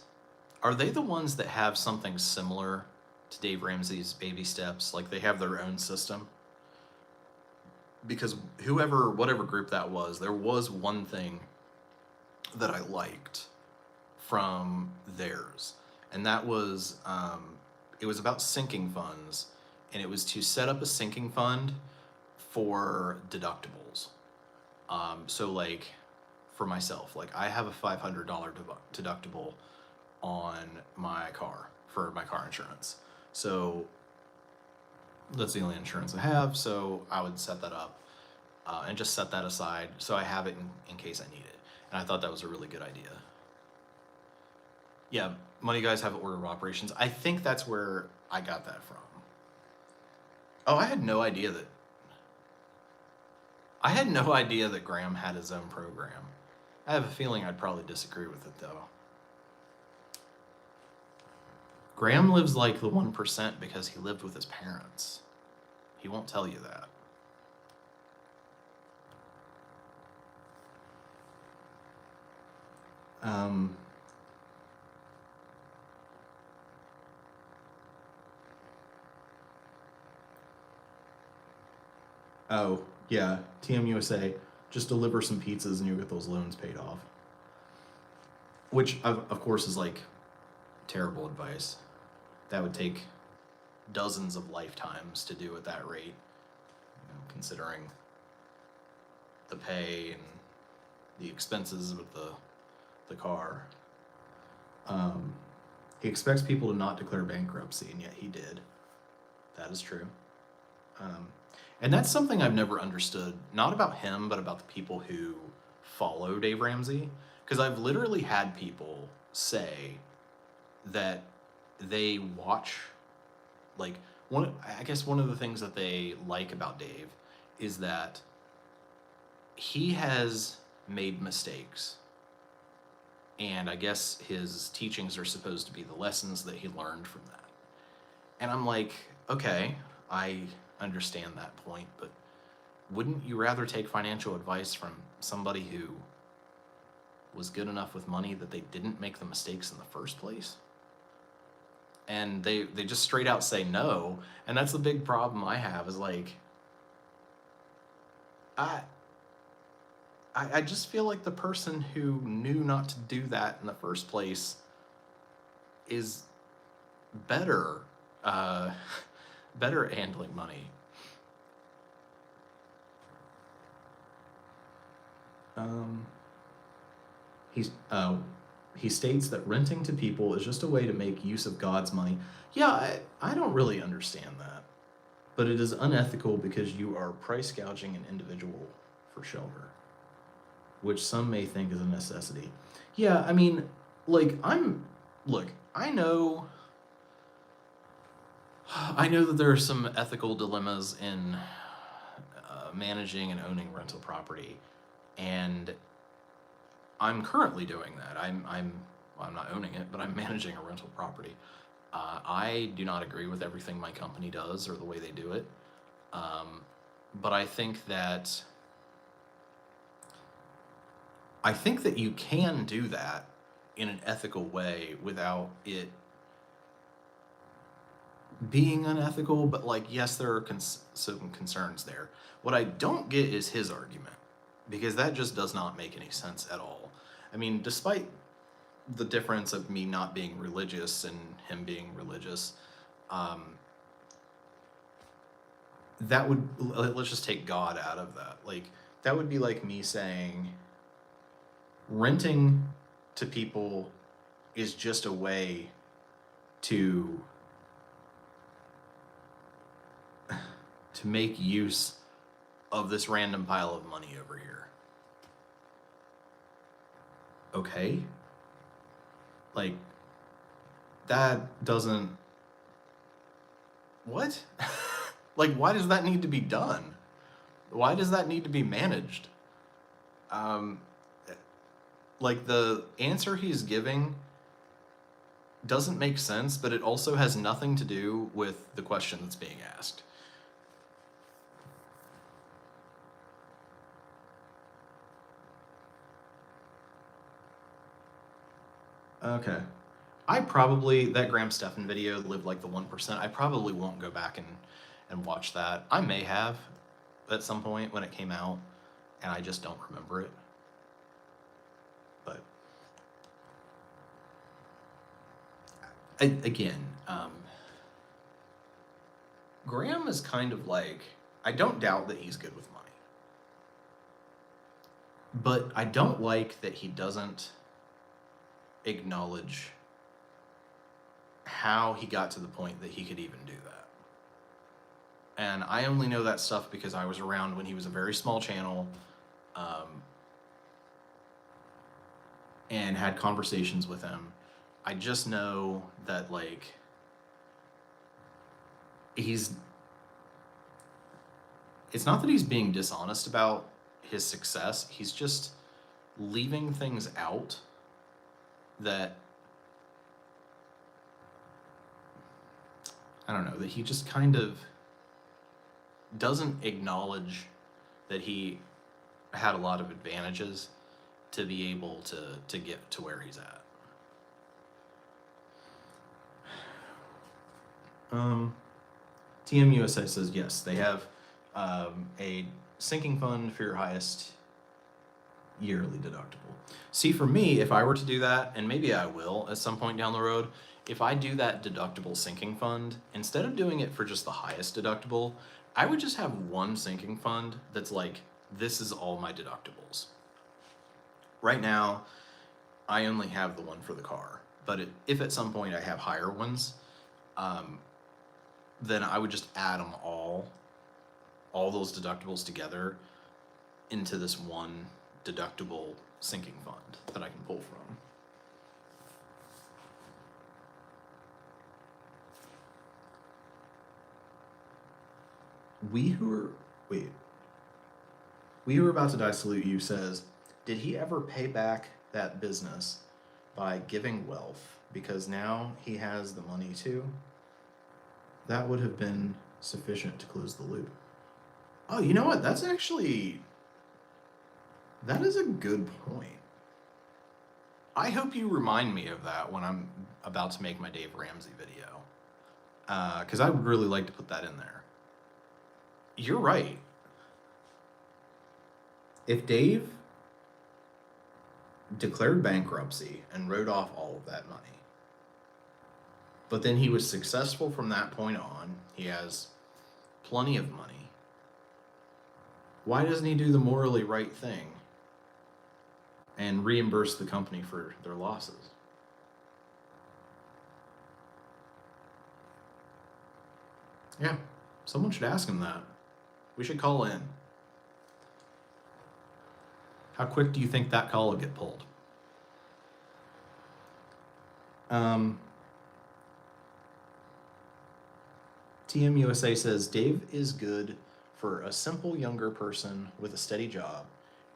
are they the ones that have something similar to Dave Ramsey's Baby Steps? Like they have their own system? Because whatever group that was, there was one thing that I liked from theirs. And that was, it was about sinking funds. And it was to set up a sinking fund for deductibles. So like for myself, like I have a $500 deductible on my car for my car insurance. So that's the only insurance I have. So I would set that up and just set that aside so I have it in case I need it. And I thought that was a really good idea. Yeah, Money Guys have order of operations. I think that's where I got that from. Oh, I had no idea that Graham had his own program. I have a feeling I'd probably disagree with it though. Graham lives like the 1% because he lived with his parents. He won't tell you that. Oh, yeah, TMUSA, just deliver some pizzas and you'll get those loans paid off. Which, of course, is like terrible advice. That would take dozens of lifetimes to do at that rate, considering the pay and the expenses of the car. He expects people to not declare bankruptcy, and yet he did. That is true. And that's something I've never understood, not about him, but about the people who follow Dave Ramsey. Because I've literally had people say that they watch, like, I guess one of the things that they like about Dave is that he has made mistakes. And I guess his teachings are supposed to be the lessons that he learned from that. And I'm like, okay, I understand that point, but wouldn't you rather take financial advice from somebody who was good enough with money that they didn't make the mistakes in the first place? And they just straight out say no. And that's the big problem I have is like, I just feel like the person who knew not to do that in the first place is better at handling money. He states that renting to people is just a way to make use of God's money. Yeah, I don't really understand that. But it is unethical because you are price gouging an individual for shelter, which some may think is a necessity. Yeah, I mean, like, I know that there are some ethical dilemmas in managing and owning rental property, and I'm currently doing that. Well, I'm not owning it, but I'm managing a rental property. I do not agree with everything my company does or the way they do it. But I think that you can do that in an ethical way without it being unethical. But like, yes, there are some concerns there. What I don't get is his argument, because that just does not make any sense at all. I mean, despite the difference of me not being religious and him being religious, that would, let's just take God out of that. Like, that would be like me saying renting to people is just a way to make use of this random pile of money over here. Okay? Like, that doesn't... What? Like, why does that need to be done? Why does that need to be managed? Like, the answer he's giving doesn't make sense, but it also has nothing to do with the question that's being asked. Okay. That Graham Stephan video, Live Like the 1%, I probably won't go back and watch that. I may have at some point when it came out, and I just don't remember it. But again, Graham is kind of like, I don't doubt that he's good with money, but I don't like that he doesn't acknowledge how he got to the point that he could even do that. And I only know that stuff because I was around when he was a very small channel, and had conversations with him. I just know that, like, it's not that he's being dishonest about his success, he's just leaving things out that, I don't know, that he just kind of doesn't acknowledge that he had a lot of advantages to be able to get to where he's at. TMUSA says yes, they have a sinking fund for your highest yearly deductible. See, for me, if I were to do that, and maybe I will at some point down the road, if I do that deductible sinking fund, instead of doing it for just the highest deductible, I would just have one sinking fund that's like, this is all my deductibles. Right now, I only have the one for the car, but if at some point I have higher ones, then I would just add them all those deductibles together into this one deductible sinking fund that I can pull from. We who are about to die salute you says, did he ever pay back that business by giving wealth because now he has the money to? That would have been sufficient to close the loop. Oh, you know what? That is a good point. I hope you remind me of that when I'm about to make my Dave Ramsey video, because I would really like to put that in there. You're right. If Dave declared bankruptcy and wrote off all of that money, but then he was successful from that point on, he has plenty of money, why doesn't he do the morally right thing and reimburse the company for their losses? Yeah, someone should ask him that. We should call in. How quick do you think that call will get pulled? TMUSA says, Dave is good for a simple younger person with a steady job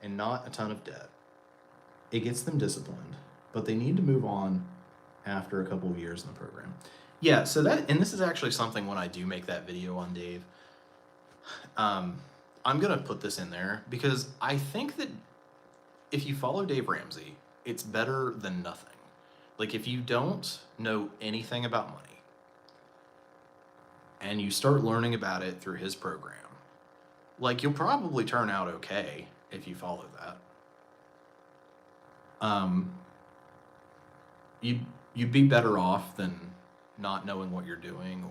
and not a ton of debt. it gets them disciplined, but they need to move on after a couple of years in the program. Yeah, so that, and this is actually something when I do make that video on Dave, I'm gonna put this in there because I think that if you follow Dave Ramsey, it's better than nothing. Like if you don't know anything about money and you start learning about it through his program, like you'll probably turn out okay if you follow that. You'd be better off than not knowing what you're doing,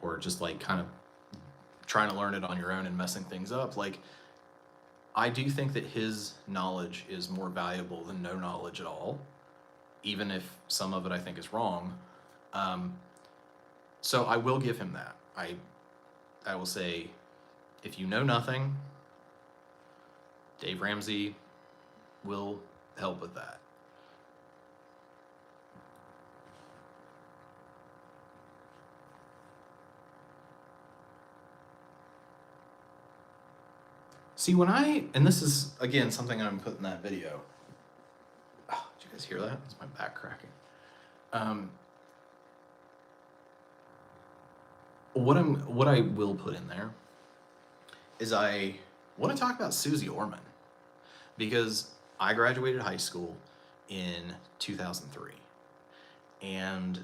or just like kind of trying to learn it on your own and messing things up. Like I do think that his knowledge is more valuable than no knowledge at all, even if some of it I think is wrong. So I will give him that. I will say, if you know nothing, Dave Ramsey will help with that. See, and this is, again, something I'm putting in that video. Oh, did you guys hear that? It's my back cracking. What I will put in there is I want to talk about Susie Orman, because I graduated high school in 2003, and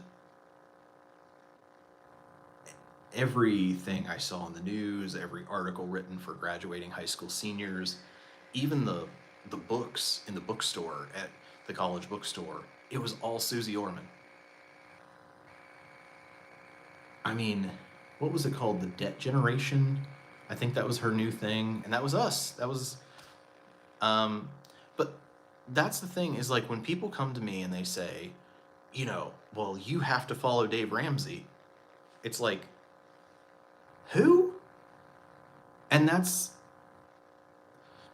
everything I saw in the news, every article written for graduating high school seniors, even the books in the bookstore at the college bookstore, it was all Susie Orman. I mean, what was it called? The Debt Generation? I think that was her new thing, and that was us. That was, but that's the thing, is like when people come to me and they say, well, you have to follow Dave Ramsey, it's like, who? And that's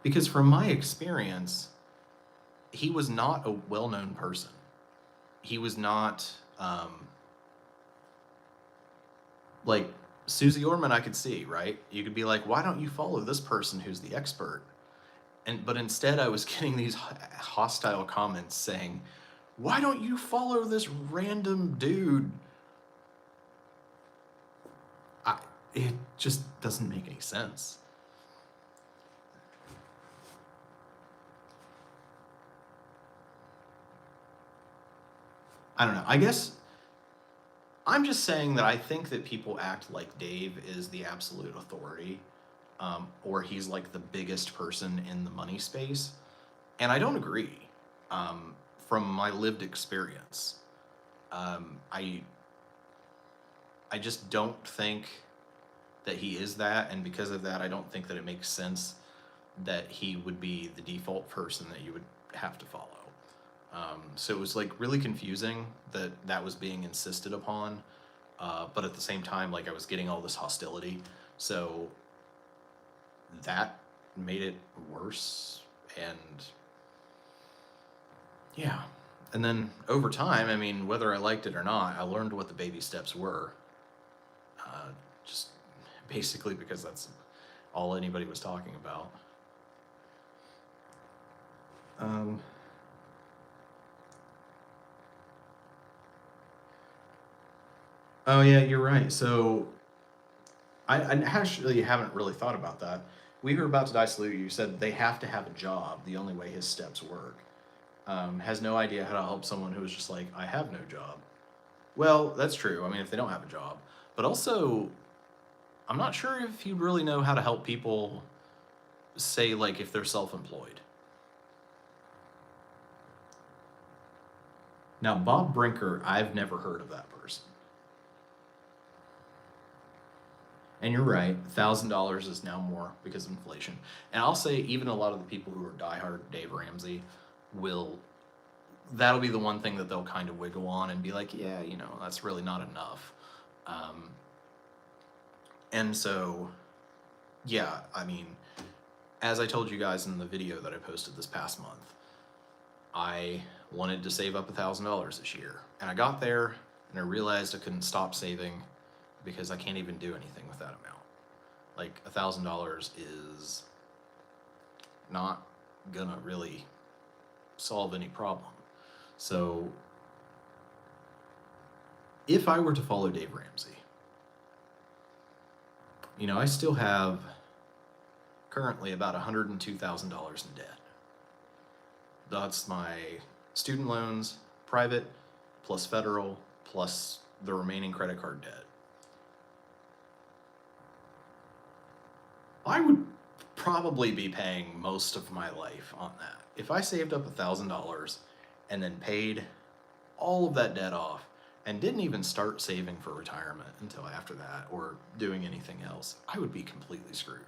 because from my experience, he was not a well-known person. He was not, like Susie Orman I could see, right? You could be like, why don't you follow this person who's the expert? But instead I was getting these hostile comments saying, why don't you follow this random dude? It just doesn't make any sense. I don't know. I guess I'm just saying that I think that people act like Dave is the absolute authority, or he's like the biggest person in the money space. And I don't agree. From my lived experience, I just don't think that he is that, and because of that, I don't think that it makes sense that he would be the default person that you would have to follow. So it was like really confusing that was being insisted upon, but at the same time, like I was getting all this hostility, so that made it worse. And yeah, and then over time, I mean, whether I liked it or not, I learned what the baby steps were, just basically because that's all anybody was talking about. Oh yeah, you're right. So I actually haven't really thought about that. We were about to die salute. You said they have to have a job. The only way his steps work. Has no idea how to help someone who is just like, I have no job. Well, that's true. I mean, if they don't have a job, but also, I'm not sure if you really know how to help people, say, like if they're self-employed. Now, Bob Brinker, I've never heard of that person. And you're right, $1,000 is now more because of inflation. And I'll say even a lot of the people who are diehard Dave Ramsey that'll be the one thing that they'll kind of wiggle on and be like, yeah, that's really not enough. And so, yeah, I mean, as I told you guys in the video that I posted this past month, I wanted to save up $1,000 this year. And I got there and I realized I couldn't stop saving because I can't even do anything with that amount. Like $1,000 is not gonna really solve any problem. So if I were to follow Dave Ramsey, you know, I still have currently about $102,000 in debt. That's my student loans, private, plus federal, plus the remaining credit card debt. I would probably be paying most of my life on that. If I saved up $1,000 and then paid all of that debt off and didn't even start saving for retirement until after that or doing anything else, I would be completely screwed.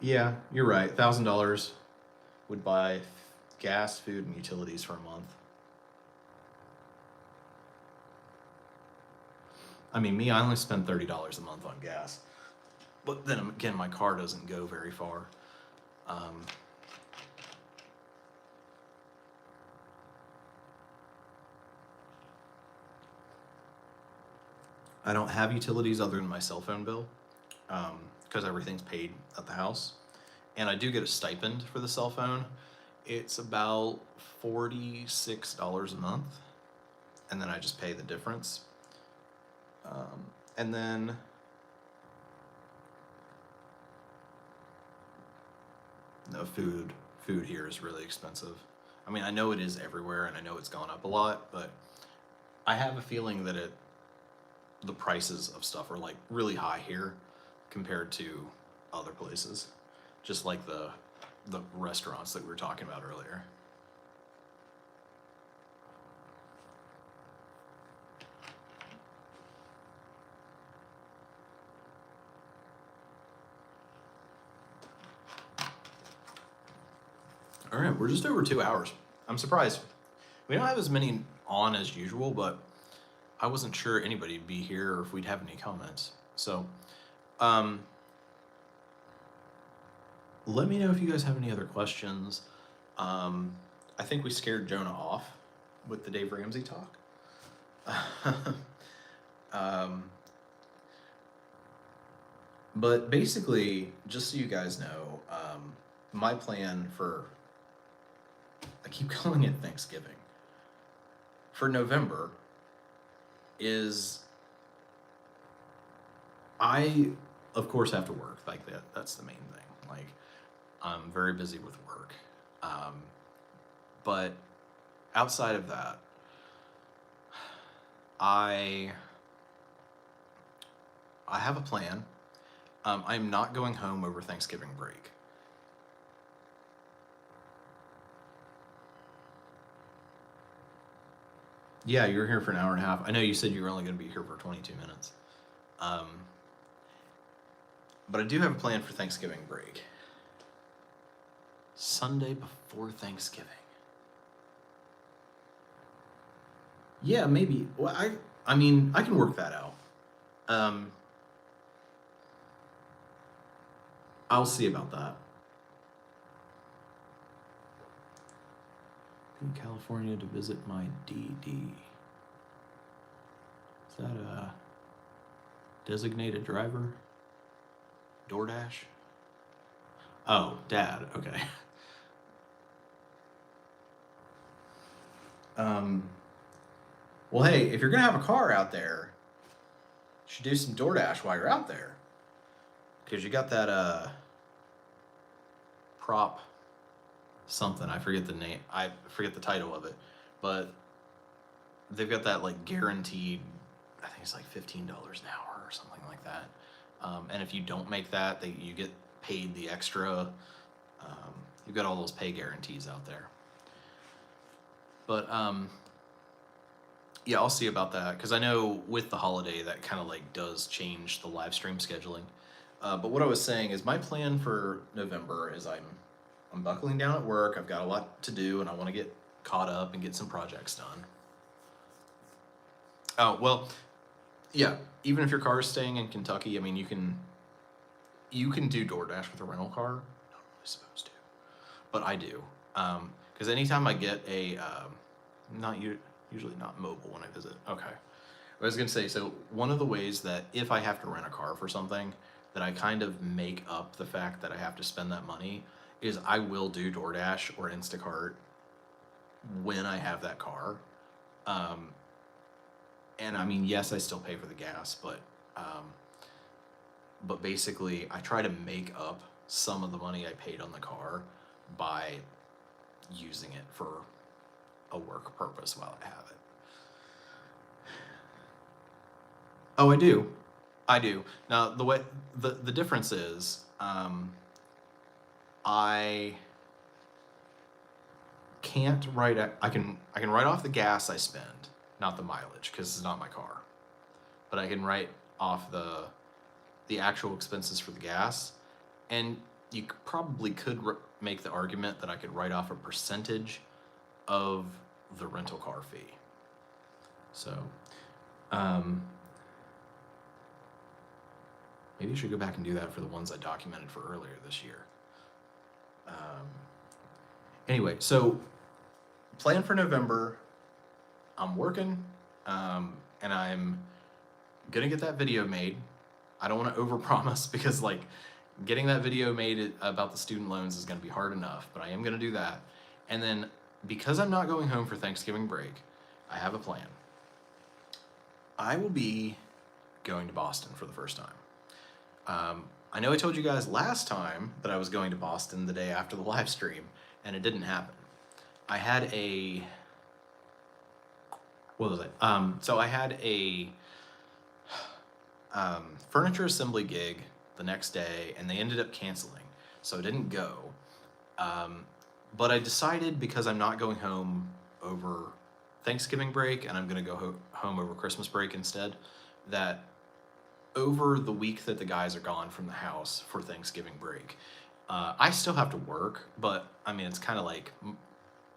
Yeah, you're right. $1,000 would buy gas, food, and utilities for a month. I mean, me, I only spend $30 a month on gas. But then again, my car doesn't go very far. I don't have utilities other than my cell phone bill, because everything's paid at the house. And I do get a stipend for the cell phone. It's about $46 a month. And then I just pay the difference. And then no food here is really expensive. I mean, I know it is everywhere and I know it's gone up a lot, but I have a feeling that the prices of stuff are like really high here compared to other places, just like the restaurants that we were talking about earlier. All right, we're just over 2 hours. I'm surprised. We don't have as many on as usual, but I wasn't sure anybody'd be here or if we'd have any comments. So, let me know if you guys have any other questions. I think we scared Jonah off with the Dave Ramsey talk. But basically, just so you guys know, my plan for, I keep calling it Thanksgiving, for November is I, of course, have to work. Like that's the main thing. Like, I'm very busy with work. But outside of that, I have a plan. I'm not going home over Thanksgiving break. Yeah, you were here for an hour and a half. I know you said you were only going to be here for 22 minutes. But I do have a plan for Thanksgiving break. Sunday before Thanksgiving. Yeah, maybe. Well, I mean, I can work that out. I'll see about that. In California to visit my DD. Is that a designated driver? DoorDash? Oh, Dad. Okay. Well, hey, if you're gonna have a car out there, you should do some DoorDash while you're out there, because you got that prop something. I forget the name. I forget the title of it, but they've got that like guaranteed. I think it's like $15 an hour or something like that. And if you don't make that, you get paid the extra. You've got all those pay guarantees out there. But yeah, I'll see about that, because I know with the holiday that kind of like does change the live stream scheduling. But what I was saying is my plan for November is I'm buckling down at work. I've got a lot to do, and I want to get caught up and get some projects done. Oh, well, yeah, even if your car is staying in Kentucky, I mean, you can do DoorDash with a rental car. Not really supposed to, but I do. Because anytime I get a, Usually not mobile when I visit. Okay. I was gonna say, so one of the ways that if I have to rent a car for something, that I kind of make up the fact that I have to spend that money is I will do DoorDash or Instacart when I have that car. Um, and I mean, yes, I still pay for the gas, but basically I try to make up some of the money I paid on the car by using it for a work purpose while I have it. Oh, I do. I do. Now the difference is, I can't I can write off the gas I spend, not the mileage, because it's not my car. But I can write off the actual expenses for the gas, and you probably could make the argument that I could write off a percentage of the rental car fee. So, um, maybe you should go back and do that for the ones I documented for earlier this year. Anyway, so plan for November. I'm working, and I'm gonna get that video made. I don't want to overpromise because like getting that video made about the student loans is gonna be hard enough, but I am gonna do that. And then because I'm not going home for Thanksgiving break, I have a plan. I will be going to Boston for the first time. I know I told you guys last time that I was going to Boston the day after the live stream, and it didn't happen. I had what was it? So I had a furniture assembly gig the next day, and they ended up canceling, so I didn't go. But I decided, because I'm not going home over Thanksgiving break and I'm going to go home over Christmas break instead, that over the week that the guys are gone from the house for Thanksgiving break, I still have to work, but I mean, it's kind of like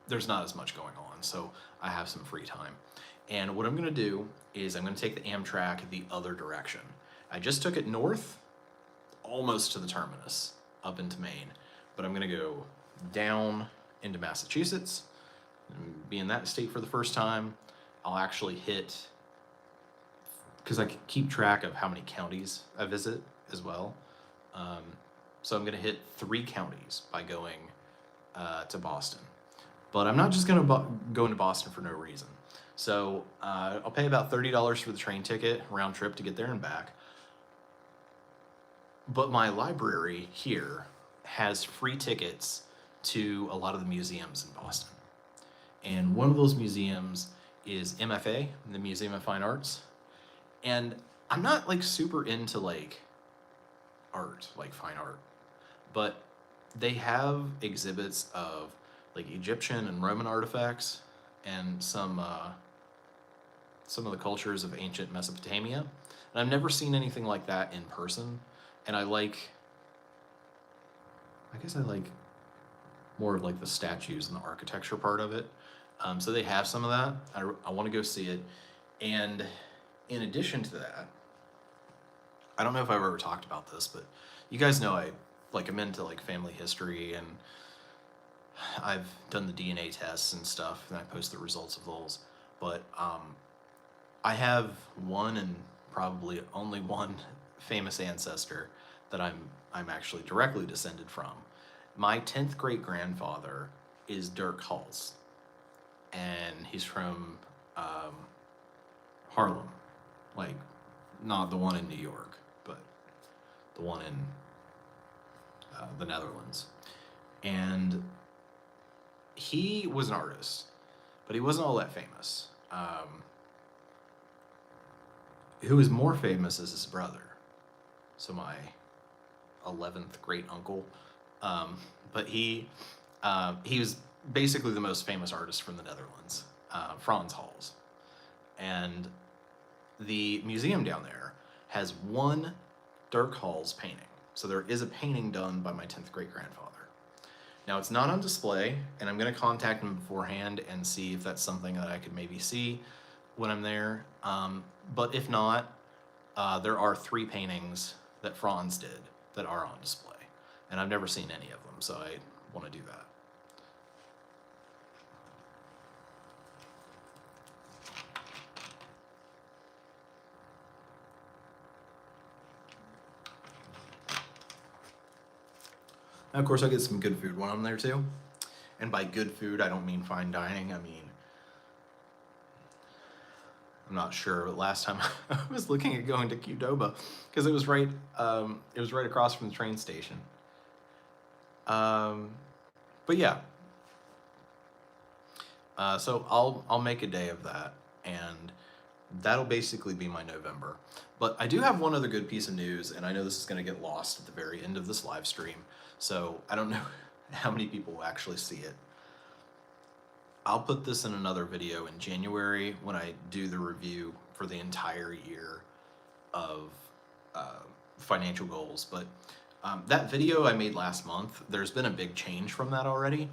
there's not as much going on, so I have some free time. And what I'm going to do is I'm going to take the Amtrak the other direction. I just took it north, almost to the terminus, up into Maine, but I'm going to go down into Massachusetts, and be in that state for the first time. I'll actually hit, because I keep track of how many counties I visit as well. So I'm going to hit 3 counties by going to Boston. But I'm not just going to go into Boston for no reason. So I'll pay about $30 for the train ticket, round trip, to get there and back. But my library here has free tickets to a lot of the museums in Boston. And one of those museums is MFA, the Museum of Fine Arts. And I'm not like super into like art, like fine art, but they have exhibits of like Egyptian and Roman artifacts and some of the cultures of ancient Mesopotamia. And I've never seen anything like that in person. And I guess I like more of like the statues and the architecture part of it. So they have some of that. I want to go see it. And in addition to that, I don't know if I've ever talked about this, but you guys know I'm into like family history, and I've done the DNA tests and stuff, and I post the results of those. But I have one and probably only one famous ancestor that I'm actually directly descended from. My 10th great grandfather is Dirk Hulse, and he's from Harlem, like not the one in New York, but the one in the Netherlands. And he was an artist, but he wasn't all that famous. Who is more famous is his brother, so my 11th great uncle. But he was basically the most famous artist from the Netherlands, Frans Hals. And the museum down there has one Dirk Hals painting. So there is a painting done by my 10th great grandfather. Now it's not on display, and I'm going to contact him beforehand and see if that's something that I could maybe see when I'm there. But if not, there are 3 paintings that Franz did that are on display, and I've never seen any of them, so I want to do that. And of course, I get some good food when I'm there too. And by good food, I don't mean fine dining. I mean, I'm not sure, but last time I was looking at going to Qdoba because it was right across from the train station. But yeah, so I'll make a day of that, and that'll basically be my November. But I do have one other good piece of news, and I know this is going to get lost at the very end of this live stream, so I don't know how many people will actually see it. I'll put this in another video in January when I do the review for the entire year of financial goals. But that video I made last month, there's been a big change from that already.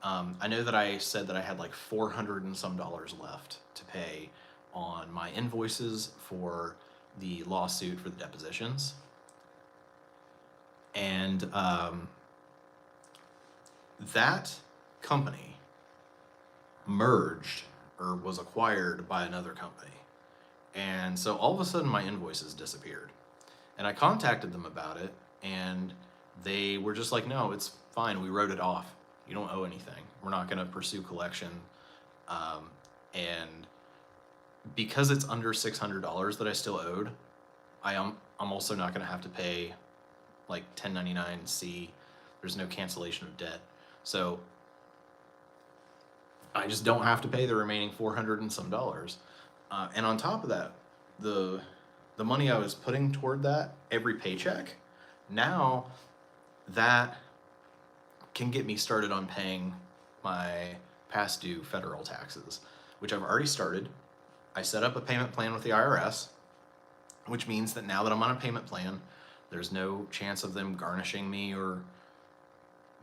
I know that I said that I had like $400 and some left to pay on my invoices for the lawsuit for the depositions. And that company merged or was acquired by another company. And so all of a sudden my invoices disappeared. And I contacted them about it, and they were just like, no, it's fine. We wrote it off. You don't owe anything. We're not going to pursue collection. And because it's under $600 that I still owed, I'm also not going to have to pay like 1099-C. There's no cancellation of debt. So I just don't have to pay the remaining $400 and some. And on top of that, the money I was putting toward that every paycheck, now that can get me started on paying my past due federal taxes, which I've already started. I set up a payment plan with the IRS, which means that now that I'm on a payment plan, there's no chance of them garnishing me or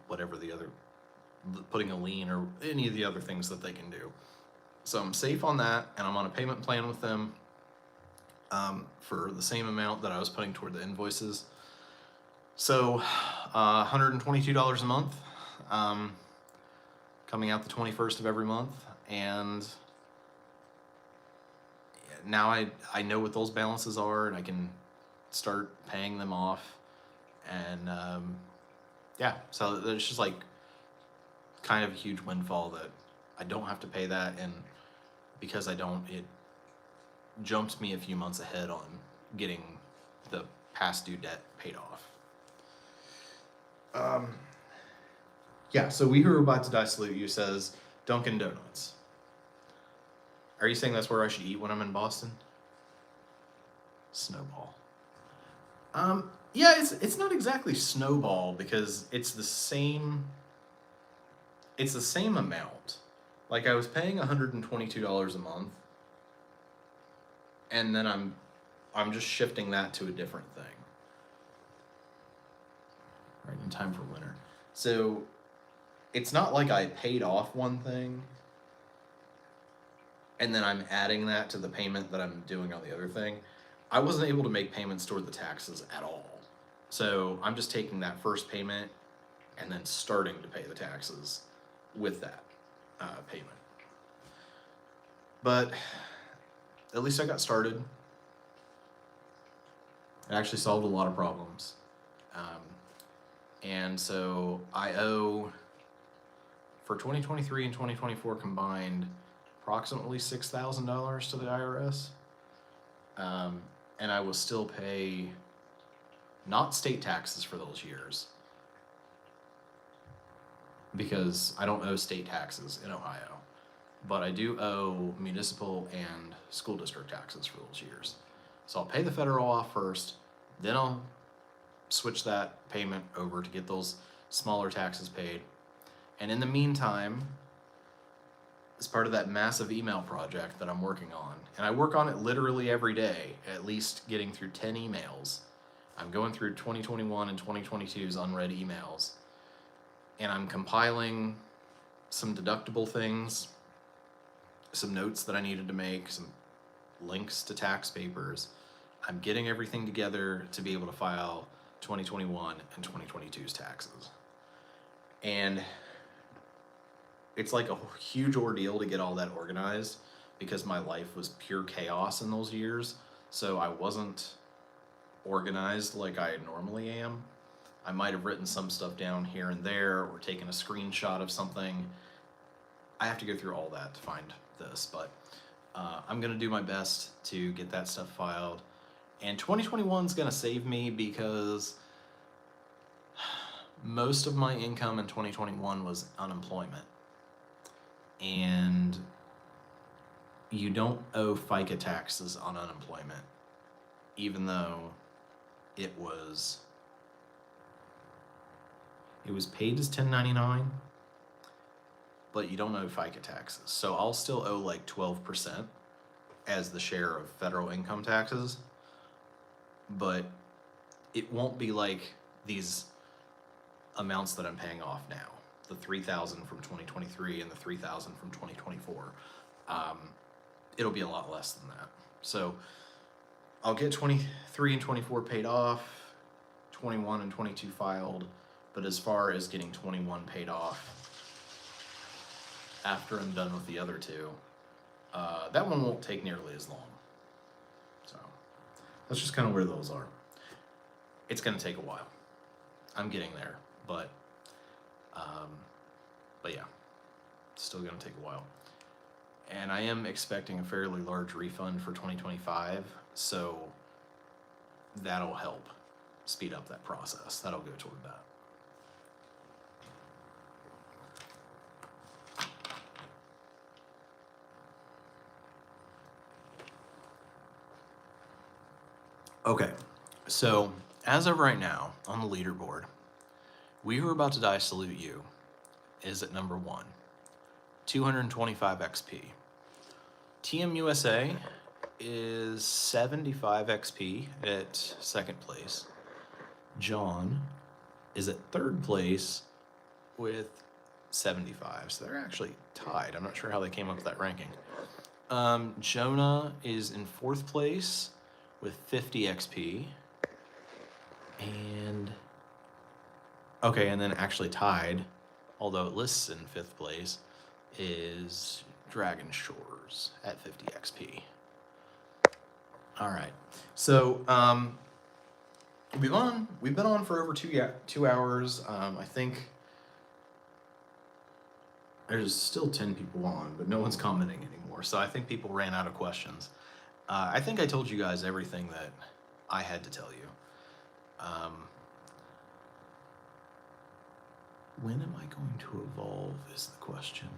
whatever putting a lien or any of the other things that they can do. So I'm safe on that, and I'm on a payment plan with them for the same amount that I was putting toward the invoices. So $122 a month, coming out the 21st of every month, and now I know what those balances are, and I can start paying them off. And yeah, so it's just like kind of a huge windfall that I don't have to pay that, and because I don't, it jumps me a few months ahead on getting the past due debt paid off. Yeah, so We Who Are About to Die Salute You says Dunkin' Donuts. Are you saying that's where I should eat when I'm in Boston? Snowball. Yeah, it's not exactly Snowball because it's the same amount. Like, I was paying $122 a month, and then I'm just shifting that to a different thing. Right, in time for winter. So it's not like I paid off one thing and then I'm adding that to the payment that I'm doing on the other thing. I wasn't able to make payments toward the taxes at all. So I'm just taking that first payment and then starting to pay the taxes with that payment. But at least I got started. It actually solved a lot of problems. And so I owe, for 2023 and 2024 combined, approximately $6,000 to the IRS. And I will still pay not state taxes for those years, because I don't owe state taxes in Ohio, but I do owe municipal and school district taxes for those years. So I'll pay the federal off first, then I'll switch that payment over to get those smaller taxes paid. And in the meantime, as part of that massive email project that I'm working on, and I work on it literally every day, at least getting through 10 emails. I'm going through 2021 and 2022's unread emails, and I'm compiling some deductible things, some notes that I needed to make, some links to tax papers. I'm getting everything together to be able to file 2021 and 2022's taxes. And it's like a huge ordeal to get all that organized because my life was pure chaos in those years. So I wasn't organized like I normally am. I might have written some stuff down here and there or taken a screenshot of something. I have to go through all that to find this, but I'm going to do my best to get that stuff filed. And 2021 is going to save me because most of my income in 2021 was unemployment. And you don't owe FICA taxes on unemployment, even though it was paid as 1099, but you don't owe FICA taxes. So I'll still owe like 12% as the share of federal income taxes, but it won't be like these amounts that I'm paying off now, the $3,000 from 2023 and the $3,000 from 2024. It'll be a lot less than that. So I'll get 23 and 24 paid off, 21 and 22 filed, but as far as getting 21 paid off after I'm done with the other two, that one won't take nearly as long. So that's just kind of where those are. It's going to take a while. I'm getting there, but yeah, it's still going to take a while. And I am expecting a fairly large refund for 2025, so that'll help speed up that process. That'll go toward that. Okay, so as of right now on the leaderboard, We Who Are About to Die Salute You is at number 1, 225 XP. TM USA is 75 XP at second place. John is at third place with 75, so they're actually tied. I'm not sure how they came up with that ranking. Jonah is in fourth place with 50 XP. And then actually tied, although it lists in fifth place, is Dragon Shores at 50 XP. All right, so we've been on for over 2 hours. I think there's still 10 people on, but no one's commenting anymore. So I think people ran out of questions. I think I told you guys everything that I had to tell you. When am I going to evolve is the question.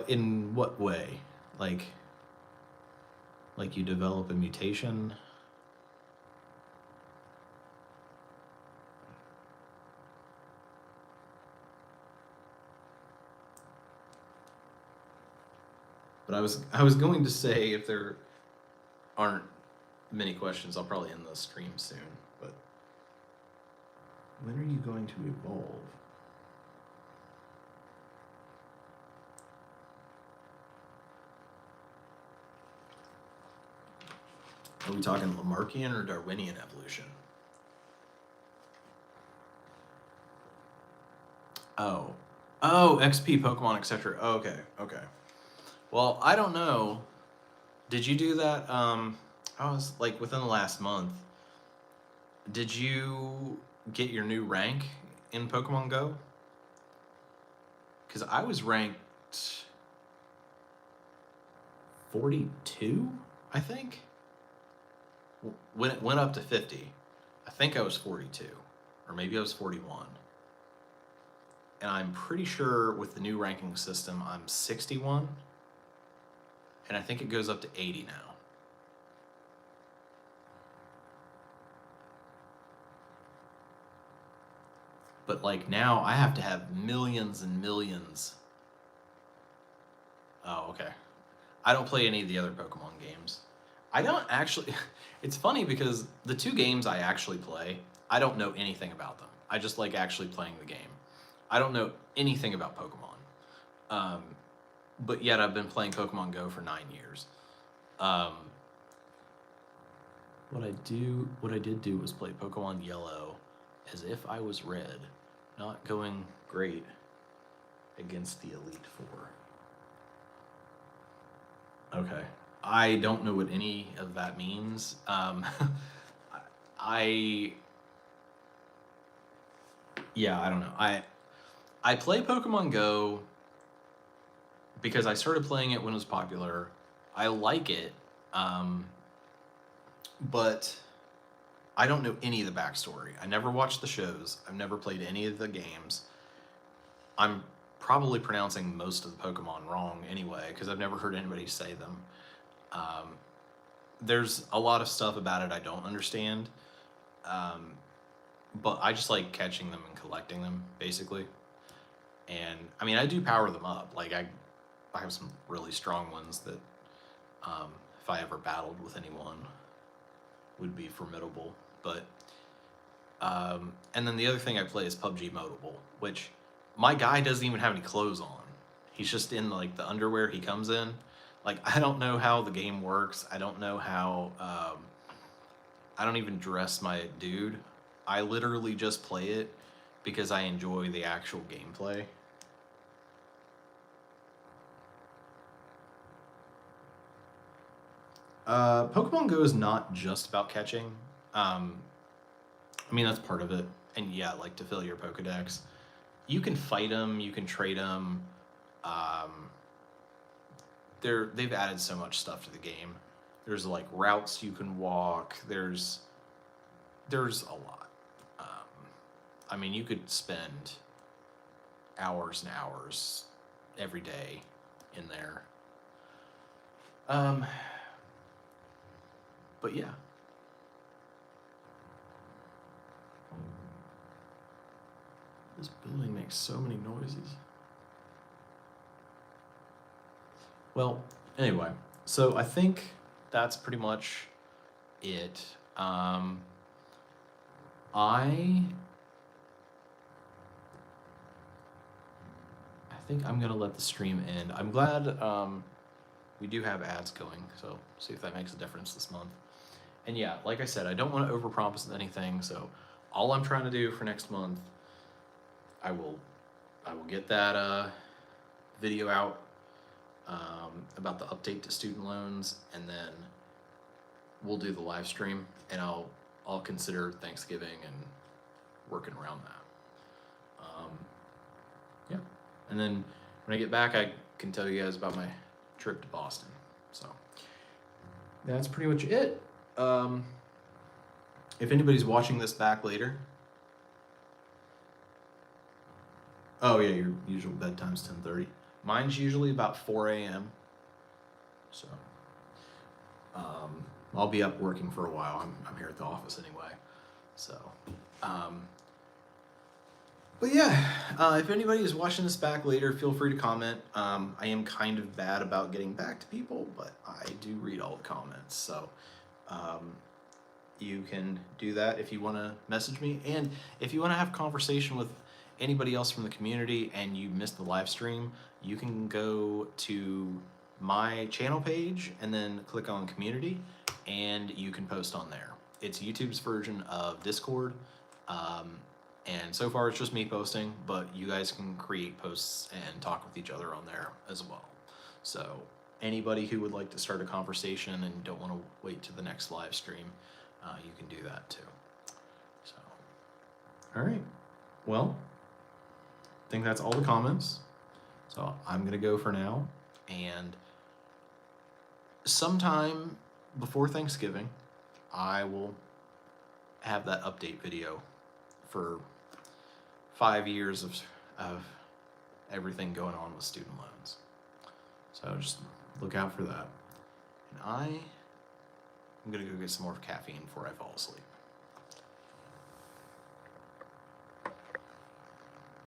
In what way? Like you develop a mutation? But I was going to say, if there aren't many questions, I'll probably end the stream soon. But when are you going to evolve? Are we talking Lamarckian or Darwinian evolution? Oh, XP, Pokemon, etc. Okay. Well, I don't know. Did you do that? I was like within the last month. Did you get your new rank in Pokemon Go? Because I was ranked 42, I think. When it went up to 50, I think I was 42, or maybe I was 41. And I'm pretty sure with the new ranking system, I'm 61. And I think it goes up to 80 now. But like now I have to have millions and millions. Oh, okay. I don't play any of the other Pokemon games. I don't actually, it's funny because the 2 games I actually play, I don't know anything about them. I just like actually playing the game. I don't know anything about Pokemon. But yet I've been playing Pokemon Go for 9 years. What I did do was play Pokemon Yellow as if I was Red, not going great against the Elite Four. Okay, I don't know what any of that means. I yeah, I don't know. I play Pokemon Go because I started playing it when it was popular. I like it, um, but I don't know any of the backstory. I never watched the shows. I've never played any of the games. I'm probably pronouncing most of the Pokemon wrong anyway, because I've never heard anybody say them. Um, there's a lot of stuff about it I don't understand, um, but I just like catching them and collecting them, basically. And I mean, I do power them up. Like I have some really strong ones that, if I ever battled with anyone, would be formidable. But and then the other thing I play is PUBG Mobile, which my guy doesn't even have any clothes on. He's just in like the underwear he comes in. Like I don't know how the game works. I don't know how. I don't even dress my dude. I literally just play it because I enjoy the actual gameplay. Pokemon Go is not just about catching. I mean, that's part of it. And yeah, like to fill your Pokedex. You can fight them, you can trade them. Um, they've added so much stuff to the game. There's like routes you can walk. There's a lot. I mean, you could spend hours and hours every day in there. But yeah. This building makes so many noises. Well, anyway, so I think that's pretty much it. I think I'm gonna let the stream end. I'm glad we do have ads going, so see if that makes a difference this month. And yeah, like I said, I don't want to overpromise anything, so all I'm trying to do for next month, I will get that video out about the update to student loans, and then we'll do the live stream, and I'll consider Thanksgiving and working around that. Yeah, and then when I get back, I can tell you guys about my trip to Boston. So that's pretty much it. If anybody's watching this back later, oh yeah, your usual bedtime's 10:30. Mine's usually about 4 a.m. So I'll be up working for a while. I'm here at the office anyway. So but yeah, if anybody is watching this back later, feel free to comment. I am kind of bad about getting back to people, but I do read all the comments. So you can do that if you want to message me. And if you want to have a conversation with anybody else from the community and you missed the live stream, you can go to my channel page and then click on community, and you can post on there. It's YouTube's version of Discord. And so far it's just me posting, but you guys can create posts and talk with each other on there as well. So anybody who would like to start a conversation and don't want to wait to the next live stream, you can do that too. So, all right. Well, I think that's all the comments. So I'm going to go for now. And sometime before Thanksgiving, I will have that update video for 5 years of everything going on with student loans. So just look out for that. And I'm gonna go get some more caffeine before I fall asleep.